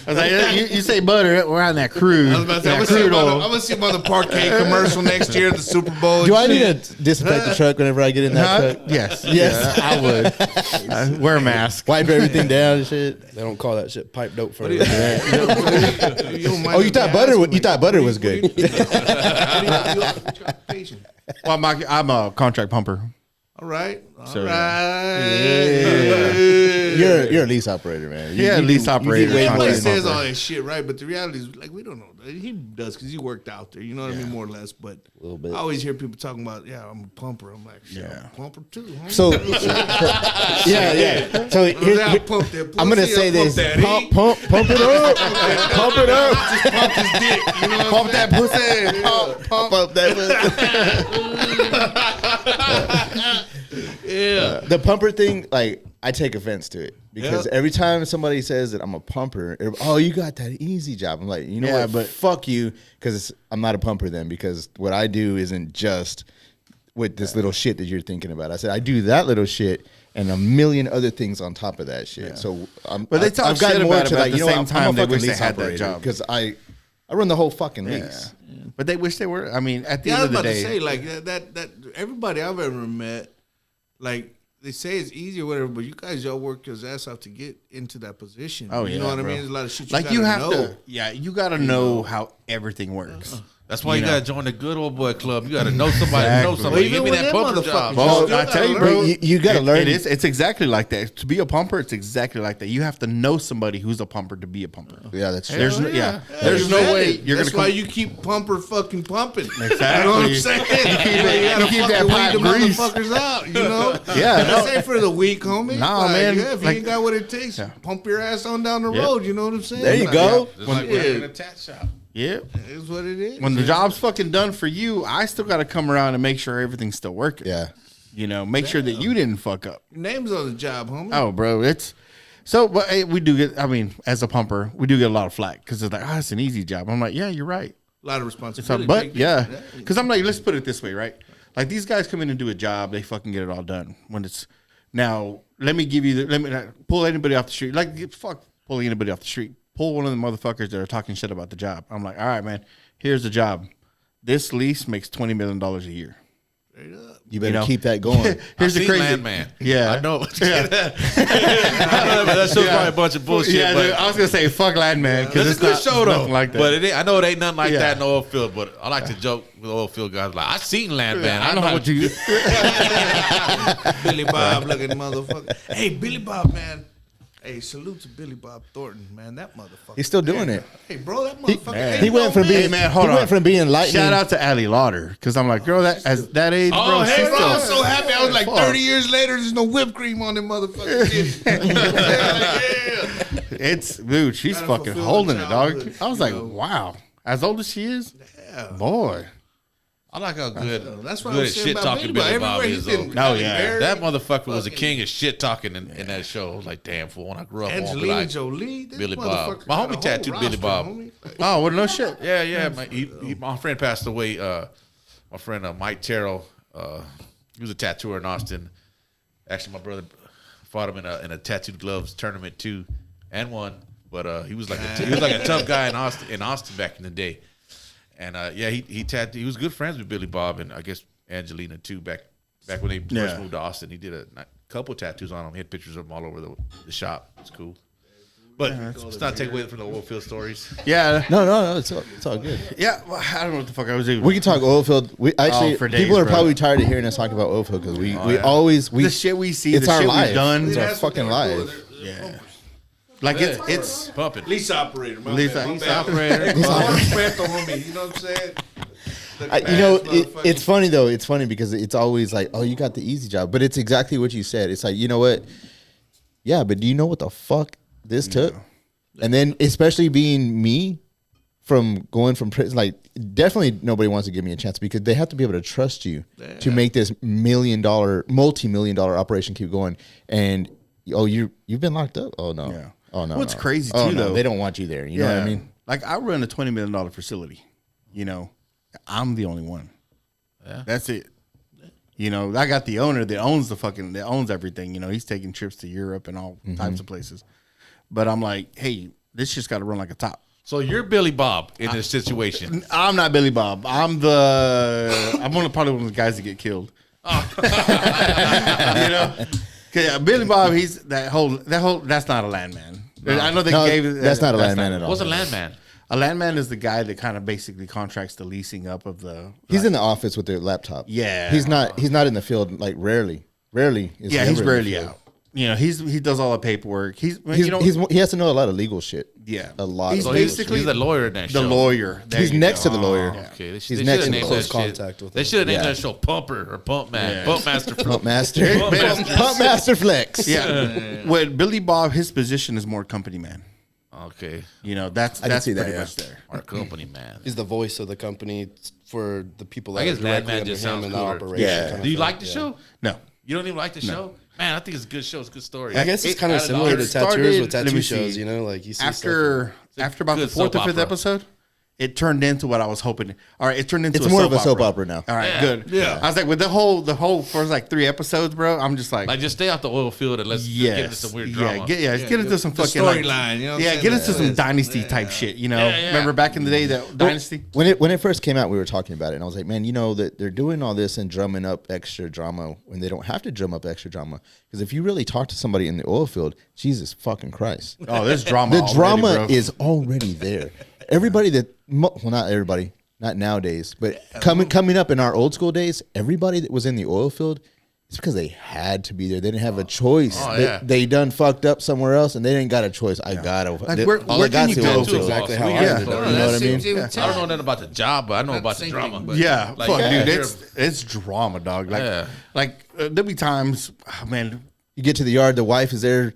was like, you say butter, we're on that crude. I was about to say, I'm gonna see him on the parquet commercial next year at the Super Bowl. Do and I need shit. to disinfect the truck whenever I get in that truck? Yes. Yes. Yeah, I would. I wear a mask. Wipe everything down and shit. They don't call that shit pipe dope for What do you. you don't mind Oh, you me thought asking, butter like, was good. Well, I'm a contract pumper. All right. All So, right. You're a lease operator, man. Yeah, lease operator. way more Everybody than says bumper. all that shit, right? But the reality is, like, we don't know. He does because he worked out there. You know what I mean? More or less. But little bit. I always hear people talking about, yeah, I'm a pumper. I'm like, shit, Yeah. I'm a pumper too. Homie. So, yeah. So I'll pump that I'm gonna pussy, say I'll this: pump that pump it up, pump it up, Just pump his dick. You know what pump that pussy, pump that pussy. Yeah. The pumper thing, like, I take offense to it because Yeah. every time somebody says that I'm a pumper, oh, you got that easy job. I'm like, you know Yeah, what? but- Fuck you, because I'm not a pumper then. Because what I do isn't just with this little shit that you're thinking about. I said I do that little shit and a million other things on top of that shit. So, But they talk I've gotten shit more about it, to but like, at the you know, same I'm time, a they fucking wish they lease had that operator job. because I run the whole fucking lease. But they wish they were. I mean, at the Yeah, I end was of the about to day, say, like, that everybody I've ever met, like, they say it's easy or whatever, but you guys y'all work your ass off to get into that position. Oh, you yeah, know what bro. I mean? There's a lot of shit like you gotta have know. to, yeah, you got to know how everything works. That's why you gotta join the good old boy club. You gotta know somebody. Know somebody. Give me that pumper job. Well, I tell you, bro, you gotta learn. It's exactly like that. To be a pumper, it's exactly like that. You have to know somebody who's a pumper to be a pumper. Yeah, that's true. There's there's no way you're That's gonna. why you keep pumper fucking pumping. Exactly. You know what I'm saying? You keep that pipe the grease. motherfuckers out. You know. Yeah, This ain't for the weak, homie. Nah, Like, man, Yeah, if you like- ain't got what it takes, pump your ass on down the road. You know what I'm saying? There you go. It's like working in a tat shop. Yeah. It's what it is. When the job's fucking done for you, I still got to come around and make sure everything's still working. Yeah. You know, make sure that you didn't fuck up. Your name's on the job, homie. Oh, bro, it's so. But hey, we do get. I mean, as a pumper, we do get a lot of flack because it's like, oh, it's an easy job. I'm like, yeah, you're right. A lot of So, responsibility. but yeah, because I'm like, let's put it this way, right? Like these guys come in and do a job, they fucking get it all done. When it's now, let me give you let me pull anybody off the street. Like fuck, pulling anybody off the street. Pull one of the motherfuckers that are talking shit about the job. I'm like, all right, man, here's the job. This lease makes $20 million a year. You better You know? keep that going. Here's the crazy Landman. Yeah, I know. That show's probably a bunch of bullshit. Yeah, but dude, I was gonna say fuck Landman because it's it's a good not, show it's though. nothing like that. But I know it ain't nothing like Yeah. that in the oil field. But I like to joke with oil field guys. Like I seen Landman. I know how to do. Billy Bob looking motherfucker. Hey, Billy Bob, man. Hey, salute to Billy Bob Thornton, man. That motherfucker. He's still doing it. Hey, bro, that motherfucker. He went from being Hey, man, hold he on. went from being lightning. Shout out to Allie Lauder because I'm like, girl, that at that age, bro, Oh, she's hey, Bro, I was still. so happy. I was like, Fuck. 30 years later, there's no whipped cream on them motherfuckers. Yeah. It's dude, she's Gotta fucking fulfill holding it, dog. childhood, I was you like, know. wow, as old as she is, Yeah. boy. I like how good. That's what I good was at saying shit about talking Billy Billy Bob. Bob Everywhere is. he's been Though. Oh, yeah. married. That motherfucker was a king of shit talking in that show. I was like, damn fool. When I grew up, I wanted to be Angelina like Jolie. This Billy Bob. motherfucker My got homie a whole tattooed Billy roster, Bob. homie. Oh, well, no shit. Yeah. My friend passed away. My friend Mike Terrell. He was a tattooer in Austin. Actually, my brother fought him in a tattooed gloves tournament too, and won. But he was like a tough guy in Austin back in the day. And he tattooed. He was good friends with Billy Bob and I guess Angelina too. Back when they first moved to Austin, he did a couple tattoos on him. He had pictures of them all over the shop. It's cool. But let's not take away from the oil field stories. Yeah, No, it's all good. yeah. Well, I don't know what the fuck I was doing. We can talk oil field. We actually for days, people are bro. probably tired of hearing us talk about oil field because we yeah. always the shit we see, it's the our shit life. we've done. It's our That's what fucking they were doing. life. Yeah, like it's Pumping. Lease operator. My Lease bad, my lease bad. operator. I want respect on homie. You know what I'm saying? It's funny though. It's funny because it's always like, oh, you got the easy job, but it's exactly what you said. It's like, you know what? Yeah, but do you know what the fuck this took? And then especially being me, from going from prison, like definitely nobody wants to give me a chance because they have to be able to trust you to make this multi-million-dollar operation keep going. And you've been locked up. Oh no. Yeah. Oh no. What's no. crazy Oh, too, no, though. they don't want you there. You know what I mean? Like I run a $20 million facility. You know, I'm the only one. Yeah. That's it. You know, I got the owner that owns everything. You know, he's taking trips to Europe and all types of places. But I'm like, hey, this just got to run like a top. So you're Billy Bob in this situation. I'm not Billy Bob. I'm probably one of the guys that get killed. You know, 'cause Billy Bob, he's that whole. That's not a landman. I know they gave it. That's not a landman at all. What's a landman? A landman is the guy that kind of basically contracts the leasing up of the. He's in the office with their laptop. Yeah. He's not in the field like rarely. Rarely is he Yeah, ever he's in the rarely field. out. You know, he does all the paperwork. He He has to know a lot of legal shit. Yeah. A lot He's of So legal basically he's the lawyer in that the show. lawyer. There He's you next go. to the lawyer. Okay, they He's should next have in named close that shit. contact with They him. should have named Yeah. that show Pumper or Pump Man. Yeah. Pump Master. Pump master. Pump master flex. Yeah. With Billy Bob, his position is more company man. Okay. You know, that's can see that, pretty yeah. much there. Our company man. He's the voice of the company for the people that I are guess directly Landman under just him sounds in the cooler. operation. Yeah. kind of Do you thing. like the Yeah. show? No. You don't even like the show? Man, I think it's a good show. It's a good story. I guess it's kind of I don't know. similar to It started- tattooers with let tattoo me shows, see. you know, like you see After about the good fourth soap or fifth opera. episode, it turned into what I was hoping. All right, it turned into It's more of a soap opera now. All right, Yeah. good. Yeah. I was like, with the whole first like 3 episodes, bro. I'm just like, Like, just stay out the oil field and let's get into some weird drama. Get into some the fucking like, storyline, you know what I'm yeah, saying? get into some Yeah. dynasty type shit. You know, Yeah. remember back in the day that dynasty. When it first came out, we were talking about it, and I was like, man, you know that they're doing all this and drumming up extra drama when they don't have to drum up extra drama. Because if you really talk to somebody in the oil field, Jesus fucking Christ, Oh, there's drama. the already, drama bro. is already there. Everybody well, not everybody. not nowadays, but coming up in our old school days, everybody that was in the oil field, it's because they had to be there. They didn't have a choice. Oh, yeah. They done fucked up somewhere else, and they didn't got a choice. I gotta. Like, where all I can got you to go oil to? field. Exactly how I Yeah. ended up. You know what I mean? I don't know nothing about the job, but I know about the drama. Yeah, Like, fuck, yeah. dude, it's drama, dog. Like, Yeah. there'll be times, man. You get to the yard, the wife is there.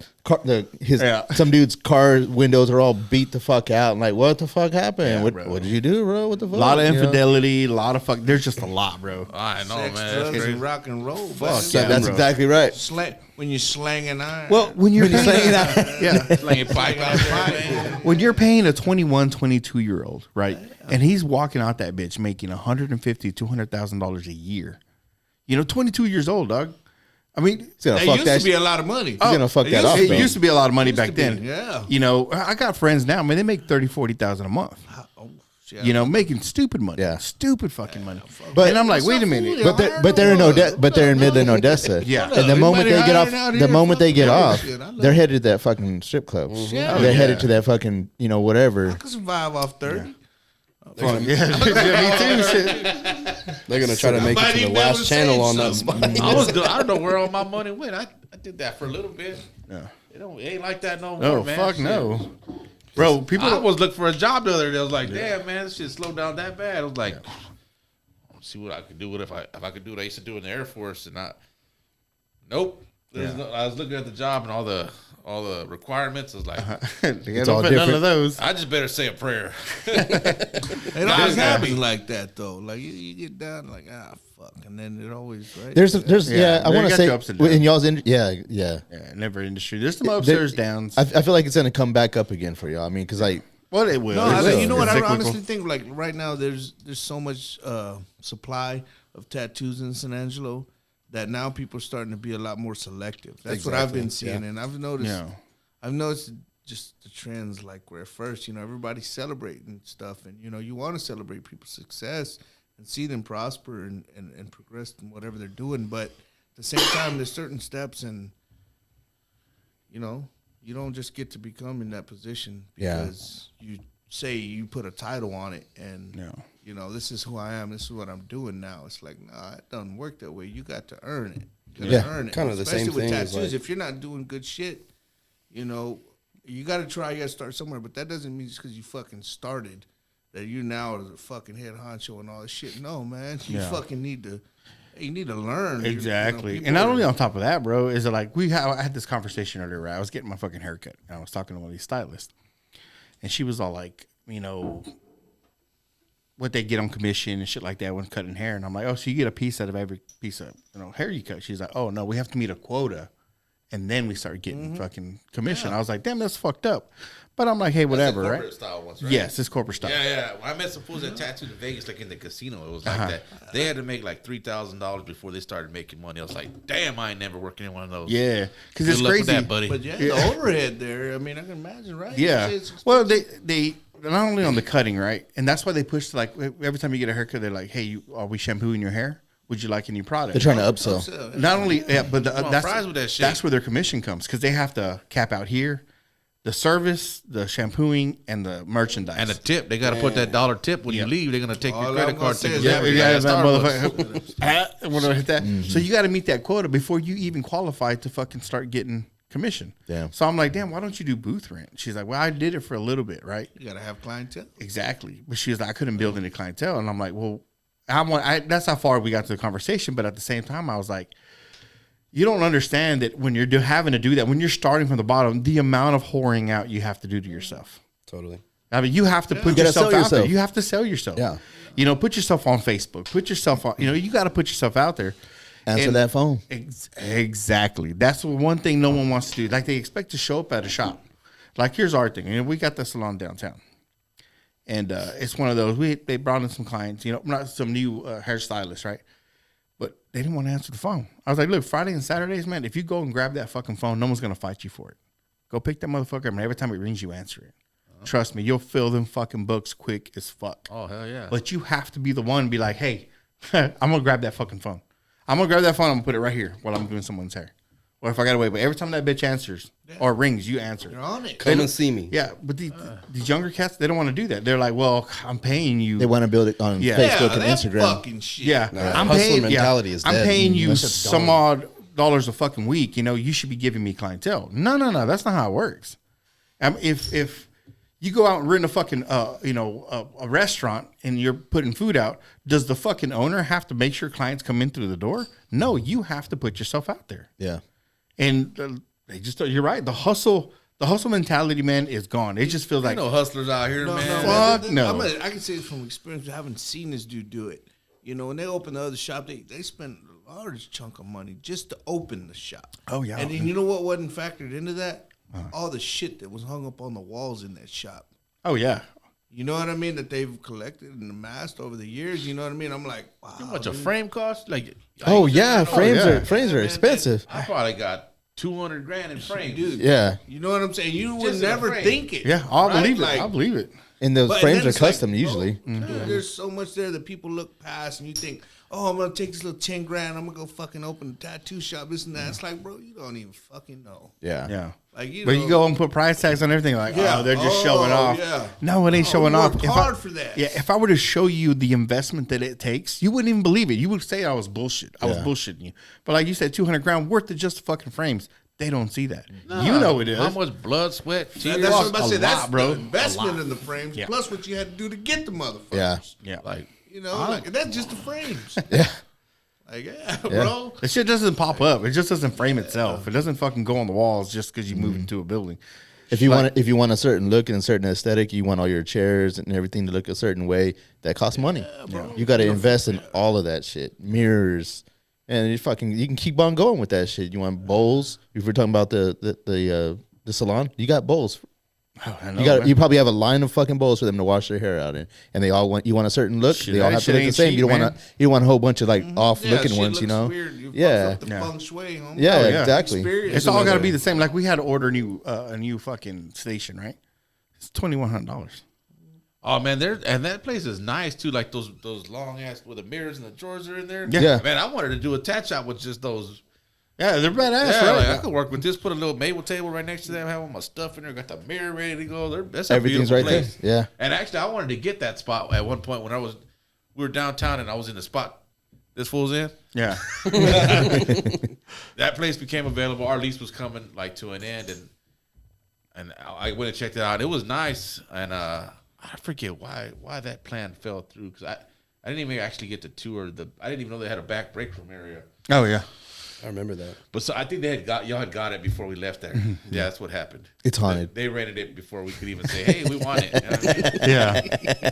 Yeah. Some dude's car windows are all beat the fuck out. And like, what the fuck happened? Yeah, What did you do, bro? What the fuck? A lot of You know? infidelity, a lot of fuck. There's just a lot, bro. I know, Sex, man. drugs, That's crazy. and rock and roll. Fuck, So yeah, that's bro. exactly right. When you're slanging iron. Well, when you're paying, Slanging pipe out there, man. when you're paying a 21, 22-year-old, right, and he's walking out that bitch making $150,000, $200,000 a year. 22 years old, dog. I mean, He's gonna that fuck used that to be shit. a lot of money. He's gonna fuck that off. it though. used to be a lot of money back to be, then. yeah. I got friends now, man. They make $30,000, $40,000 a month. Oh, shit. Making stupid money. Yeah. Stupid fucking money. But- and I'm like, What's wait a up, minute. fool? But they're in Odessa. But they're in Midland, Odessa. Yeah. And the moment they get off, Everybody the hiring moment out they here get for off, shit. I love they're headed to that fucking strip club. Yeah. They're headed to that fucking whatever. I could survive off 30. Yeah, me too. Shit. They're gonna try to make it Somebody to the never last channel said on that something. spot. I don't know where all my money went. I did that for a little bit. Yeah. It ain't like that no more, No, man. fuck Shit. no. Bro, people I was looking for a job the other day. I was like, damn, man, this shit slowed down that bad. I was like, let's see what I could do with if I could do what I used to do in the Air Force. And nope. I was looking at the job and all the requirements. I was like, they all don't put none different. of those. I just better say a prayer. It always happens like that, though. Like, you get down, like, fuck. And then it always, right? There's Yeah, I they want to got say your ups and downs. in y'all's yeah. Yeah, never industry. There's some upstairs, downs. I feel like it's gonna come back up again for y'all. I mean, because like Well, it will. No, It will. you know what? It's I cyclical. honestly think, like, right now, there's so much supply of tattoos in San Angelo that now people are starting to be a lot more selective. That's what I've been seeing, and I've noticed just the trends. Like, where at first, everybody's celebrating stuff, and you want to celebrate people's success and see them prosper and progress in whatever they're doing. But at the same time, there's certain steps, and you don't just get to become in that position because you say you put a title on it and this is who I am, this is what I'm doing now. It's like, nah, it doesn't work that way. You got to earn it. You gotta earn it. Kind of the Especially same with thing as, tattoos. like- If you're not doing good shit, you got to try. You got to start somewhere. But that doesn't mean just because you fucking started that you now are the fucking head honcho and all this shit. No, man. You fucking need to. You need to learn. Exactly. People And not are- only on top of that, bro, is it like I had this conversation earlier, right? I was getting my fucking haircut and I was talking to one of these stylists. And she was all like, what they get on commission and shit like that when cutting hair. And I'm like, oh, so you get a piece out of every piece of hair you cut. She's like, oh no, we have to meet a quota. And then we start getting fucking commission. I was like, damn, that's fucked up. But I'm like, hey, whatever, Corporate right? style ones, right? Yes, it's corporate style. Yeah. When I met some fools that tattooed in Vegas, like in the casino, it was like that. They had to make like $3,000 before they started making money. I was like, damn, I ain't never working in one of those. Yeah, because Good it's luck crazy. with that, buddy. But the overhead there. I mean, I can imagine, right? Yeah. It's Well, they not only on the cutting, right, and that's why they push like every time you get a haircut, they're like, "Hey, are we shampooing your hair? Would you like any product?" they're trying to upsell. Not only, but want fries with that shit. that's where their commission comes because they have to cap out here, the service, the shampooing, and the merchandise. And a tip, they got to put that $1 tip when you leave. They're gonna take your All credit I'm gonna card. say Take is your that- everything. that Starbucks. motherfucker. When I hit that, so you got to meet that quota before you even qualify to fucking start getting commission. Damn. So I'm like, damn, why don't you do booth rent? She's like, well, I did it for a little bit, right? You gotta have clientele. Exactly. But she was like, I couldn't build any clientele. And I'm like, well, that's how far we got to the conversation. But at the same time, I was like, you don't understand that when you're having to do that, when you're starting from the bottom, the amount of whoring out you have to do to yourself. Totally. I mean, you have to put gotta yourself sell out there. yourself. You have to sell yourself. Yeah. Put yourself on Facebook. Put yourself on, you got to put yourself out there. Answer And- that phone. Exactly. That's the one thing no one wants to do. Like they expect to show up at a shop. Like here's our thing. We got the salon downtown. And it's one of those, they brought in some clients, not some new hairstylists, right? But they didn't want to answer the phone. I was like, look, Friday and Saturdays, man, if you go and grab that fucking phone, no one's going to fight you for it. Go pick that motherfucker up, and every time it rings, you answer it. Trust me, you'll fill them fucking books quick as fuck. Oh hell yeah! But you have to be the one to be like, hey, I'm going to grab that fucking phone. I'm going to grab that phone, I'm going to put it right here while I'm doing someone's hair. or if I got to wait. But every time that bitch answers or rings, you answer. They're on it. Come and see me. Yeah, but these younger cats, they don't want to do that. They're like, well, I'm paying you. They want to build it on Yeah. Facebook and that Instagram. fucking shit. Yeah, Nah, hustler mentality is I'm dead. paying you That shit's some gone. odd dollars a fucking week. You know, you should be giving me clientele. No, that's not how it works. If you go out and rent a fucking a restaurant and you're putting food out, does the fucking owner have to make sure clients come in through the door? No, you have to put yourself out there. Yeah. And you're right. The hustle mentality, man, is gone. It just feels like no hustlers out here, man. Fuck no. I can say it from experience. I haven't seen this dude do it. You know, when they open the other shop, they spend a large chunk of money just to open the shop. Oh, yeah. And then you know what wasn't factored into that? All the shit that was hung up on the walls in that shop. oh yeah. You know what I mean? That they've collected and amassed over the years. You know what I mean? I'm like, wow. How much a frame cost? Like, Oh yeah, frames yeah. are man, expensive. I probably got $200,000 in frames, Dude, Yeah, you know what I'm saying? You would Just in a never frame. think it. Yeah, I'll right? believe it. Like, I'll believe it. and those but frames then are it's like, custom usually. Dude, there's so much there that people look past and you think, oh, I'm gonna take this little 10 grand, I'm gonna go fucking open a tattoo shop, this and that. It's like, bro, you don't even fucking know. Yeah. Yeah. Like But you go and put price tags on everything, like, oh, they're just showing off. Yeah. No, it ain't showing you off. worked If hard for that. Yeah, if I were to show you the investment that it takes, you wouldn't even believe it. You would say I was bullshit. I was bullshitting you. But like you said, 200 grand worth of just fucking frames. They don't see that. You know it is. How much blood, sweat, tears? That's what I'm about to say. A That's lot, bro. the investment in the frames, Yeah. plus what you had to do to get the motherfuckers. Yeah. Yeah. Like, You know, like, that's just the frames. Yeah. Like, yeah, bro. The shit doesn't pop up. It just doesn't frame itself. It doesn't fucking go on the walls just because you move into a building. If you want a certain look and a certain aesthetic, you want all your chairs and everything to look a certain way. That costs money. You got to invest in all of that shit. Mirrors, and you can keep on going with that shit. You want bowls? If we're talking about the salon, you got bowls. Oh, I know, You probably have a line of fucking bowls for them to wash their hair out in, and they all want a certain look. Shit, they all that have to shit look the ain't same. cheap, You don't man. want a whole bunch of like off Yeah, looking shit ones. You looks know? weird. You Yeah. fucked up the feng shui, homie. Yeah, Oh, yeah. exactly. Experience. It's all got to be the same. Like we had to order a new fucking station, right? It's $2,100. oh man, and that place is nice too. Like those long ass where the mirrors and the drawers are in there. Yeah. Man, I wanted to do a tat shop with just those. Yeah, they're badass, Yeah, right? like I could work with this. Put a little Mabel table right next to them. Have all my stuff in there. Got the mirror ready to go. That's a Everything's beautiful right place. there. Yeah. And actually, I wanted to get that spot at one point when we were downtown and I was in the spot this fool's in. Yeah. That place became available. Our lease was coming like to an end, and I went and checked it out. It was nice, and I forget why that plan fell through because I didn't even actually get to tour I didn't even know they had a back break room area. Oh, yeah. I remember that. But so I think y'all had got it before we left there. Yeah, that's what happened. It's haunted. They rented it before we could even say, "Hey, we want it." You know what I mean? Yeah.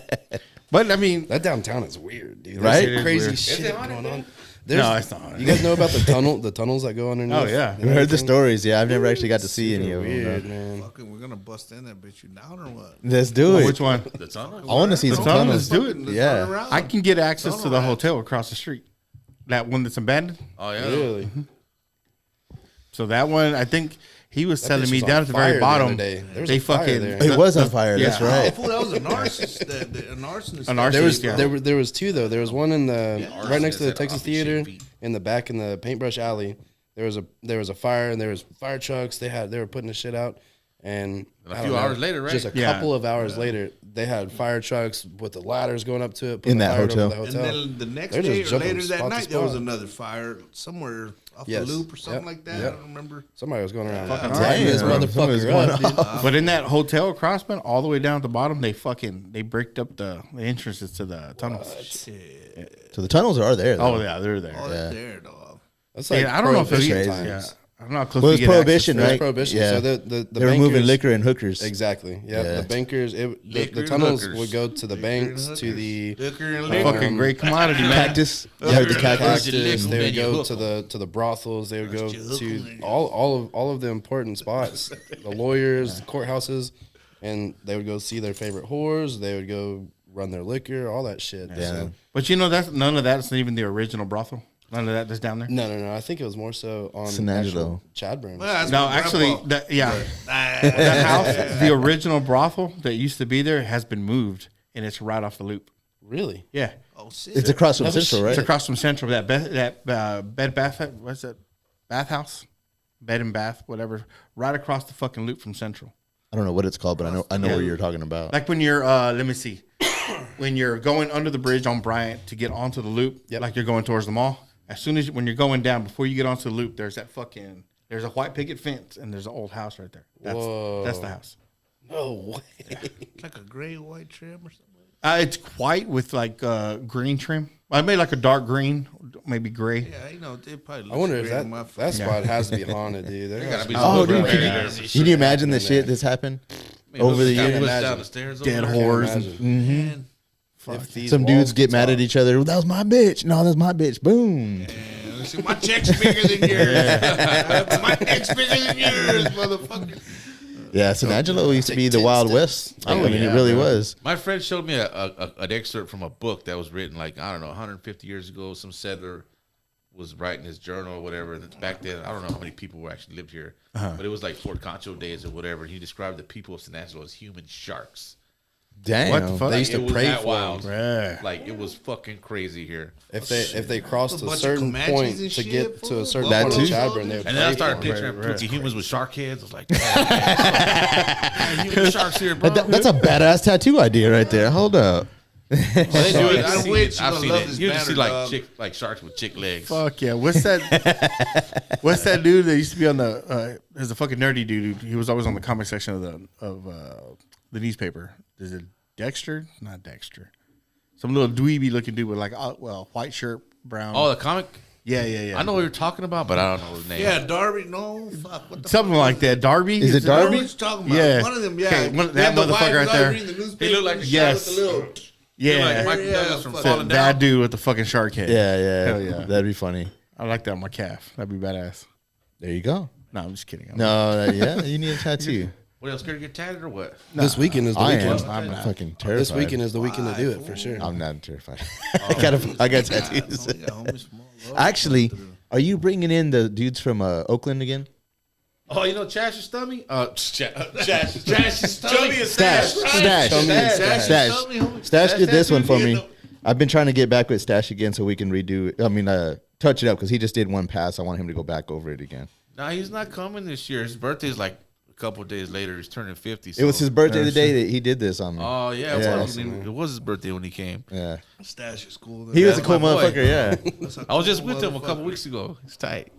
But, I mean, Uh, That downtown is weird, dude. Right? There's some crazy Weird. shit Is it haunted, going man? on. There's, no, it's not. You guys know about the tunnels that go underneath? Oh, yeah. and I've heard the everything? stories. Yeah, I've never actually got to see any of them. Weird, though. man. Fucking, we're gonna bust in that bitch. You down or what? Let's do it. Which one? The tunnel. I want to see The some tunnel tunnels. is- do it. Let's Yeah. run around. I can get access to the Tunnel hotel across the street. That one that's abandoned. Oh yeah. Really? So that one, I think he was That telling bitch me was down on at the fire very the bottom. other day. There was They a fire fucking. there. It was on fire. That's yeah. Oh, right. fool, that was a narcissist. A narcissist. A narcissist. There was Yeah. there was two though. There was one in the ours right next to the said Texas off the shit Theater feet. in the back in the paintbrush alley. There was a fire and there was fire trucks. They were putting the shit out, and And a I few don't know, hours later, right? Just a Yeah. couple of hours later, they had fire trucks with the ladders going up to it In putting the that fire over hotel. the And hotel. then the next They're just day or jumping later that spot to night, there was spot. another fire somewhere off Yes. the loop or something Yep. like that. Yep. I don't remember. Somebody was going around Fucking lighting this damn. Somebody's motherfucker going up, dude. But in that hotel crossman, all the way down at the bottom, they bricked up the entrances to the tunnels. So the tunnels are there. Though. Oh yeah, they're there. Oh, that's there, dog. That's like Yeah, I don't know if it's prohibition crazy. yeah. times. I don't know how close Well, we it's get access prohibition, to It's it. right? prohibition. Yeah. So the They were moving bankers- liquor and hookers. Exactly. Yeah. Yeah. The bankers. The Liquor and tunnels hookers. would go to the banks, to the Liquor and A fucking great commodity, man. Cactus. You heard the cactus. cactus. Liquor, They man, would you go hook to the brothels. They would go your hook to 'em. all of the important spots, the lawyers, the courthouses, and they would go see their favorite whores. They would go run their liquor, all that shit. Yeah. So, But you know that's none of that's even the original brothel. None of that that's down there. no. I think it was more so on San Angelo. actual Chadburn. Well, that's No, my actually, grandpa. that house, the original brothel that used to be there, has been moved, and it's right off the loop. Really? Yeah, Oh, shit. It's across from Oh, Central, shit. right? it's across from Central. That bed bath, what's it? Bathhouse. Bed and Bath, whatever, right across the fucking loop from Central. I don't know what it's called, but I know where you're talking about. Like when you're, let me see, when you're going under the bridge on Bryant to get onto the loop, like you're going towards the mall. As soon as when you're going down, before you get onto the loop, there's there's a white picket fence and there's an old house right there. That's the house. No way. Like a gray white trim or something. It's white with like green trim. I made like a dark green, maybe gray. Yeah, you know, they probably. I wonder if great in my that spot has to be haunted, dude. There gotta be Oh, some dude, crazy can you imagine the shit that's happened over the years? down the stairs Dead over there. whores. Man, If these Some dudes walls get could mad talk. at each other. That was my bitch. No, that's my bitch. Boom. see, my check's bigger than yours. My check's bigger than yours, motherfucker. Yeah, San Angelo used to be the Wild West. I mean, it really was. My friend showed me an excerpt from a book that was written like, I don't know, 150 years ago. Some settler was writing his journal or whatever. And back then, I don't know how many people were actually lived here, but it was like Fort Concho days or whatever. He described the people of San Angelo as human sharks. Damn. What the fuck? They used to It was pray that for wild. them. Like, it was fucking crazy here. If they crossed A a bunch of certain Comanches point and to shit, get to fool. a certain That part of too? Chadburn, they would And then I pray started for 'em. picturing Pookie humans with shark heads. I was like, man, human sharks here, bro. That's a badass tattoo idea right there. Hold up. They do it. I'm I've seen with it. you. I've I seen love it. this You just see banner, like dog. like sharks with chick legs. Fuck yeah. What's that dude that used to be on the there's a fucking nerdy dude. He was always on the comic section of the newspaper. Is it Dexter? Not Dexter. Some little dweeby looking dude with like white shirt, brown. Oh, the comic. yeah. I know what you're talking about, but I don't know his name. Yeah, Darby. No, fuck. What the Something like that. Darby? Is it I know Darby? what you're talking about. Yeah. One of them, yeah. Okay, that They had the motherfucker wife right was there. always reading the newspaper He looked like and a shot yes. with the little. Yeah. Like Mike Yeah, Douglas from fuck. Falling That Down. bad dude with the fucking shark head. Yeah. Hell yeah. That'd be funny. I like that on my calf. That'd be badass. There you go. No, I'm just kidding. No, yeah, you need a tattoo. What else? Scared to get tatted or what? This weekend is the I weekend. am. I'm fucking terrified. This weekend is the weekend to do it for sure. I'm not terrified. I got tattoos. Yeah, homie, small love. Actually, are you bringing in the dudes from Oakland again? Oh, you know Chash's stomach? Chash's stomach is Stash. Stash did this one for me. I've been trying to get back with Stash again so we can redo it. I mean, touch it up because he just did one pass. I want him to go back over it again. Nah, he's not coming this year. His birthday's like a couple of days later. He's turning 50. It was his birthday the day that he did this on me. Oh, yeah. Yeah. It was his birthday when he came. Yeah. Stash is cool. He was a That's cool my boy. motherfucker, yeah. I was just with him a couple weeks ago. It's tight.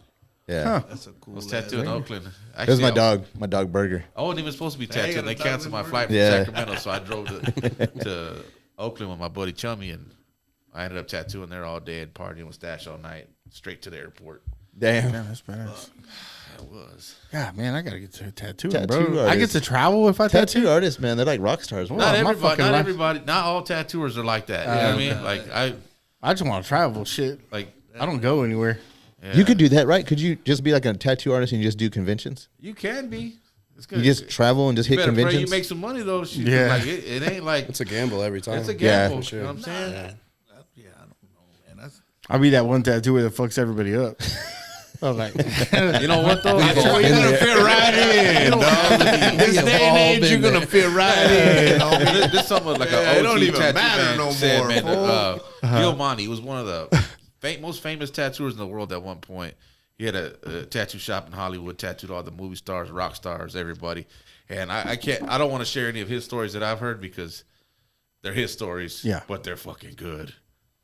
Yeah. That's a cool. I was tattooed in Oakland. It was Actually, my dog Burger. I wasn't even supposed to be Hey, tattooed. They gotta canceled my talk flight from Yeah. Sacramento, so I drove to Oakland with my buddy Chummy, and I ended up tattooing there all day and partying with Stash all night, straight to the airport. Damn. Yeah, that's badass. It was. God, man, I gotta get to tattooing, Tattoo bro. I get artist. to travel if I tattoo. Tattoo artists, man, they're like rock stars. Not my everybody. fucking Not life. everybody. Not all tattooers are like that. You know what I mean? Like I just want to travel. Shit, like I don't go anywhere. yeah. You could do that, right? Could you just be like a tattoo artist and you just do conventions? You can be. It's good. You just travel and just You hit better pray conventions? you make some money though. Shit. Yeah. Like it ain't like It's a gamble every time. it's a Yeah, gamble. for sure. You know what I'm saying? Yeah, I don't know, man. That's I'll be that one tattooer that fucks everybody up. I was like, You know what though? you're gonna fit right in, dog. This have day all and age, been you're gonna there. fit right in. This something like Yeah, an it don't OG even tattoo matter man no said, more, man, fool. Gil Monty was one of the most famous tattooers in the world at one point. He had a tattoo shop in Hollywood, tattooed all the movie stars, rock stars, everybody. And I don't want to share any of his stories that I've heard because they're his stories. Yeah. But they're fucking good.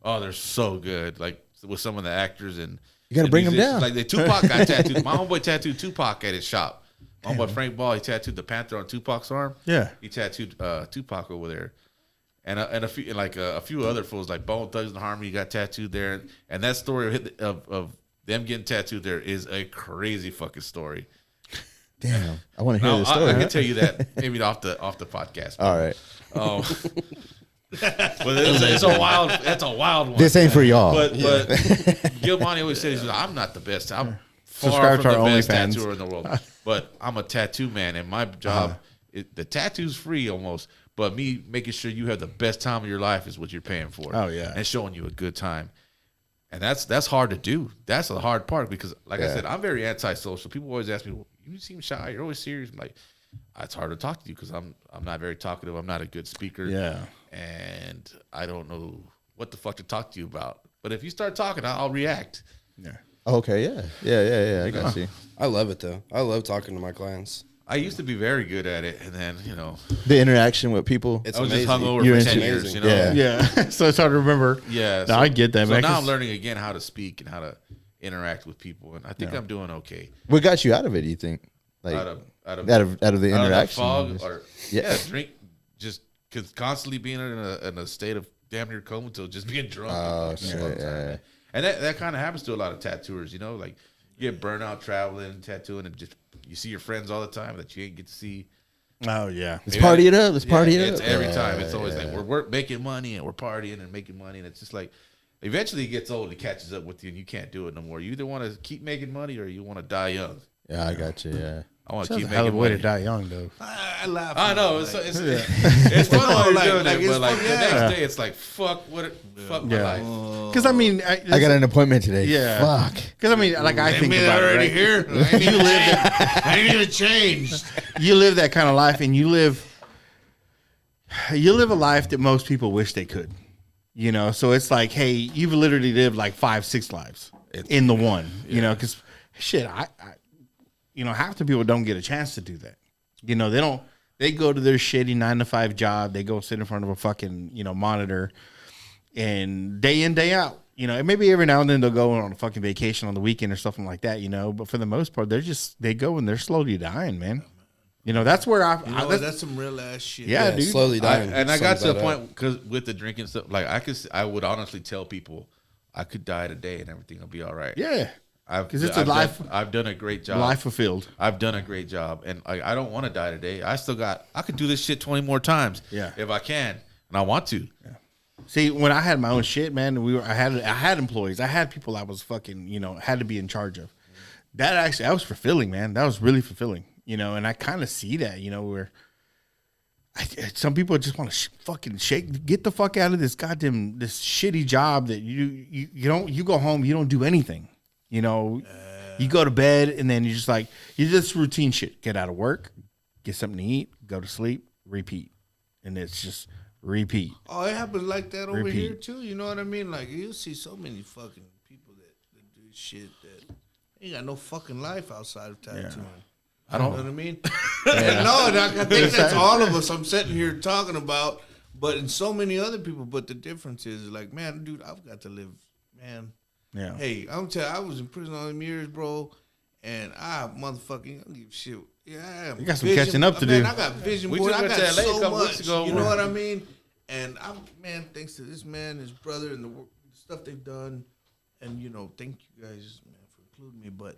Oh, they're so good. Like with some of the actors and You gotta bring 'em musicians. down. Like the Tupac got tattooed. My homeboy tattooed Tupac at his shop. My homeboy Frank Ball, he tattooed the Panther on Tupac's arm. yeah, He tattooed Tupac over there, and a few other fools like Bone Thugs and Harmony got tattooed there, and that story of them getting tattooed there is a crazy fucking story. Damn. I want to hear Now, this story. I can tell you that maybe off the podcast. All right. But it's a wild. That's a wild one. This ain't for y'all. But Gil Monty always says, he's like, I'm not the best. I'm far Subscribe from to the our best OnlyFans. tattooer in the world. But I'm a tattoo man, and my job, the tattoo's free almost. But me making sure you have the best time of your life is what you're paying for. Oh, yeah. And showing you a good time. And that's hard to do. That's the hard part because, like I said, I'm very antisocial. People always ask me, well, you seem shy. You're always serious. I'm like, it's hard to talk to you because I'm not very talkative. I'm not a good speaker. yeah. And I don't know what the fuck to talk to you about. But if you start talking, I'll react. Yeah. Okay, yeah. I got you. I love it though. I love talking to my clients. I used to be very good at it, and then The interaction with people. It's I was amazing. just hungover You're for 10 amazing. years. You know, Yeah. Yeah. So it's hard to remember. yeah. No, I get that, So man. now 'cause- I'm learning again how to speak and how to interact with people, and I think I'm doing okay. What got you out of it? Do you think? Like Out of out of the out of that interaction. fog, or Yeah. drink, just cause constantly being in a state of damn near comatose, just being drunk. Oh, all the shit, time. yeah. And that kind of happens to a lot of tattooers. Like you get burnt out traveling, tattooing, and just you see your friends all the time that you ain't get to see. Oh yeah. Let's party it up. Let's party it It's up. every Yeah, time. It's always yeah. like we're making money and we're partying and making money, and it's just like eventually it gets old. It catches up with you, and you can't do it no more. You either want to keep making money or you want to die young. Yeah, I got you. Yeah. I want to That's keep a hell of making a way money. to die young, though. I laugh. I know like, it's fun while you're doing like, it, it's but like fun, the yeah. next day it's like fuck fuck my Yeah. life. Because I mean, I got an appointment today. Yeah. Fuck. Because I mean, like I think Ain't about it, already right? here. I ain't even I ain't even changed. You live that kind of life, and you live a life that most people wish they could. So it's like, hey, you've literally lived like 5-6 lives in the one. Because shit, I half the people don't get a chance to do that. They don't. They go to their shitty 9-to-5 job. They go sit in front of a fucking monitor, and day in day out. And maybe every now and then they'll go on a fucking vacation on the weekend or something like that. But for the most part, they go and they're slowly dying, man. That's where That's some real ass shit. Yeah, dude. Slowly dying. I got to Sums the that point up. because with the drinking stuff, like I would honestly tell people I could die today and everything will be all right. Yeah, because it's I've a life, I've done a great job. life fulfilled. I've done a great job, and I don't want to die today. I could do this shit 20 more times. Yeah. if I can, and I want to. See, when I had my own shit, man, I had employees, I had people I was fucking, had to be in charge of. That was fulfilling, man. That was really fulfilling, and I kind of see that, where some people just want to fucking get the fuck out of this shitty job that you go home, you don't do anything, you go to bed and then you just routine shit. Get out of work, get something to eat, go to sleep, repeat, and it's just repeat. Oh, it happens like that over Repeat. here too. You know what I mean? Like you see so many fucking people that do shit that ain't got no fucking life outside of tattooing. I don't You know what I mean? No, I think that's all of us I'm sitting here talking about, but in so many other people. But the difference is like, man, dude, I've got to live, man. Yeah. Hey, I'm telling you, I was in prison all them years, bro, and I motherfucking don't give a shit. Yeah, You got some catching up to man, do. I got vision We board. just I went got to LA a so couple much. weeks ago. You know what I mean? And thanks to this man, his brother, and the stuff they've done, and thank you guys, man, for including me. But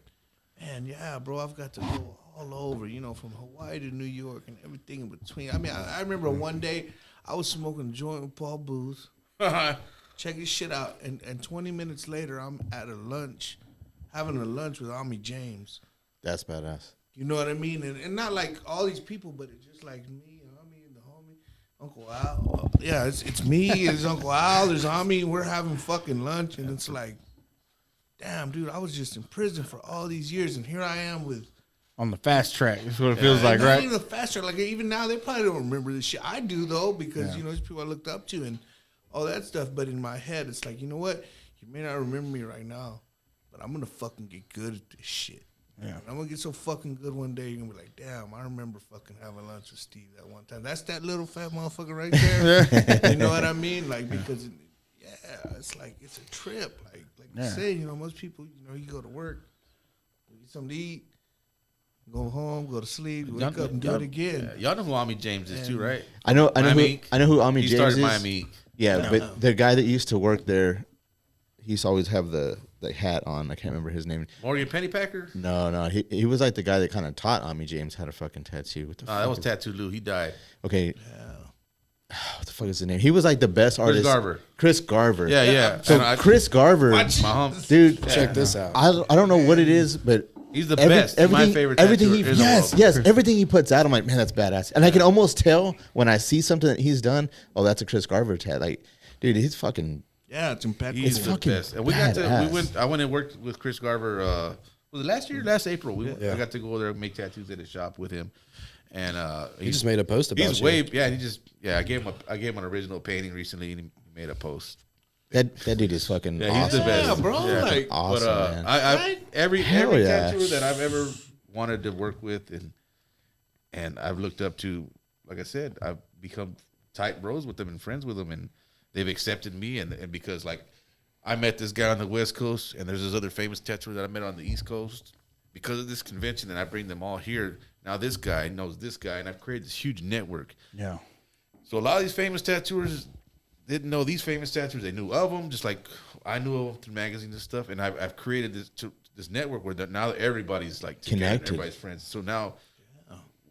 man, yeah, bro, I've got to go all over, from Hawaii to New York and everything in between. I mean, I remember one day I was smoking a joint with Paul Booth. Check this shit out, and 20 minutes later, I'm at having a lunch with Ami James. That's badass. You know what I mean? And not like all these people, but it's just like me, Ami, and the homie, Uncle Al. Yeah, it's me, it's Uncle Al, there's Ami, we're having fucking lunch, and it's like, damn, dude, I was just in prison for all these years, and here I am with... On the fast track. That's what it feels like, not right? even the faster, like even now, they probably don't remember this shit. I do, though, because, there's people I looked up to and all that stuff, but in my head, it's like, you know what? You may not remember me right now, but I'm going to fucking get good at this shit. Yeah. And I'm going to get so fucking good one day, you're going to be like, damn, I remember fucking having lunch with Steve that one time. That's that little fat motherfucker right there. You know what I mean? Like, because, it's like, it's a trip. Like you say, most people, you go to work, get something to eat, go home, go to sleep, wake up and do it again. Y'all know who Ami James is too, right? I know who Ami He James started is. Miami. Yeah, but the guy that used to work there, he used to always have the hat on. I can't remember his name. Morgan Pennypacker? No, he was like the guy that kind of taught Ami James how to fucking tattoo. What the fuck That was is- Tattoo Lou. He died. Okay. What the fuck is his name? He was like the best artist. Garver. Chris Garver. Yeah. So And Chris Garver, my hump. dude, Check this out. I don't know what it is, but He's the best. He's my favorite Everything tattooer in the yes, world. yes, everything he puts out, I'm like, man, that's badass. And I can almost tell when I see something that he's done, oh, that's a Chris Garver tat. Like, dude, he's fucking. Yeah, it's impeccable. He's the fucking best. And we badass. I went and worked with Chris Garver. Was it last year? Last April. I got to go there and make tattoos at his shop with him. And He just made a post about he's you. way I gave him an original painting recently, and he made a post. That dude is fucking Yeah, he's the awesome. best. Yeah, bro. Yeah. Like, Awesome, But man. I every Hell yeah. tattooer that I've ever wanted to work with and I've looked up to, like I said, I've become tight bros with them and friends with them, and they've accepted me, and because like I met this guy on the West Coast, and there's this other famous tattooer that I met on the East Coast. Because of this convention, and I bring them all here. Now this guy knows this guy, and I've created this huge network. Yeah. So a lot of these famous tattooers didn't know these famous tattooers. They knew of them, just like I knew of them through magazines and stuff. And I've created this network where now everybody's like together, Connected. everybody's friends. So now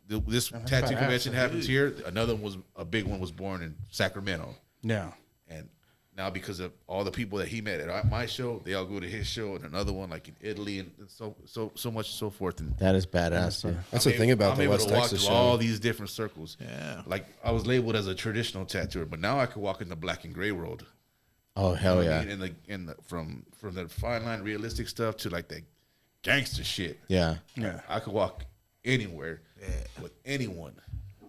this tattoo convention happens here. Another one was a big one was born in Sacramento, Yeah. and now because of all the people that he met at my show, they all go to his show, and another one like in Italy, and so much and so forth. And That is badass, dude. That's the thing about I'm the able West to walk Texas through show. all these different circles. Yeah. Like I was labeled as a traditional tattooer, but now I could walk in the black and gray world. Oh hell You know yeah, what I mean? From the fine line realistic stuff to like the gangster shit. yeah. Yeah. I could walk anywhere with anyone.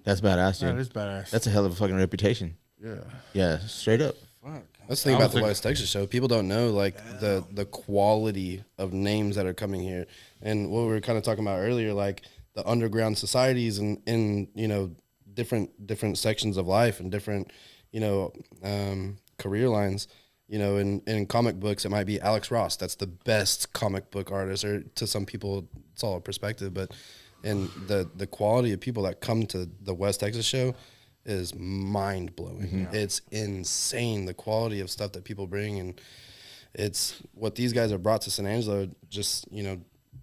That's badass, That dude. is badass. That's a hell of a fucking reputation. Yeah. Yeah, straight up. That's the thing about the West Texas show. People don't know like the quality of names that are coming here, and what we were kind of talking about earlier, like the underground societies and in you know different sections of life and different career lines. You know, in comic books, it might be Alex Ross. That's the best comic book artist, or to some people, it's all a perspective. But and the quality of people that come to the West Texas show is mind blowing. It's insane the quality of stuff that people bring, and it's what these guys have brought to San Angelo. Just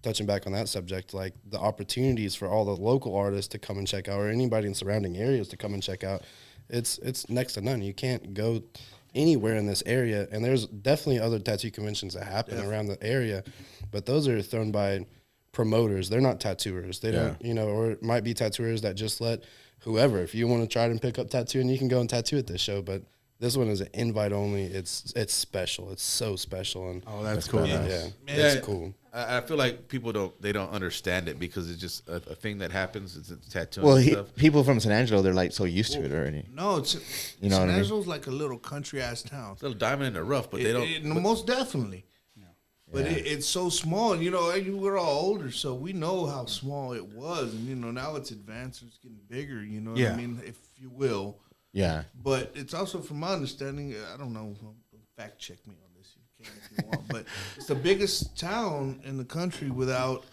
touching back on that subject, like the opportunities for all the local artists to come and check out, or anybody in surrounding areas to come and check out. It's next to none. You can't go anywhere in this area, and there's definitely other tattoo conventions that happen around the area, but those are thrown by promoters. They're not tattooers. They don't, or it might be tattooers that just let whoever, if you want to try and pick up tattooing, you can go and tattoo at this show. But this one is an invite only. It's special. It's so special. And that's cool. yeah, Yeah. it's cool. I feel like people don't understand it because it's just a thing that happens. It's tattooing Well, and stuff. people from San Angelo, they're like so used to it already. No, it's You know what San I mean? Angelo's like a little country ass town. It's a little diamond in the rough, but they don't. Most definitely. But Yeah. it's so small, and we're all older, so we know how small it was, and now it's advanced, it's getting bigger, what Yeah. I mean, if you will. Yeah. But it's also, from my understanding, I don't know, fact check me on this, you can if you want, but it's the biggest town in the country without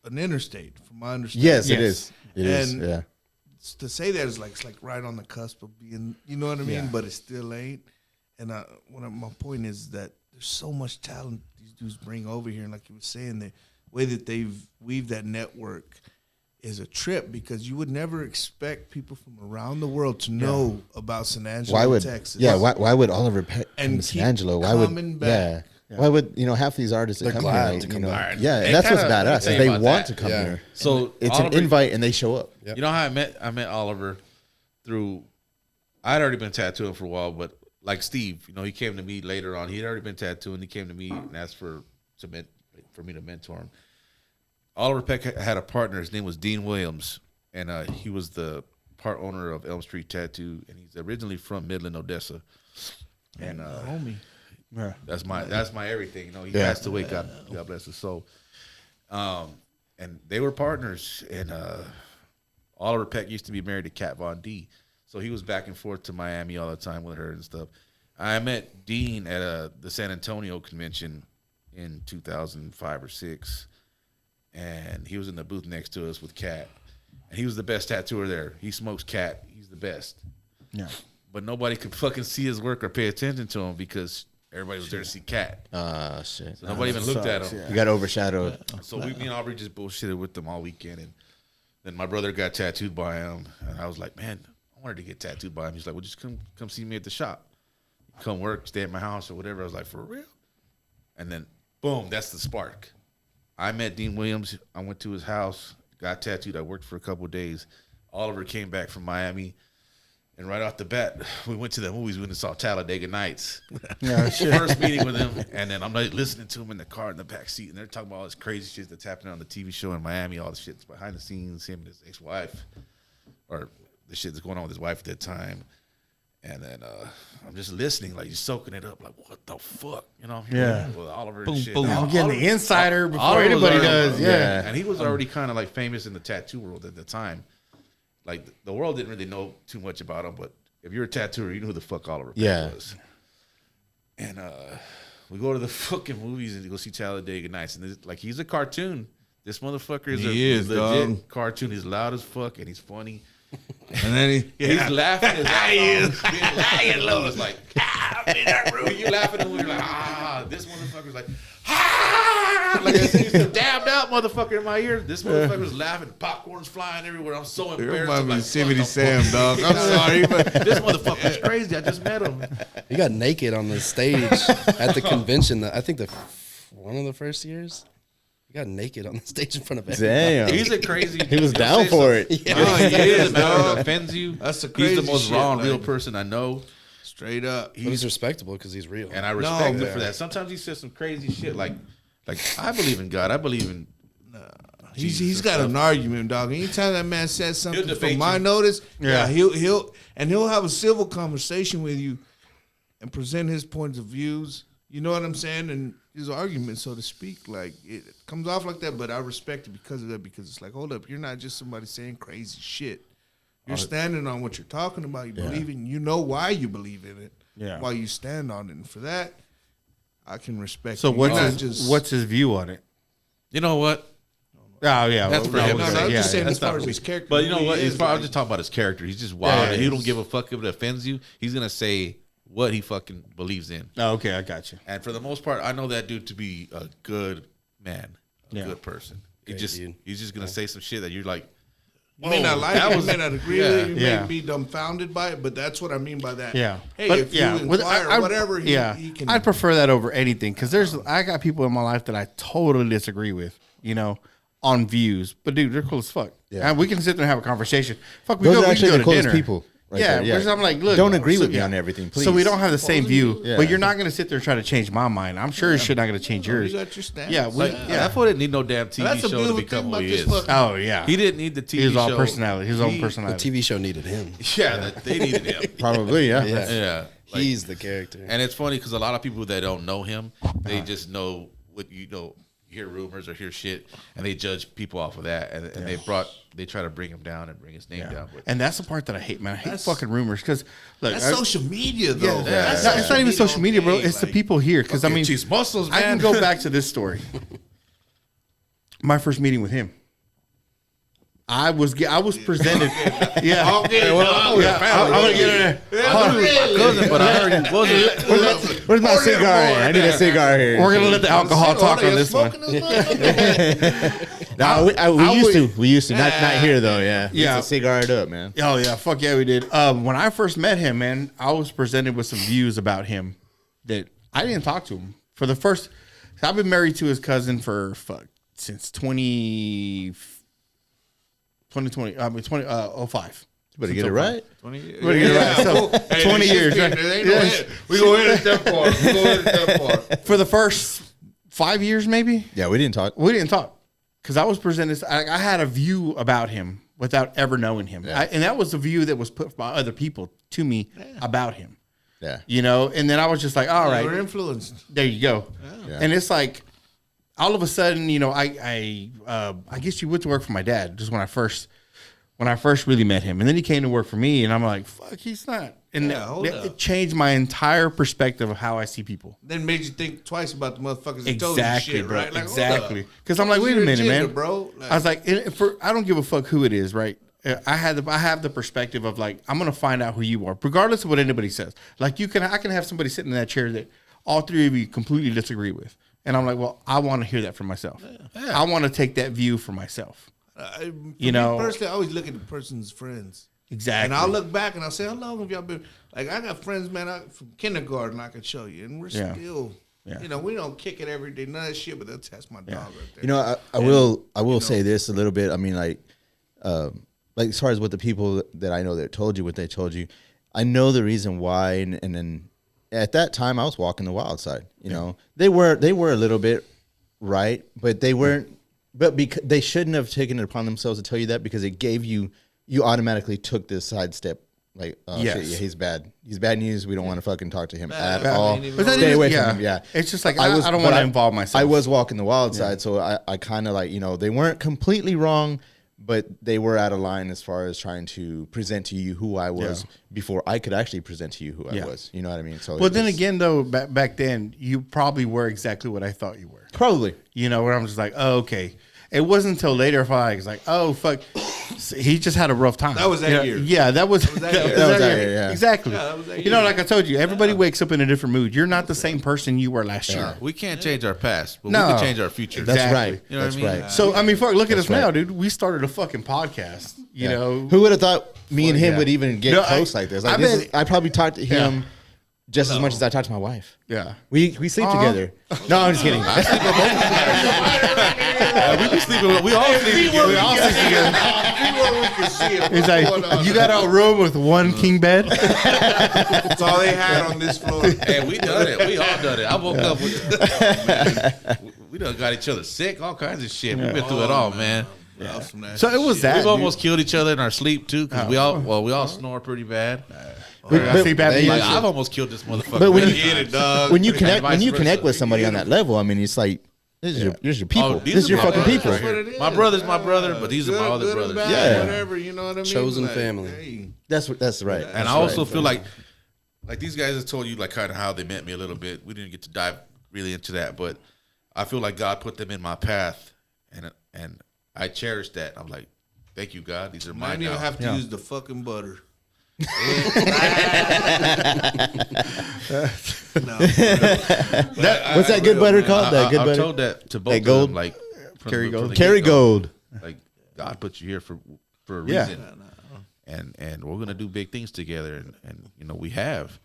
an interstate, from my understanding. Yes, it Yes. is. It is. And- Yeah. To say that is like it's like right on the cusp of being, you know what I mean? Yeah. But it still ain't. And my point is that there's so much talent these dudes bring over here, and like you were saying, the way that they've weaved that network is a trip, because you would never expect people from around the world to know about San Angelo, Why would Texas. why would Oliver Peck And from keep San Angelo? Why would coming back. Why would half these artists that They're come glad here? to come back. Yeah, They and that's what's kinda- badass. think Is they about want that. to come Yeah. here. So It's Oliver- an invite, and they show up. Yep. You know how I met Oliver through. I'd already been tattooing for a while, but like Steve, he came to me later on. He'd already been tattooing. He came to me and asked for me to mentor him. Oliver Peck had a partner. His name was Dean Williams, and he was the part owner of Elm Street Tattoo, and he's originally from Midland, Odessa. And Homie. Yeah. that's my everything. He Yeah. passed away. God bless his soul. And they were partners. And Oliver Peck used to be married to Kat Von D, so he was back and forth to Miami all the time with her and stuff. I met Dean at the San Antonio convention in 2005 or 6, and he was in the booth next to us with Kat. And he was the best tattooer there. He smokes Kat. He's the best. Yeah. But nobody could fucking see his work or pay attention to him because everybody was there to see Kat. Shit. So nobody even looked at him. You got overshadowed. So me and Aubrey just bullshitted with them all weekend, and then my brother got tattooed by him, and I was like, man, I wanted to get tattooed by him. He's like, well, just come see me at the shop, come work, stay at my house or whatever. I was like, for real? And then boom, that's the spark. I met Dean Williams. I went to his house, got tattooed. I worked for a couple of days. Oliver came back from Miami. And right off the bat, we went to the movies. We went and saw Talladega Nights. Yeah, shit. First meeting with him, and then I'm like listening to him in the car in the back seat, and they're talking about all this crazy shit that's happening on the TV show in Miami, all the shit that's behind the scenes, him and his ex-wife, or the shit that's going on with his wife at that time. And then I'm just listening, like, just soaking it up, like, what the fuck, you know? Yeah. With Oliver Boom, and shit. boom. Now, I'm getting the Oliver- insider before Oliver was anybody already- does. Yeah. And he was already kind of like famous in the tattoo world at the time. Like, the world didn't really know too much about him, but if you're a tattooer, you know who the fuck Oliver Yeah. was. And we go to the fucking movies and go see Talladega Nights, and like, he's a cartoon. This motherfucker is He is, legit dog. cartoon. He's loud as fuck and he's funny. And then He's laughing his ass off. Being loud. It's like, I'm in that room. You laughing and you're like, this motherfucker's like, like I said, he's damned out motherfucker in my ear. This motherfucker's laughing, popcorn's flying everywhere. I'm so you embarrassed. remind I'm me like, of Yosemite what the Sam, fuck? dog. I'm sorry, but This motherfucker's crazy. I just met him. He got naked on the stage at the convention. I think one of the first years. He got naked on the stage in front of everybody. Damn. He's a crazy. He was he'll down say for something. it. Oh, he is, Doesn't matter if dog. it offends you. That's the He's crazy the most shit, raw and real like- person I know. straight up. But he's respectable because he's real. And I respect him man. for that. Sometimes he says some crazy shit like I believe in God. I believe in He's got an argument, dog. Anytime that man says something He'll debate from my you. notice, Yeah. he'll have a civil conversation with you and present his points of views. You know what I'm saying? And his argument, so to speak, like it comes off like that. But I respect it because of that. Because it's like, hold up, you're not just somebody saying crazy shit. You're standing on what you're talking about. You believe in. You know why you believe in it. Yeah. Why you stand on it. And for that, I can respect. So you. You're not what's his view on it? You know what? Oh yeah, That's for him. No, Okay. I'm yeah, just saying that's as far not as me. his character. But you know who what? he is, I'm like- just talking about his character. He's just wild. Yeah, and he yeah. don't give a fuck if it offends you. He's gonna say what he fucking believes in. Oh, okay, I got you. And for the most part, I know that dude to be a good man, a Yeah. good person. Great dude. He's just gonna say some shit that you're like, You may not like that it, was- you may not agree yeah. with it, you Yeah. may be dumbfounded by it, but that's what I mean by that. Yeah, Hey, but if you with- inquire, whatever, he can. I'd prefer that over anything because I got people in my life that I totally disagree with, you know, on views. But dude, they're cool as fuck. Yeah. And we can sit there and have a conversation. Fuck, we Those go. are We actually can the go to coolest dinner. people. Right yeah, there, yeah. because I'm like, look, Don't agree so- with me yeah. on everything, So we please. don't have the same view, Yeah. but you're not going to sit there and try to change my mind. I'm sure shit not going to change yours. You got your standards. Yeah, we, like yeah. that fool didn't need no damn TV That's a show to beautiful become thing who about he this is. fucking- Oh yeah, He didn't need the TV he was all show. personality. His own He- The personality. TV show needed him. Yeah, they needed him. Probably, yeah. Yeah. Yeah, like- He's the character. And it's funny because a lot of people that don't know him, they just know what you know, hear rumors or hear shit, and they judge people off of that, and they try to bring him down and bring his name down. But And that's the part that I hate, man. I hate That's- fucking rumors because look, That's I- social media, though. Yeah, That's it's not even social media, bro. okay, It's the like- people here. Because I mean, cheese muscles, I can man. go back to this story. My first meeting with him. I was presented. Yeah. Okay, I'm gonna get in there. Hold on. cousin, but I already wasn't. Where's my cigar at? I need a cigar here. We're gonna let the alcohol talk on this one. No, we used to. Not here though. Yeah. Yeah. It's a cigar up, man. Oh yeah, fuck yeah, we did. When I first met him, man, I was presented with some views about him that I didn't talk to him for the first. I've been married to his cousin for since 2020. I mean 2005. Better get it right. 20 years. Better get it right. So, 20 years, right? Yes. We go ahead that far. We go ahead that far. For the first 5 years, maybe. Yeah, we didn't talk. We didn't talk because I was presented. I had a view about him without ever knowing him, Yeah. and that was a view that was put by other people to me about him. Yeah. You know, and then I was just like, all We're right, influenced. there you go. Yeah. And it's like, all of a sudden, you know, I guess you went to work for my dad just when I first really met him, and then he came to work for me, and I'm like, fuck, he's not. And Yeah, hold up. it changed my entire perspective of how I see people. Then made you think twice about the motherfuckers that told you Exactly, shit, bro. right? Like, hold Exactly. up. Because I'm like, What's wait a your minute, agenda, man, bro. Like, I was like, I don't give a fuck who it is, right? I have the perspective of like, I'm gonna find out who you are, regardless of what anybody says. Like I can have somebody sitting in that chair that all three of you completely disagree with, and I'm like, well, I want to hear that for myself. I want to take that view for myself. for you know- me personally, I always look at the person's friends. Exactly. And I'll look back and I'll say, how long have y'all been? Like, I got friends, man, from kindergarten I can show you. And we're Yeah. still, Yeah. you know, we don't kick it every day. None of that shit, but that's my dog right there. You know, I will say this a little bit. I mean, like as far as what the people that I know that told you what they told you, I know the reason why. And then at that time, I was walking the wild side. You know, they were a little bit right, but they weren't. But they shouldn't have taken it upon themselves to tell you that because it gave you automatically took this sidestep Like, Yes. shit, yeah, he's bad. He's bad news. We don't want to fucking talk to him at Bad. all. But that Stay is- away yeah. from him. Yeah. It's just like I don't but want to involve myself. I was walking the wild side, so I kind of like, they weren't completely wrong, but they were out of line as far as trying to present to you who I was before I could actually present to you who I was. You know what I mean? So, But then again, though, back then, you probably were exactly what I thought you were. probably. Where I'm just like, oh, okay. It wasn't until later if I was like, oh, fuck. He just had a rough time. That was that year. Yeah, that was that year. was that year, yeah. Exactly. Yeah, that was that Like I told you, everybody wakes up in a different mood. You're not the same person you were last year. We can't change our past, but No. we can change our future. That's Exactly. right. You know what That's I mean? right. So, I mean, fuck, look at us right. now, dude. We started a fucking podcast, you know. Who would have thought me and him yeah. would even get No, close like this? Like, I this bet- is, I probably talked to him just as much as I talked to my wife. Yeah. We sleep together. No, I'm just kidding. We be sleeping. We all sleep together. We all sleep together. He's like, you got a room with one king bed? That's all they had on this floor. Hey, we done it. We all done it. I woke up with. We done got each other sick. All kinds of shit. We've been through it all, man. So it was that. We've almost killed each other in our sleep too, because we all snore pretty bad. I sleep apnea. Like, I've almost killed this motherfucker. But when many you- times, dog. when you And connect vice versa. with somebody on that level, I mean, it's like this is your people. these This is are your my fucking brothers people. right here. My brother's my brother, but these are my other Good and brothers. bad, Yeah. whatever, you know what I mean? Chosen Like, family. hey. That's right. And That's I also right. feel like these guys have told you like kind of how they met me a little bit. We didn't get to dive really into that, but I feel like God put them in my path, and I cherish that. I'm like, thank you, God. These are I mine didn't even now. have to use the fucking butter. No. What's that good butter called? That good I've butter. told that to both That of gold? them, like from Kerry the- Gold? from the Kerry get-go. Gold. Like God put you here for a Yeah. reason, and we're gonna do big things together, and we have,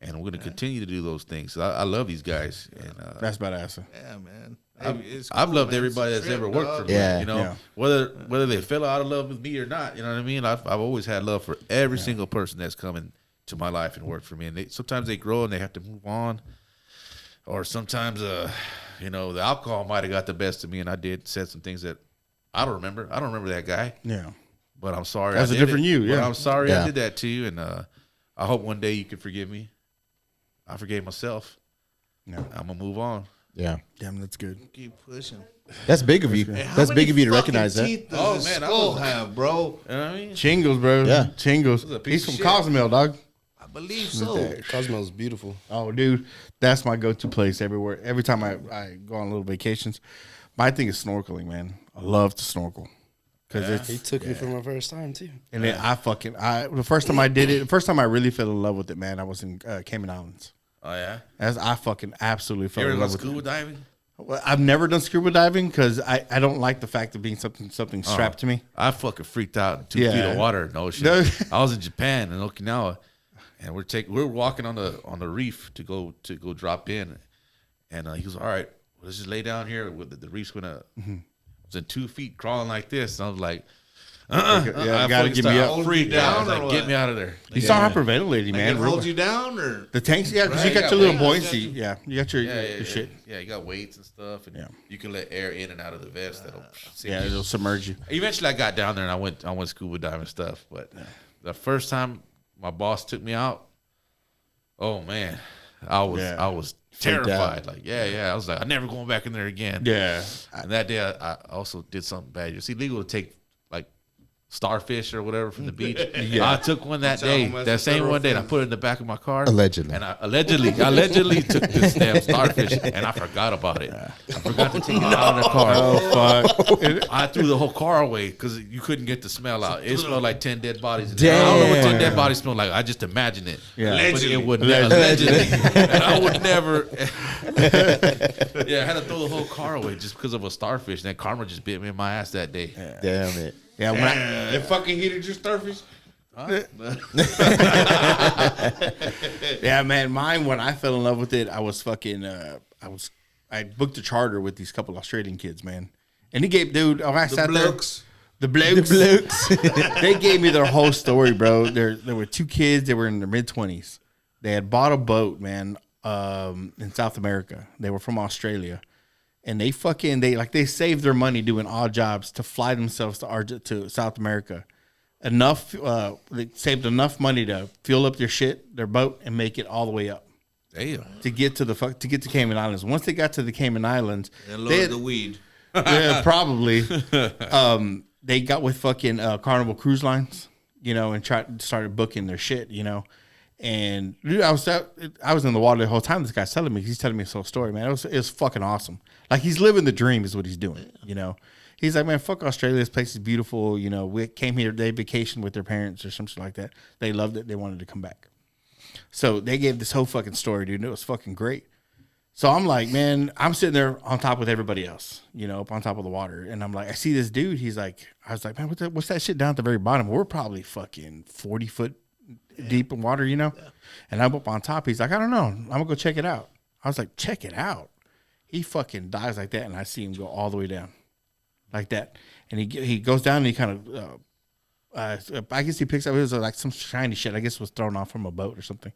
and we're gonna continue to do those things. So I love these guys, and That's badass. Yeah, man. I've loved everybody that's ever worked for me. Yeah. Yeah. Whether they fell out of love with me or not, you know what I mean. I've always had love for every single person that's come into my life and worked for me. And sometimes they grow and they have to move on, or sometimes the alcohol might have got the best of me, and I said some things that I don't remember. I don't remember that guy, Yeah. but I'm sorry. That's I a did different it. you, But yeah. I'm sorry Yeah. I did that to you, and I hope one day you can forgive me. I forgave myself. Yeah. I'm gonna move on. Yeah, Damn, that's good. Keep pushing. that's big of you. Hey, how That's many big of you to fucking recognize that. teeth does Oh, this man, I skull was- have, bro? You know what I mean? Chingles, bro. Yeah. Chingles. a piece He's of from shit. Cozumel, dog. I believe so. Cosmo's beautiful. Oh, dude, that's my go-to place everywhere. Every time I go on little vacations, my thing is snorkeling, man. I love to snorkel because He took me for my first time too. and then the first time I did it, the first time I really fell in love with it, man, I was in Cayman Islands. Oh yeah. I fucking absolutely You fell ever in go love with scuba it. diving? Well, I've never done scuba diving because I don't like the fact of being something strapped to me. I fucking freaked out in 2 Yeah. feet of water in the ocean. No. I was in Japan in Okinawa, and we're walking on the reef to go drop in, and he was all right. Let's just lay down here. With the reef's gonna. I was in 2 feet crawling like this, and I was like, Yeah, I gotta fucking get me started up. freaked out. I was Down or like, get what? me out of there. You saw hyperventilating, Like man. it holds you down, or The tanks, yeah, because Right, you got you your got little weights, buoyancy. Yeah, you got your Yeah, shit. Yeah, you got weights and stuff, and Yeah. you can let air in and out of the vest. That'll save Yeah, you. it'll submerge you. Eventually, I got down there and I went scuba diving stuff. But the first time my boss took me out, oh man, I was terrified. Like I was like, I'm never going back in there again. Yeah, And that day, I also did something bad. It's illegal to take like starfish or whatever from the beach. I took one that day, that same one day, and I put it in the back of my car. Allegedly. And I allegedly took this damn starfish, and I forgot about it. I forgot to take it out of the car. oh fuck. I threw the whole car away because you couldn't get the smell out. It smelled like 10 dead bodies. In there. I don't know what 10 dead bodies smell like. I just imagine it. Yeah. But it would allegedly. And I would never. Yeah, I had to throw the whole car away just because of a starfish. And then karma just bit me in my ass that day. Damn it. Yeah, when I, they fucking heated your starfish. yeah, man, mine when I fell in love with it, I was fucking I booked a charter with these couple Australian kids, man. And he gave when I sat blokes. there, the blokes, they gave me their whole story, bro. There were two kids, they were in their mid-20s. They had bought a boat, man, in South America. They were from Australia. And they saved their money doing odd jobs to fly themselves to South America. enough. They saved enough money to fuel up their boat, and make it all the way up. Damn. To get to Cayman Islands. Once they got to the Cayman Islands, And load the weed. yeah, probably. They got with fucking Carnival Cruise Lines, and started booking their shit, And dude, I was in the water the whole time. This guy's telling me, he's telling me this whole story, man. It was fucking awesome. Like, he's living the dream, is what he's doing. He's like, man, fuck Australia. This place is beautiful. We came here, they vacationed with their parents or something like that. They loved it. They wanted to come back. So they gave this whole fucking story, dude. And it was fucking great. So I'm like, man, I'm sitting there on top with everybody else, up on top of the water. And I'm like, I see this dude. He's like, I was like, man, what's that shit down at the very bottom? We're probably fucking 40 foot deep in water, And I'm up on top. He's like, I don't know. I'm going to go check it out. I was like, check it out. He fucking dives like that. And I see him go all the way down like that. And he goes down and he kind of, I guess he picks up, it was like some shiny shit, I guess was thrown off from a boat or something.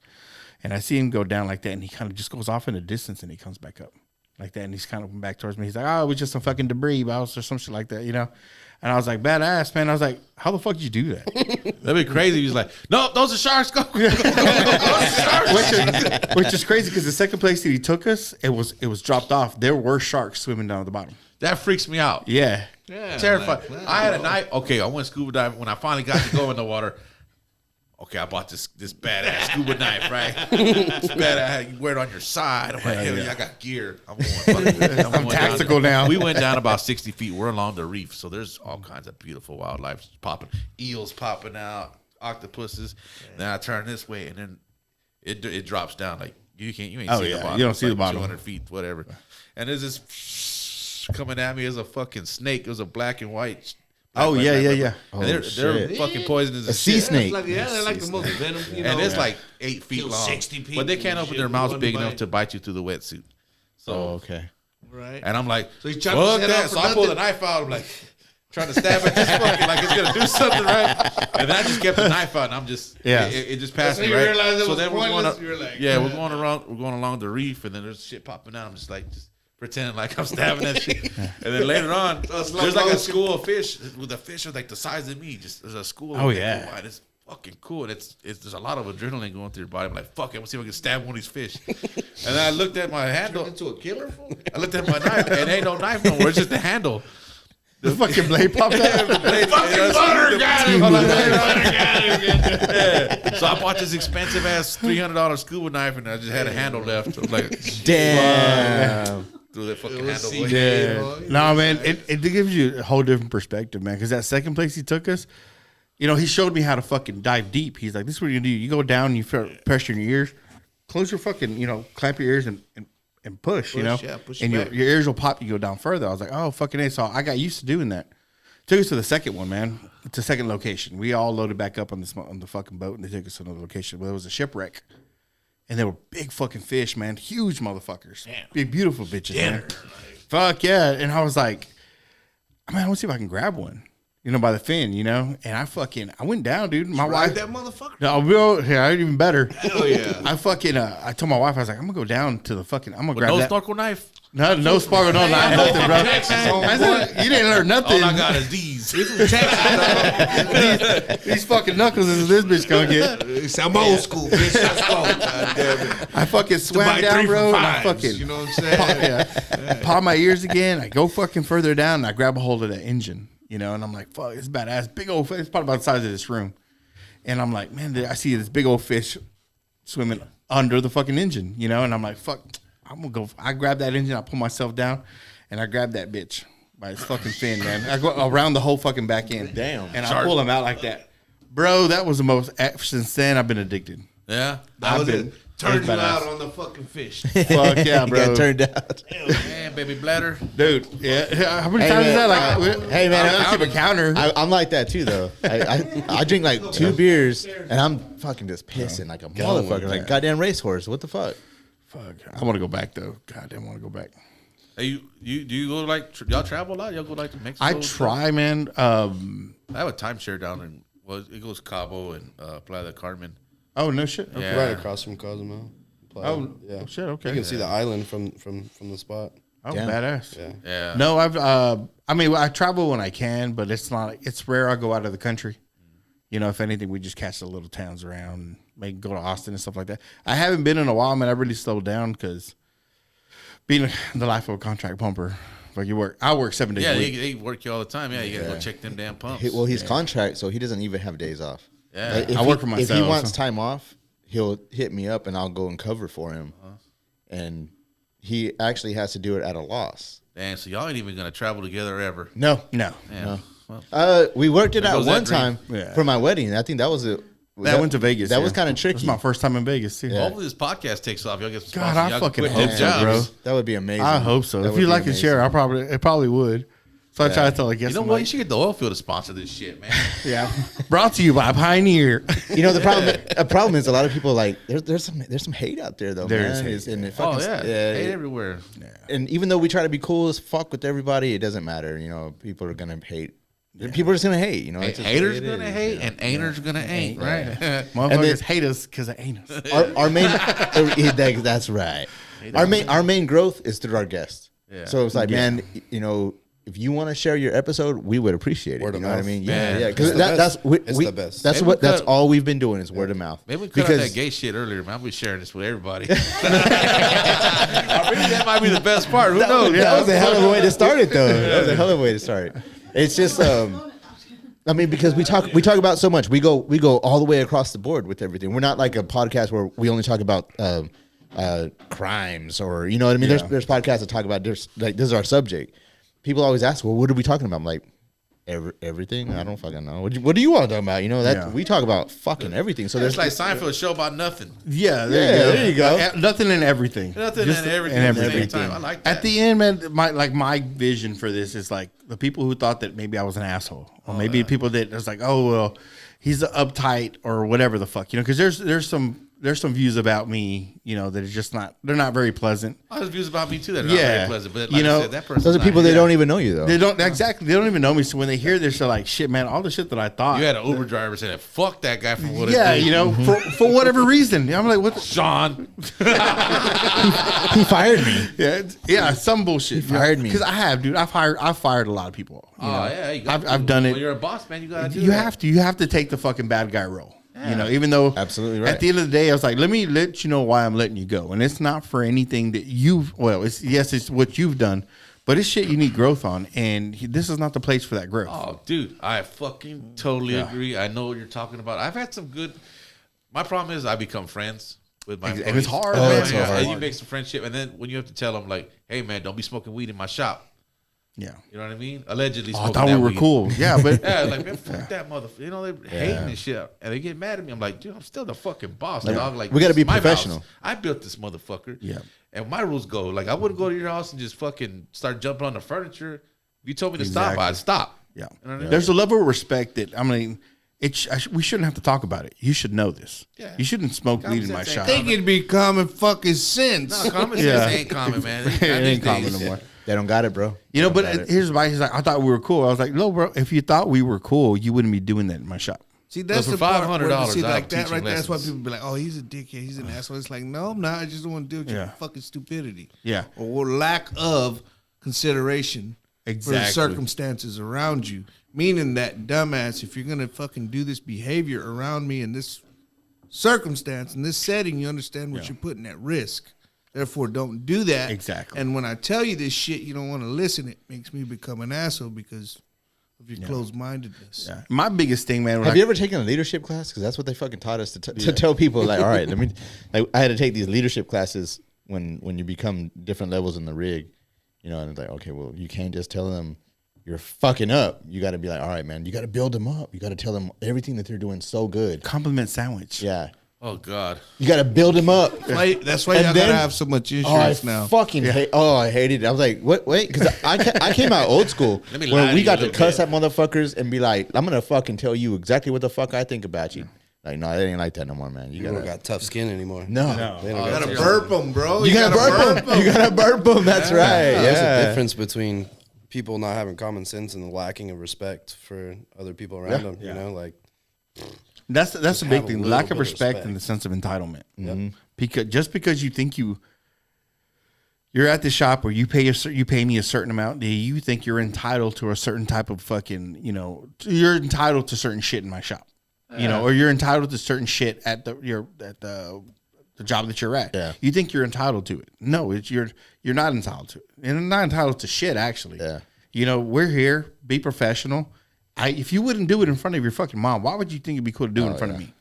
And I see him go down like that, and he kind of just goes off in the distance, and he comes back up like that, and he's kind of back towards me. He's like, oh, it was just some fucking debris, boss, or some shit like that, And I was like, badass, man. I was like, how the fuck did you do that? That'd be crazy. He was like, no, those are sharks. Go. Which is crazy, because the second place that he took us, it was dropped off. There were sharks swimming down at the bottom. That freaks me out. Yeah. Terrified. I had a knife. Okay, I went scuba diving. When I finally got to go in the water, okay, I bought this badass scuba knife, right? It's badass. You wear it on your side. I'm like, hell yeah, I got gear. I'm tactical now. We went down about 60 feet. We're along the reef, so there's all kinds of beautiful wildlife popping. Eels popping out, octopuses. Then I turn this way, and then it drops down. Like, you ain't see the bottom. You don't see the bottom. 200 feet, whatever. And there's this coming at me as a fucking snake. It was a black and white. Yeah. And they're fucking poisonous. A sea snake. They're like the most venom. And it's like 8 feet Kill long. 60 people But they can't and open shit their with mouths one big bite. enough to bite you through the wetsuit. So, okay. Right. and I'm like, So fuck he's chopping his head that. off So for I pull the nothing? knife out. I'm like, trying to stab at this fucking, like it's going to do something, right? And then I just kept the knife out, and I'm just, it just passed That's me, when you right? realized it So was then we're pointless. going You were like, we're going along the reef, and then there's shit popping out. I'm just pretending like I'm stabbing that shit. And then later on, there's like a school of fish with the fish are like the size of me. Just there's a school. Oh, yeah. And it's fucking cool. And it's there's a lot of adrenaline going through your body. I'm like, fuck it, I'm gonna see if I can stab one of these fish. And then I looked at my handle. Into a killer fool? I looked at my knife, and ain't no knife no more. It's just the handle. The fucking blade popped out. Butter got him. So I bought this expensive ass $300 scuba knife, and I just had a handle left. I was like, Damn. threw that fucking It was handle away. Yeah. No, man, it gives you a whole different perspective, man. Because that second place he took us, he showed me how to fucking dive deep. He's like, this is what you do. You go down and you feel pressure in your ears. Close your fucking, clamp your ears and push, push and back. your ears will pop. You go down further. I was like, oh, fucking A. So I got used to doing that. Took us to the second one, man. To second location. We all loaded back up on the fucking boat, and they took us to another location. But it was a shipwreck. And they were big fucking fish, man. Huge motherfuckers. Damn. Big, beautiful bitches, man. Fuck yeah. And I was like, man, I want to see if I can grab one, by the fin, And I went down, dude. My wife. That motherfucker. No, yeah, even better. Hell yeah. I told my wife, I was like, I'm going to go down to the fucking, I'm going to With grab no that. snorkel knife. No sparkle, no knife, nothing, bro. I said, you didn't learn nothing. All I got is these. These fucking knuckles is this bitch gonna get. I'm old school, bitch. Let's go. God damn it. I fucking swam Buy down, 3 for bro. And I $5s, fucking, you know what I'm saying? pop my ears again. I go fucking further down, and I grab a hold of the engine, and I'm like, fuck, it's badass. Big old fish. It's probably about the size of this room. And I'm like, man, I see this big old fish swimming under the fucking engine, and I'm like, fuck, I'm gonna go. I grab that engine, I pull myself down, and I grab that bitch by its fucking fin, man. I go around the whole fucking back end. Damn. And I pull him out like that. Bro, that was the most, since then I've been addicted. Yeah. That was been- it. Turned you badass. out on the fucking fish. Fuck yeah, He bro. got turned out. Man, baby bladder. Dude, yeah. How many Hey, times is man, that? Like, hey, man, I keep a counter. I'm like that too, though. I drink like 2 beers and I'm fucking just pissing like a motherfucker, like goddamn racehorse. What the fuck? Fuck. I want to go back though. Goddamn, I want to go back. Hey, do you go y'all travel a lot? Y'all go to Mexico? I try, man. I have a timeshare down in it goes Cabo and Playa del Carmen. Oh no shit. Okay. Yeah. Right across from Cozumel. Oh yeah. shit. Okay. You can see the island from the spot. Oh, Damn. badass. Yeah. Yeah. No, I mean, I travel when I can, but it's not. It's rare I go out of the country. You know, if anything, we just catch the little towns around, maybe go to Austin and stuff like that. I haven't been in a while, man. I really slowed down because being the life of a contract pumper, like I work 7 days a week. Yeah, they work you all the time. Yeah, you gotta go check them damn pumps. He's contract, so he doesn't even have days off. Yeah, Like, I work for myself. If he wants time off, he'll hit me up and I'll go and cover for him. And he actually has to do it at a loss. Damn, so y'all ain't even gonna travel together ever. No. Yeah. Well, we worked it out goes that one dream. time for my wedding. I think that was it. That went to Vegas. That was kind of tricky. It was my first time in Vegas, too. Hopefully this podcast takes off. Y'all get some God, sponsors. I Y'all fucking quit hope them so, jobs. bro. That would be amazing. I hope so. That If would you be like and amazing. share, it probably would. So I try to tell, I guess, You know what? You should get the oil field to sponsor this shit, man. yeah. Brought to you by Pioneer. You know, the problem is a lot of people like there's some hate out there though. There man. is hate, It's- and it Oh fucking, yeah, hate everywhere. And even though we try to be cool as fuck with everybody, it doesn't matter. You know, people are gonna hate. People are just gonna hate. You know, it's just the way Haters it gonna is, hate you know? and ain'ters gonna ain't, right? Motherfuckers hate us because of anus. Our main that's right. Our main growth is through our guests. Yeah. So it's like, man, you know, if you want to share your episode, we would appreciate it. Word you of know what I mouth. mean? Man. Yeah, because It's the best. that's It's the best. That's Maybe what we that's cut- all we've been doing is word of mouth. Maybe we cut out that gay shit earlier, man. I'll be sharing this with everybody. I think that might be the best part. Who knows? That was a hell of a way to start it, though. That was a hell of a way to start it. It's just, I mean, because we talk about so much. We go all the way across the board with everything. We're not like a podcast where we only talk about crimes or you know what I mean. Yeah. There's podcasts that talk about this is our subject. People always ask, well, what are we talking about? I'm like, everything. I don't fucking know. What do you want to talk about? You know that we talk about fucking everything. So It's there's like Seinfeld show about nothing. Yeah, there you go. Nothing and everything. Nothing Just and everything and at the same everything. time. I like that. At the end, man, my vision for this is like the people who thought that maybe I was an asshole, or maybe people that was like, oh well, he's uptight or whatever the fuck, you know, because there's some views about me, you know, that are just they're not very pleasant. There's views about me too that are not Yeah. very pleasant. But You like know, I said, that person. those are people that don't even know you though. They don't even know me. So when they hear this, they're like, shit, man, all the shit that I thought. You had an Uber driver say that. Fuck that guy for what Yeah, it did. you know, for whatever reason. I'm like, what the Sean. He fired me. Yeah, some bullshit. He fired me. Because I have, dude. I've fired a lot of people. You know? Yeah. You got I've to. done it. When you're a boss, man, you gotta do You that. have to take the fucking bad guy role. You know, even though Absolutely right. at the end of the day, I was like, let me let you know why I'm letting you go, and it's not for anything that it's what you've done, but it's shit you need growth on, and this is not the place for that growth. Oh, dude, I fucking totally agree. I know what you're talking about. I've had some good. My problem is I become friends with my. And it's employees. hard, man. And so hard. you make some friendship, and then when you have to tell them like, "Hey, man, don't be smoking weed in my shop." Yeah. You know what I mean? Allegedly Oh, I smoking thought we that were weed. cool. Yeah, but Yeah, like man, fuck that motherfucker. You know they're hating and shit, and they get mad at me. I'm like, dude, I'm still the fucking boss, dog. Like we gotta this be is my professional. house. I built this motherfucker. Yeah. And my rules go like I wouldn't go to your house and just fucking start jumping on the furniture. If you told me to stop, Exactly. I'd stop. yeah, You know what I mean? there's a level of respect that we shouldn't have to talk about it. You should know this. Yeah. You shouldn't smoke weed in my sense shop. ain't think it'd be common fucking sense. No, common sense Yeah. ain't common, man. It ain't common no more. They don't got it, bro. You know, They but don't got it. here's why he's like, I thought we were cool. I was like, no, bro. If you thought we were cool, you wouldn't be doing that in my shop. See, that's for the part where $500, see, I'll like that teach right him there. That's why lessons. people be like, "Oh, he's a dickhead. He's an asshole." It's like, no, I'm not. I just don't want to deal with your Yeah. fucking stupidity. Yeah. or lack of consideration for the Exactly. circumstances around you. Meaning that, dumbass, if you're gonna fucking do this behavior around me in this circumstance in this setting, you understand what you're putting at risk. Therefore, don't do that. Exactly. And when I tell you this shit, you don't want to listen. It makes me become an asshole because of your closed-mindedness. Yeah. My biggest thing, man. Have you ever taken a leadership class? Because that's what they fucking taught us to tell people. Like, all right, like, I had to take these leadership classes when you become different levels in the rig, you know, and it's like, okay, well, you can't just tell them you're fucking up. You got to be like, all right, man, you got to build them up. You got to tell them everything that they're doing so good. compliment sandwich? Yeah. Oh God. You got to build them up. That's why And y'all then- gotta have so much Oh, I insurance now. fucking hate. Oh, I hated it. I was like, what? Wait, because I came out old school Let me lie where to we you got a to little cuss bit. at motherfuckers and be like, I'm gonna fucking tell you exactly what the fuck I think about you. Like, no, it ain't like that no more, man. You People don't gotta got tough skin anymore. no. They don't You got gotta tough burp them, bro. You gotta burp them. You gotta burp them. That's right. skin. There's a Yeah. difference between people not having common sense and the lacking of respect for other people around them. You know, like That's a have big a thing. The little lack of bit of respect respect. and the sense of entitlement. Because just because you think you're at the shop or you pay me a certain amount, do you think you're entitled to a certain type of fucking, you know, you're entitled to certain shit in my shop. you know, or you're entitled to certain shit at the job that you're at. Yeah. You think you're entitled to it. No, you're not entitled to it. And you're not entitled to shit, actually. Yeah. You know, we're here, be professional. If you wouldn't do it in front of your fucking mom, why would you think it'd be cool to do it in front of me?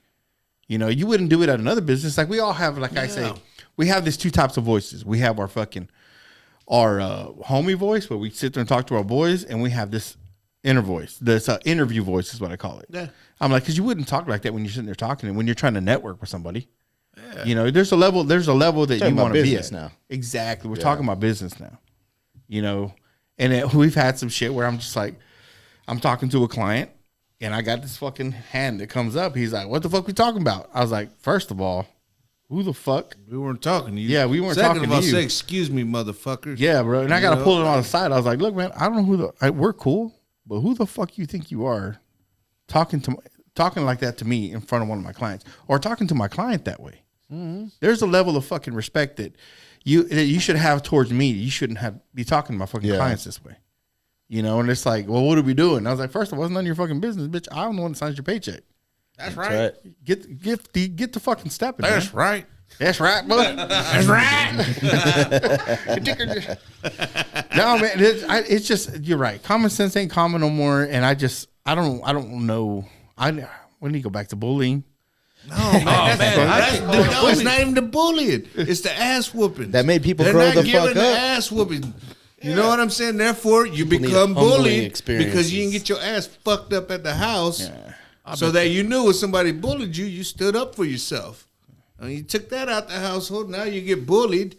You know, you wouldn't do it at another business. Like we all have, like I say, we have these two types of voices. We have our homie voice where we sit there and talk to our boys, and we have this inner voice. This interview voice is what I call it. Yeah. I'm like, because you wouldn't talk like that when you're sitting there talking, and when you're trying to network with somebody. Yeah. You know, there's a level that you want to be at now. Exactly. We're talking about business now. You know, and we've had some shit where I'm just like, I'm talking to a client, and I got this fucking hand that comes up. He's like, what the fuck we talking about? I was like, first of all, who the fuck? We weren't talking to you. Yeah, we weren't talking to you. Say, excuse me, motherfucker. Yeah, bro. And I got to pull it on the side. I was like, look, man, I don't know we're cool, but who the fuck you think you are talking like that to me in front of one of my clients or talking to my client that way? Mm-hmm. There's a level of fucking respect that you should have towards me. You shouldn't be talking to my fucking clients this way. You know, and it's like, well, what are we doing? I was like, first of all, it's none of your fucking business, bitch. I don't know when to sign your paycheck. That's right. Get the fucking stepping. That's man. right. That's right, buddy. That's right. No, man, it's just you're right. Common sense ain't common no more, and I don't know. We need to go back to bullying. No, man, it's not even the bullying. It's the ass whooping. That made people grow the fuck up. The ass whooping. You know what I'm saying? Therefore, you become bullied because you didn't get your ass fucked up at the house. Yeah. So that you knew when somebody bullied you, you stood up for yourself. And you took that out the household. Now you get bullied.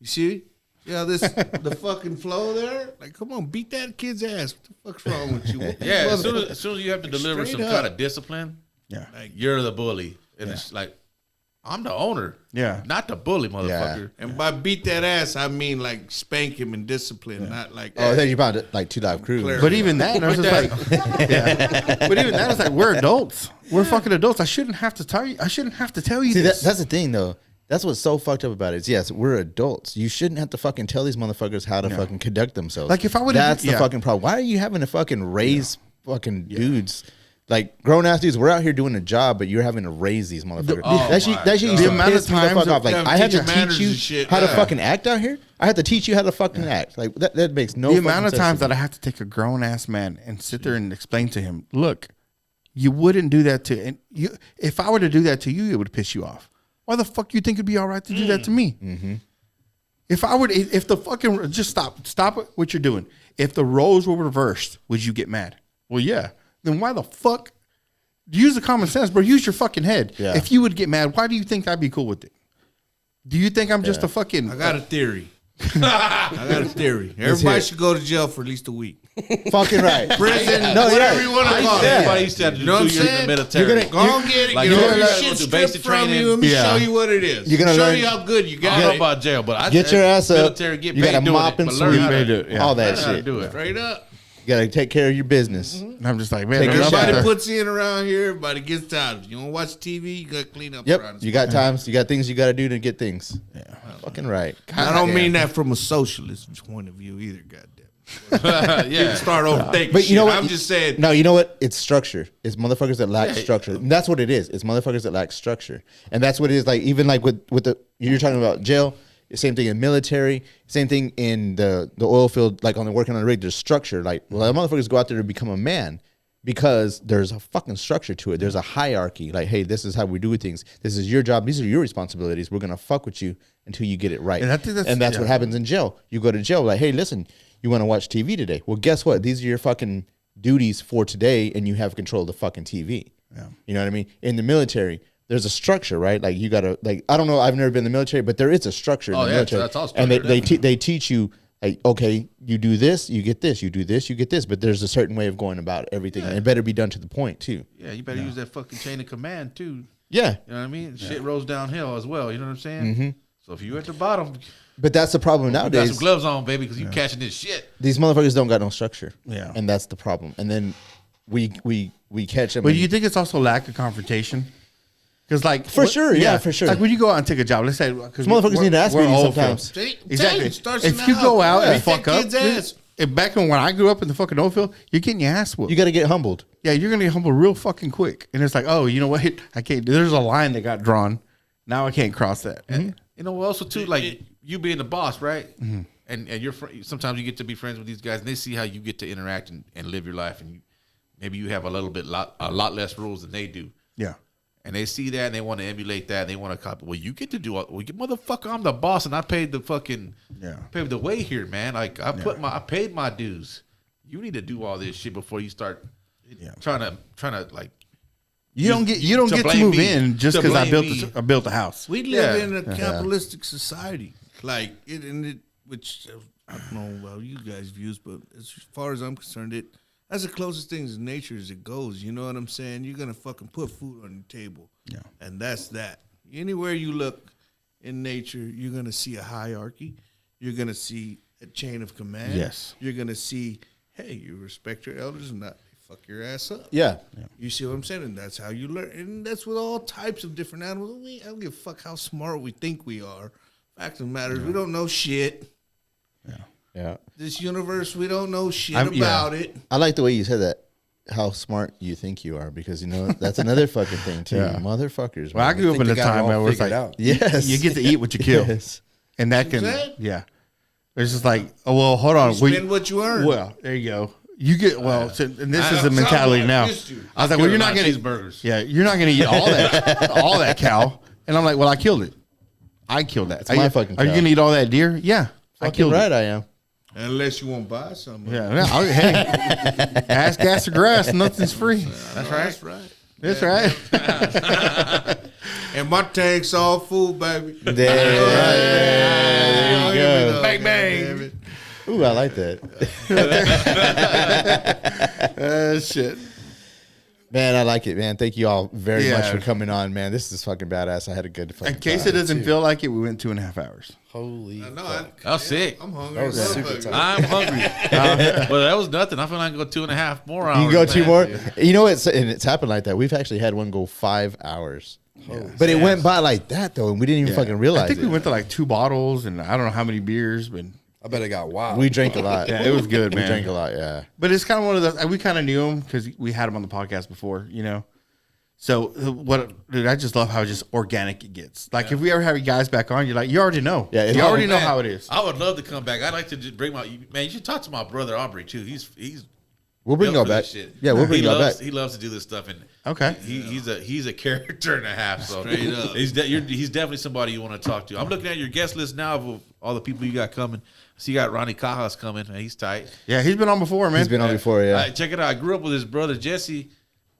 You see? Yeah, the fucking flow there. Like, come on, beat that kid's ass. What the fuck's wrong with you? Yeah, as soon as you have to deliver some kind of discipline, like you're the bully. And it's like, I'm the owner. Yeah. Not the bully, motherfucker. Yeah. And by beat that ass, I mean like spank him and discipline, not like. Oh, then you found it like 2 Live Crew. But even that, I was just like, But even that is like, we're adults. We're fucking adults. I shouldn't have to tell you. See, this. That's the thing, though. That's what's so fucked up about it. Is yes, we're adults. You shouldn't have to fucking tell these motherfuckers how to fucking conduct themselves. Like if I would, that's the fucking problem. Why are you having to fucking raise fucking dudes? Like grown ass dudes, we're out here doing a job, but you're having to raise these motherfuckers. That shit used to piss me the fuck off. Like I had to teach you how to fucking act out here. I had to teach you how to fucking act. Like that makes no. The amount of times that I have to take a grown ass man and sit there and explain to him, look, you wouldn't do that to and you. If I were to do that to you, it would piss you off. Why the fuck you think it'd be all right to do that to me? Mm-hmm. If the fucking just stop what you're doing. If the roles were reversed, would you get mad? Well, yeah. Then why the fuck? Use the common sense, bro. Use your fucking head. Yeah. If you would get mad, why do you think I'd be cool with it? Do you think I'm just a fucking? I got a theory. Everybody should go to jail for at least a week. Fucking right. Prison, whatever you want to call it. Everybody used to have to do 2 years in the military. You're gonna go get it. Like, get all your shit stripped from you. Let me show you what it is. You're gonna show you how good you got. I don't know about jail, but get your ass up. Military, get you got to mop and sweep. All that shit. Do it straight up. You got to take care of your business. And I'm just like, man, everybody puts in around here. Everybody gets times. You want to watch TV? You got to clean up. Yep. You got times. You got things you got to do to get things. Yeah. Fucking right. I don't mean that from a socialist point of view either. Goddamn. Yeah. Start overthinking. But you know what? I'm just saying. No, you know what? It's structure. It's motherfuckers that lack structure. And that's what it is. It's motherfuckers that lack structure. And that's what it is. Like even like with the you're talking about jail. Same thing in military. Same thing in the oil field. Like on the working on the rig, there's structure. Like well, motherfuckers go out there to become a man because there's a fucking structure to it. There's a hierarchy. Like, hey, this is how we do things. This is your job. These are your responsibilities. We're gonna fuck with you until you get it right. And that's what happens in jail. You go to jail. Like, hey, listen, you want to watch TV today? Well, guess what? These are your fucking duties for today, and you have control of the fucking TV. Yeah. You know what I mean? In the military. There's a structure, right? Like you gotta, like I don't know. I've never been in the military, but there is a structure in the military. That's all. And they teach you, like, okay, you do this, you get this. You do this, you get this. But there's a certain way of going about everything, and it better be done to the point too. Yeah, you better use that fucking chain of command too. Yeah, you know what I mean. Shit rolls downhill as well. You know what I'm saying? Mm-hmm. So if you at the bottom, but that's the problem nowadays. You got some gloves on, baby, because you catching this shit. These motherfuckers don't got no structure. Yeah, and that's the problem. And then we catch them. But you think it's also lack of confrontation? Because like for sure. Like when you go out and take a job, let's say because motherfuckers need to ask me sometimes. Exactly. If you go out and fuck up, back when I grew up in the fucking oil field, you're getting your ass whooped. You got to get humbled. Yeah, you're gonna get humbled real fucking quick. And it's like, oh, you know what? I can't. There's a line that got drawn. Now I can't cross that. And, you know, also too, like you being the boss, right? And you're sometimes you get to be friends with these guys, and they see how you get to interact and live your life, and maybe you have a lot less rules than they do. Yeah. And they see that and they want to emulate that and they want to copy. Well, you get to do all. Well, motherfucker, I'm the boss and I paid the fucking paid the way here, man. Like I paid my dues. You need to do all this shit before you start trying to like. You don't get to move in just because I built the house. We live in a capitalistic society, like which I don't know about you guys' views, but as far as I'm concerned, that's the closest thing to nature as it goes. You know what I'm saying? You're gonna fucking put food on your table, and that's that. Anywhere you look in nature, you're gonna see a hierarchy. You're gonna see a chain of command. Yes. You're gonna see, hey, you respect your elders and not fuck your ass up. Yeah. You see what I'm saying? And that's how you learn. And that's with all types of different animals. I don't give a fuck how smart we think we are. Fact of the matter is, we don't know shit. Yeah. This universe, we don't know shit about it. I like the way you said that. How smart you think you are, because you know that's another fucking thing too. Motherfuckers. Well, I grew up in a time where it's like, yes, you get to eat what you kill, and that can, It's just like, oh well, hold on, spend what you earn. Well, there you go. You get and this is the mentality now. I was like, well, you're not gonna cheeseburgers. Yeah, you're not gonna eat all that cow. And I'm like, well, I killed it. I killed that. It's my fucking cow. Are you gonna eat all that deer? Yeah, I killed it. I am. Unless you want to buy something. Yeah. Hey, ass, gas, or grass, nothing's free. That's right. That's right. And my tank's all full, baby. There you go. Bang, bang. Ooh, I like that. Shit. Man, I like it, man. Thank you all very much for coming on, man. This is fucking badass. I had a good fucking In case it doesn't feel like it, we went 2.5 hours. Holy fuck. I was sick. I'm hungry. That was super tight. I'm hungry. But that was nothing. I feel like I can go 2.5 more hours. You can go 2 more. Yeah. You know, and it's happened like that. We've actually had one go 5 hours. But it went by like that, though, and we didn't even fucking realize I think we went to like 2 bottles and I don't know how many beers, but I bet it got wild. we drank a lot. yeah, it was good, man. We drank a lot, yeah. But it's kind of one of those, we kind of knew him because we had him on the podcast before, you know? So dude, I just love how just organic it gets. Like if we ever have you guys back on, you're like, you already know. Yeah, you already know how it is. I would love to come back. I'd like to just bring man. You should talk to my brother Aubrey too. He's We'll bring y'all built for back. this shit. Yeah, we'll bring y'all back. He loves to do this stuff, and Okay. he's a character and a half. So he's definitely somebody you want to talk to. I'm looking at your guest list now of all the people you got coming. So you got Ronnie Cajas coming, and he's tight. Yeah, he's been on before, man. He's been on before, yeah. Check it out. I grew up with his brother Jesse,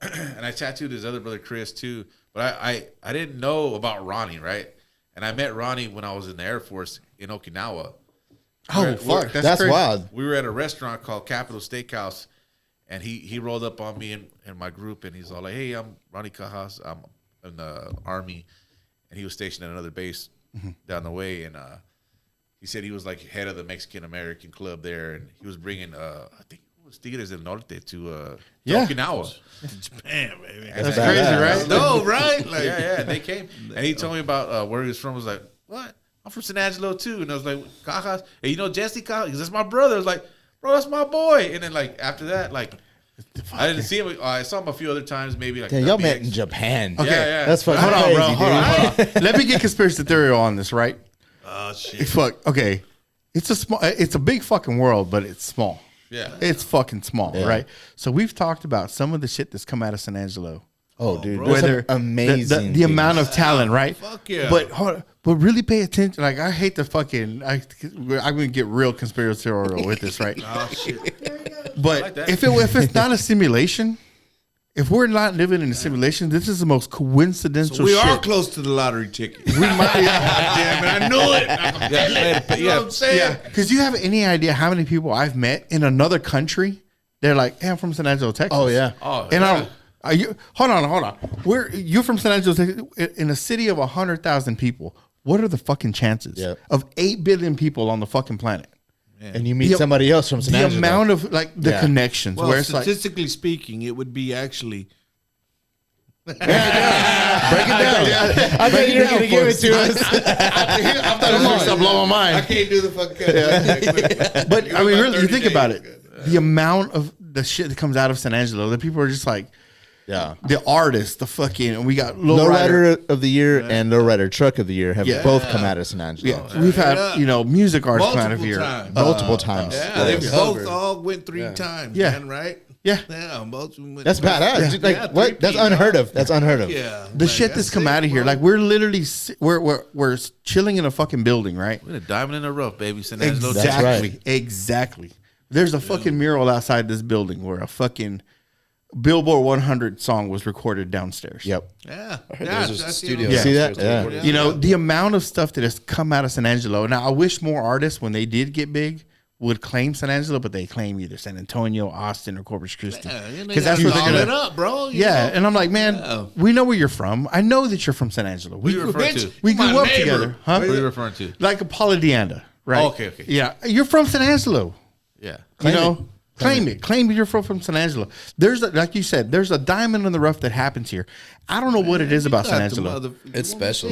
and I tattooed his other brother Chris too. But I didn't know about Ronnie, right? And I met Ronnie when I was in the Air Force in Okinawa. Oh, fuck. That's That's wild. We were at a restaurant called Capital Steakhouse, and he rolled up on me and my group, and he's all like, "Hey, I'm Ronnie Cajas. I'm in the Army," and he was stationed at another base down the way, and he said he was like head of the Mexican American club there, and he was bringing I think it was Tigres del Norte to Okinawa. Japan, baby. That's crazy, right? No, right? Like, Yeah, and they came, and he told me about where he was from. I was like, "What? I'm from San Angelo too," and I was like, "Cajas, hey, you know Jesse Cajas? Because that's my brother." I was like, "Bro, that's my boy." And then like after that, like I didn't see him. I saw him a few other times, maybe like Yeah, y'all met in Japan. Okay. Yeah. That's fucking Hold on, crazy, bro. dude. Hold on. Let me get conspiracy theory on this, right? oh shit. Fuck. Okay. It's a big fucking world, but it's small. Yeah. It's fucking small, right? So we've talked about some of the shit that's come out of San Angelo. Oh, dude. bro. There's some Whether amazing. the amount of talent, right? Fuck yeah. But hold on, but really pay attention. Like I hate the fucking. I'm gonna get real conspiratorial with this, right? Oh shit. But like that. if it's not a simulation, if we're not living in a simulation, this is the most coincidental. We shit. are close to the lottery ticket. We might. Damn it, I knew it. You know what I'm saying? Yeah, because you have any idea how many people I've met in another country? They're like, "Hey, I'm from San Angelo, Texas." Oh, yeah. Oh, and yeah. are you? Hold on. You're from San Angelo, Texas, in a city of 100,000 people. What are the fucking chances of 8 billion people on the fucking planet? And you meet somebody else from San The Angelo. amount of like the connections Well, where it's like, statistically speaking, it would be actually Break it down. I thought you were going to give it to us. I thought it was going to blow my mind. I can't do the fucking cut. But I mean, really, you think about it. The amount of the shit that comes out of San Angelo, the people are just like, Yeah. the artists, the fucking, we got Lowrider of the year and Lowrider Truck of the year have Yeah. both come out of San Angelo. Yeah, we've had, music artists come out of here. Multiple times. Yeah, they both all went 3 times, Yeah. man, right? Yeah. Yeah, both of them went. That's badass. Yeah. Like, Yeah, what? That's 3P, unheard of. That's unheard of. Yeah. The shit that's come out of here, like we're literally, we're chilling in a fucking building, right? We're a diamond in the rough, baby. San Angelo, That's Exactly. right. Exactly. There's a fucking mural outside this building where a fucking Billboard 100 song was recorded downstairs. Yep. Yeah. There's a studio. Yeah. See that? downstairs Yeah. The amount of stuff that has come out of San Angelo. Now, I wish more artists, when they did get big, would claim San Angelo, but they claim either San Antonio, Austin, or Corpus Christi. Because that's what what they're it gonna. up, bro. you Yeah, know? and I'm like, man, we know where you're from. I know that you're from San Angelo. Who you referring to? We My grew up neighbor. together, huh? What are you referring to? Like a Paula Deanda, right? Oh, okay. Yeah, you're from San Angelo. Yeah. Claim it. Claim you're from San Angelo. Like you said, there's a diamond in the rough that happens here. I don't know what it is about San Angelo. It's special.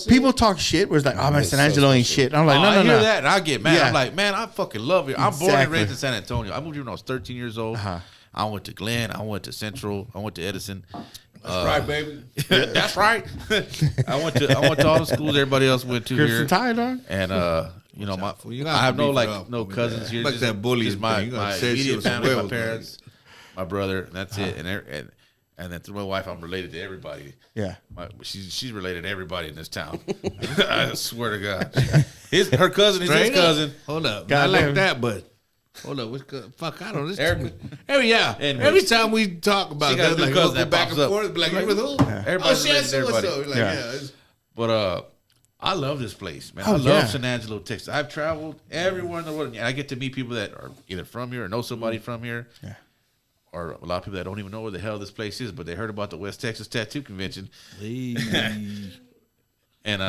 People talk shit where it's like, oh man, San Angelo ain't shit. And I'm like, I hear no. that and I get mad. Yeah. I'm like, man, I fucking love it. I'm born and Exactly. raised in San Antonio. I moved here when I was 13 years old. Uh-huh. I went to Glenn. I went to Central. I went to Edison. That's right, baby. That's right. I went to all the schools everybody else went to Grips here. and tie, dog. And You gotta I have no beef it up, no homie. cousins here. Like just, that bullying just my thing. You gotta my say shit immediate with some family, my huevos, parents, my brother, and that's it. And then through my wife, I'm related to everybody. Yeah. She's related to everybody in this town. I swear to God. Her cousin is his Straight up. cousin. Hold up. God Not like damn. that, but hold up. Fuck, I don't know. Eric- Every time we talk about She got that, a new like cousin go that back pops and up. forth, be like, you with who? Everybody's Oh, shit, related to so what's everybody. up? Like, Yeah. it's- But I love this place, man. Oh, I love yeah. San Angelo, Texas. I've traveled everywhere in the world, and I get to meet people that are either from here or know somebody from here. Yeah. Or a lot of people that don't even know where the hell this place is, but they heard about the West Texas Tattoo Convention. And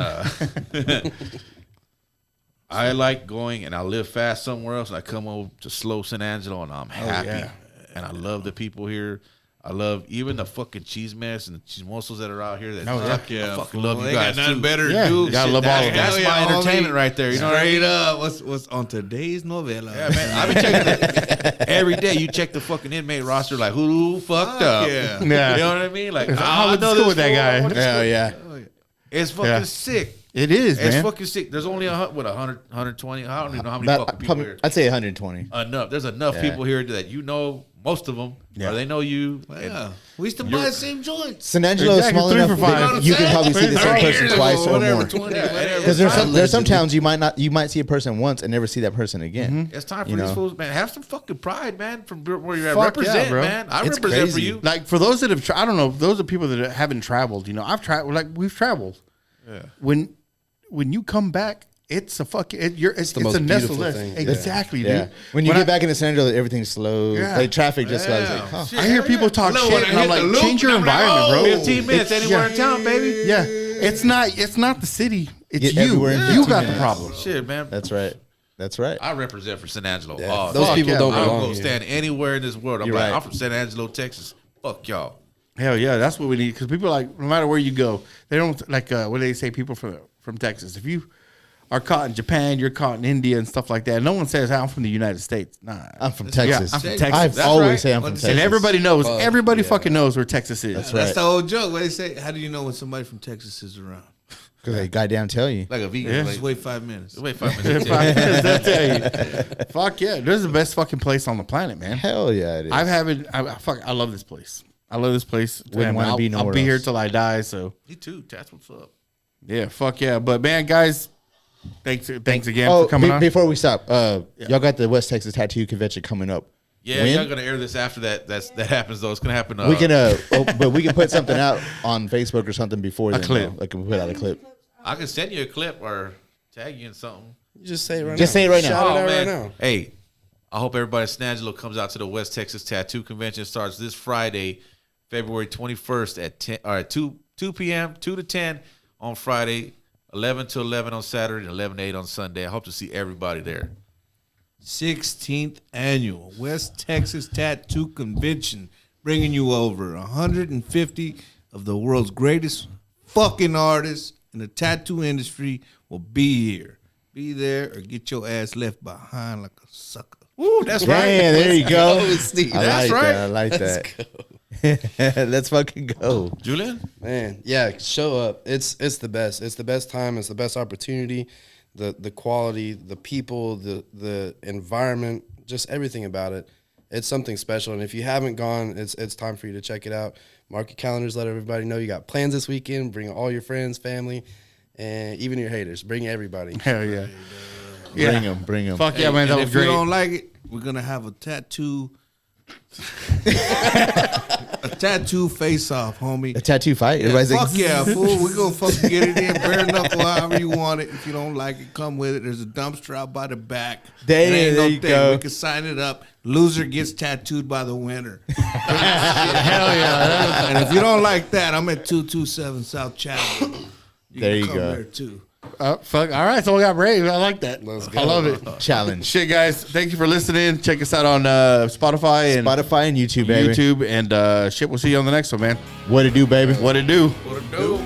I like going, and I live fast somewhere else, and I come over to slow San Angelo, and I'm happy. yeah. And I love the people here. I love even the fucking cheese mess and the chismosos that are out here. That I fucking love you they guys got nothing too. better Yeah, to do. you gotta love all of them. That's Hell my yeah, entertainment homie. right there. You know what I mean? Straight up. What's on today's novela? Yeah, man. I've been checking it every day. You check the fucking inmate roster, like who fucked up? yeah. Yeah. You know what I mean? Like I went to school with that guy. Hell yeah. It's fucking sick. It is, It's man. fucking sick. There's only 100, 120. I don't even know how many fucking people here. I'd say 120. Enough. There's enough people here that you know most of them, or they know you. Yeah. We used to buy the same joints. San Angelo is Exactly, small 3 enough for $5. that you can probably see the same person twice or more. Because there's some towns you might see a person once and never see that person again. It's time for You these know? fools, man. Have some fucking pride, man. From where you're at, Fuck represent, yeah, bro. man. I It's represent for crazy. you. Like for those that have, I don't know, those are people that haven't traveled. I've traveled. Like we've traveled. Yeah. When you come back, it's a fucking. It's the a most nestled beautiful nest. thing. Exactly, Yeah. dude. When you get back into San Angelo, everything's slow. Yeah. Like traffic just goes like, huh. I hear people talk Look, shit, when I and I'm hit the like, loop, change your I'm like, environment, bro. 15 minutes anywhere in town, baby. Yeah, it's not the city. It's Get everywhere in you. 15 You got the minutes. problem. Shit, man. That's right. That's right. I represent for San Angelo. Yeah, Oh, those fuck people yeah. don't I don't belong go here. stand anywhere in this world. I'm You're like, right. I'm from San Angelo, Texas. Fuck y'all. Hell yeah, that's what we need. Because people are like, no matter where you go, they don't like. What do they say? People from Texas. If you are caught in Japan, you're caught in India and stuff like that. No one says, I'm from the United States. Nah. I'm from Texas. I'm from Texas. Texas. I always right. say I'm from And Texas. And everybody knows. Fuck, Everybody yeah. fucking knows where Texas is. That's That's right. the old joke. What they say? How do you know when somebody from Texas is around? Because they guy down tell you. Like a vegan. Yeah. Like, Just wait 5 minutes. wait 5 minutes. They'll tell you. Fuck yeah. This is the best fucking place on the planet, man. Hell yeah, it is. I love this place. I love this place. Wouldn't And wanna I'll- be nowhere I'll be here else. till I die. So Me too. That's what's up. yeah, fuck yeah. But man, guys, thanks again for coming on. Before we stop, y'all got the West Texas Tattoo Convention coming up. Yeah, When? y'all gonna air this after that. That happens though. It's gonna happen. We can, but we can put something out on Facebook or something before then. clip. though. Like we put out a clip. I can send you a clip or tag you in something. You just say it right now. Just say it right now. Shout it Oh, out man. right now. Hey, I hope everybody in San Angelo comes out to the West Texas Tattoo Convention. It starts this Friday, February 21st at 10 or at 2 p.m. 2 to 10 on Friday, 11 to 11 on Saturday, and 11 to 8 on Sunday. I hope to see everybody there. 16th annual West Texas Tattoo Convention, bringing you over 150 of the world's greatest fucking artists in the tattoo industry will be here. Be there or get your ass left behind like a sucker. Ooh, that's Yeah, right. there you go. Steve. I That's like right. that. I like that. Let's fucking go. Julian? Man, yeah, show up. It's the best. It's the best time. It's the best opportunity. The quality, the people, the environment, just everything about it. It's something special. And if you haven't gone, it's time for you to check it out. Mark your calendars. Let everybody know you got plans this weekend. Bring all your friends, family, and even your haters. Bring everybody. Hell yeah. Bring them. Fuck yeah, man. That And was if great. you don't like it, we're gonna have a tattoo face off, homie. A tattoo fight. Everybody's Fuck like, yeah, fool. We're gonna fucking get it in, bare knuckle, however you want it. If you don't like it, come with it. There's a dumpster out by the back. There- It ain't there no you thing. go. We can sign it up. Loser gets tattooed by the winner. Hell yeah. And if you don't like that, I'm at 227 South Chapel. There can you come go. there too. Fuck. All right. So we got brave. I like that. Let's go. I love it. challenge. Shit, guys. Thank you for listening. Check us out on Spotify and Spotify and YouTube, baby. YouTube. And shit, we'll see you on the next one, man. What it do, baby? What it do? What a dope.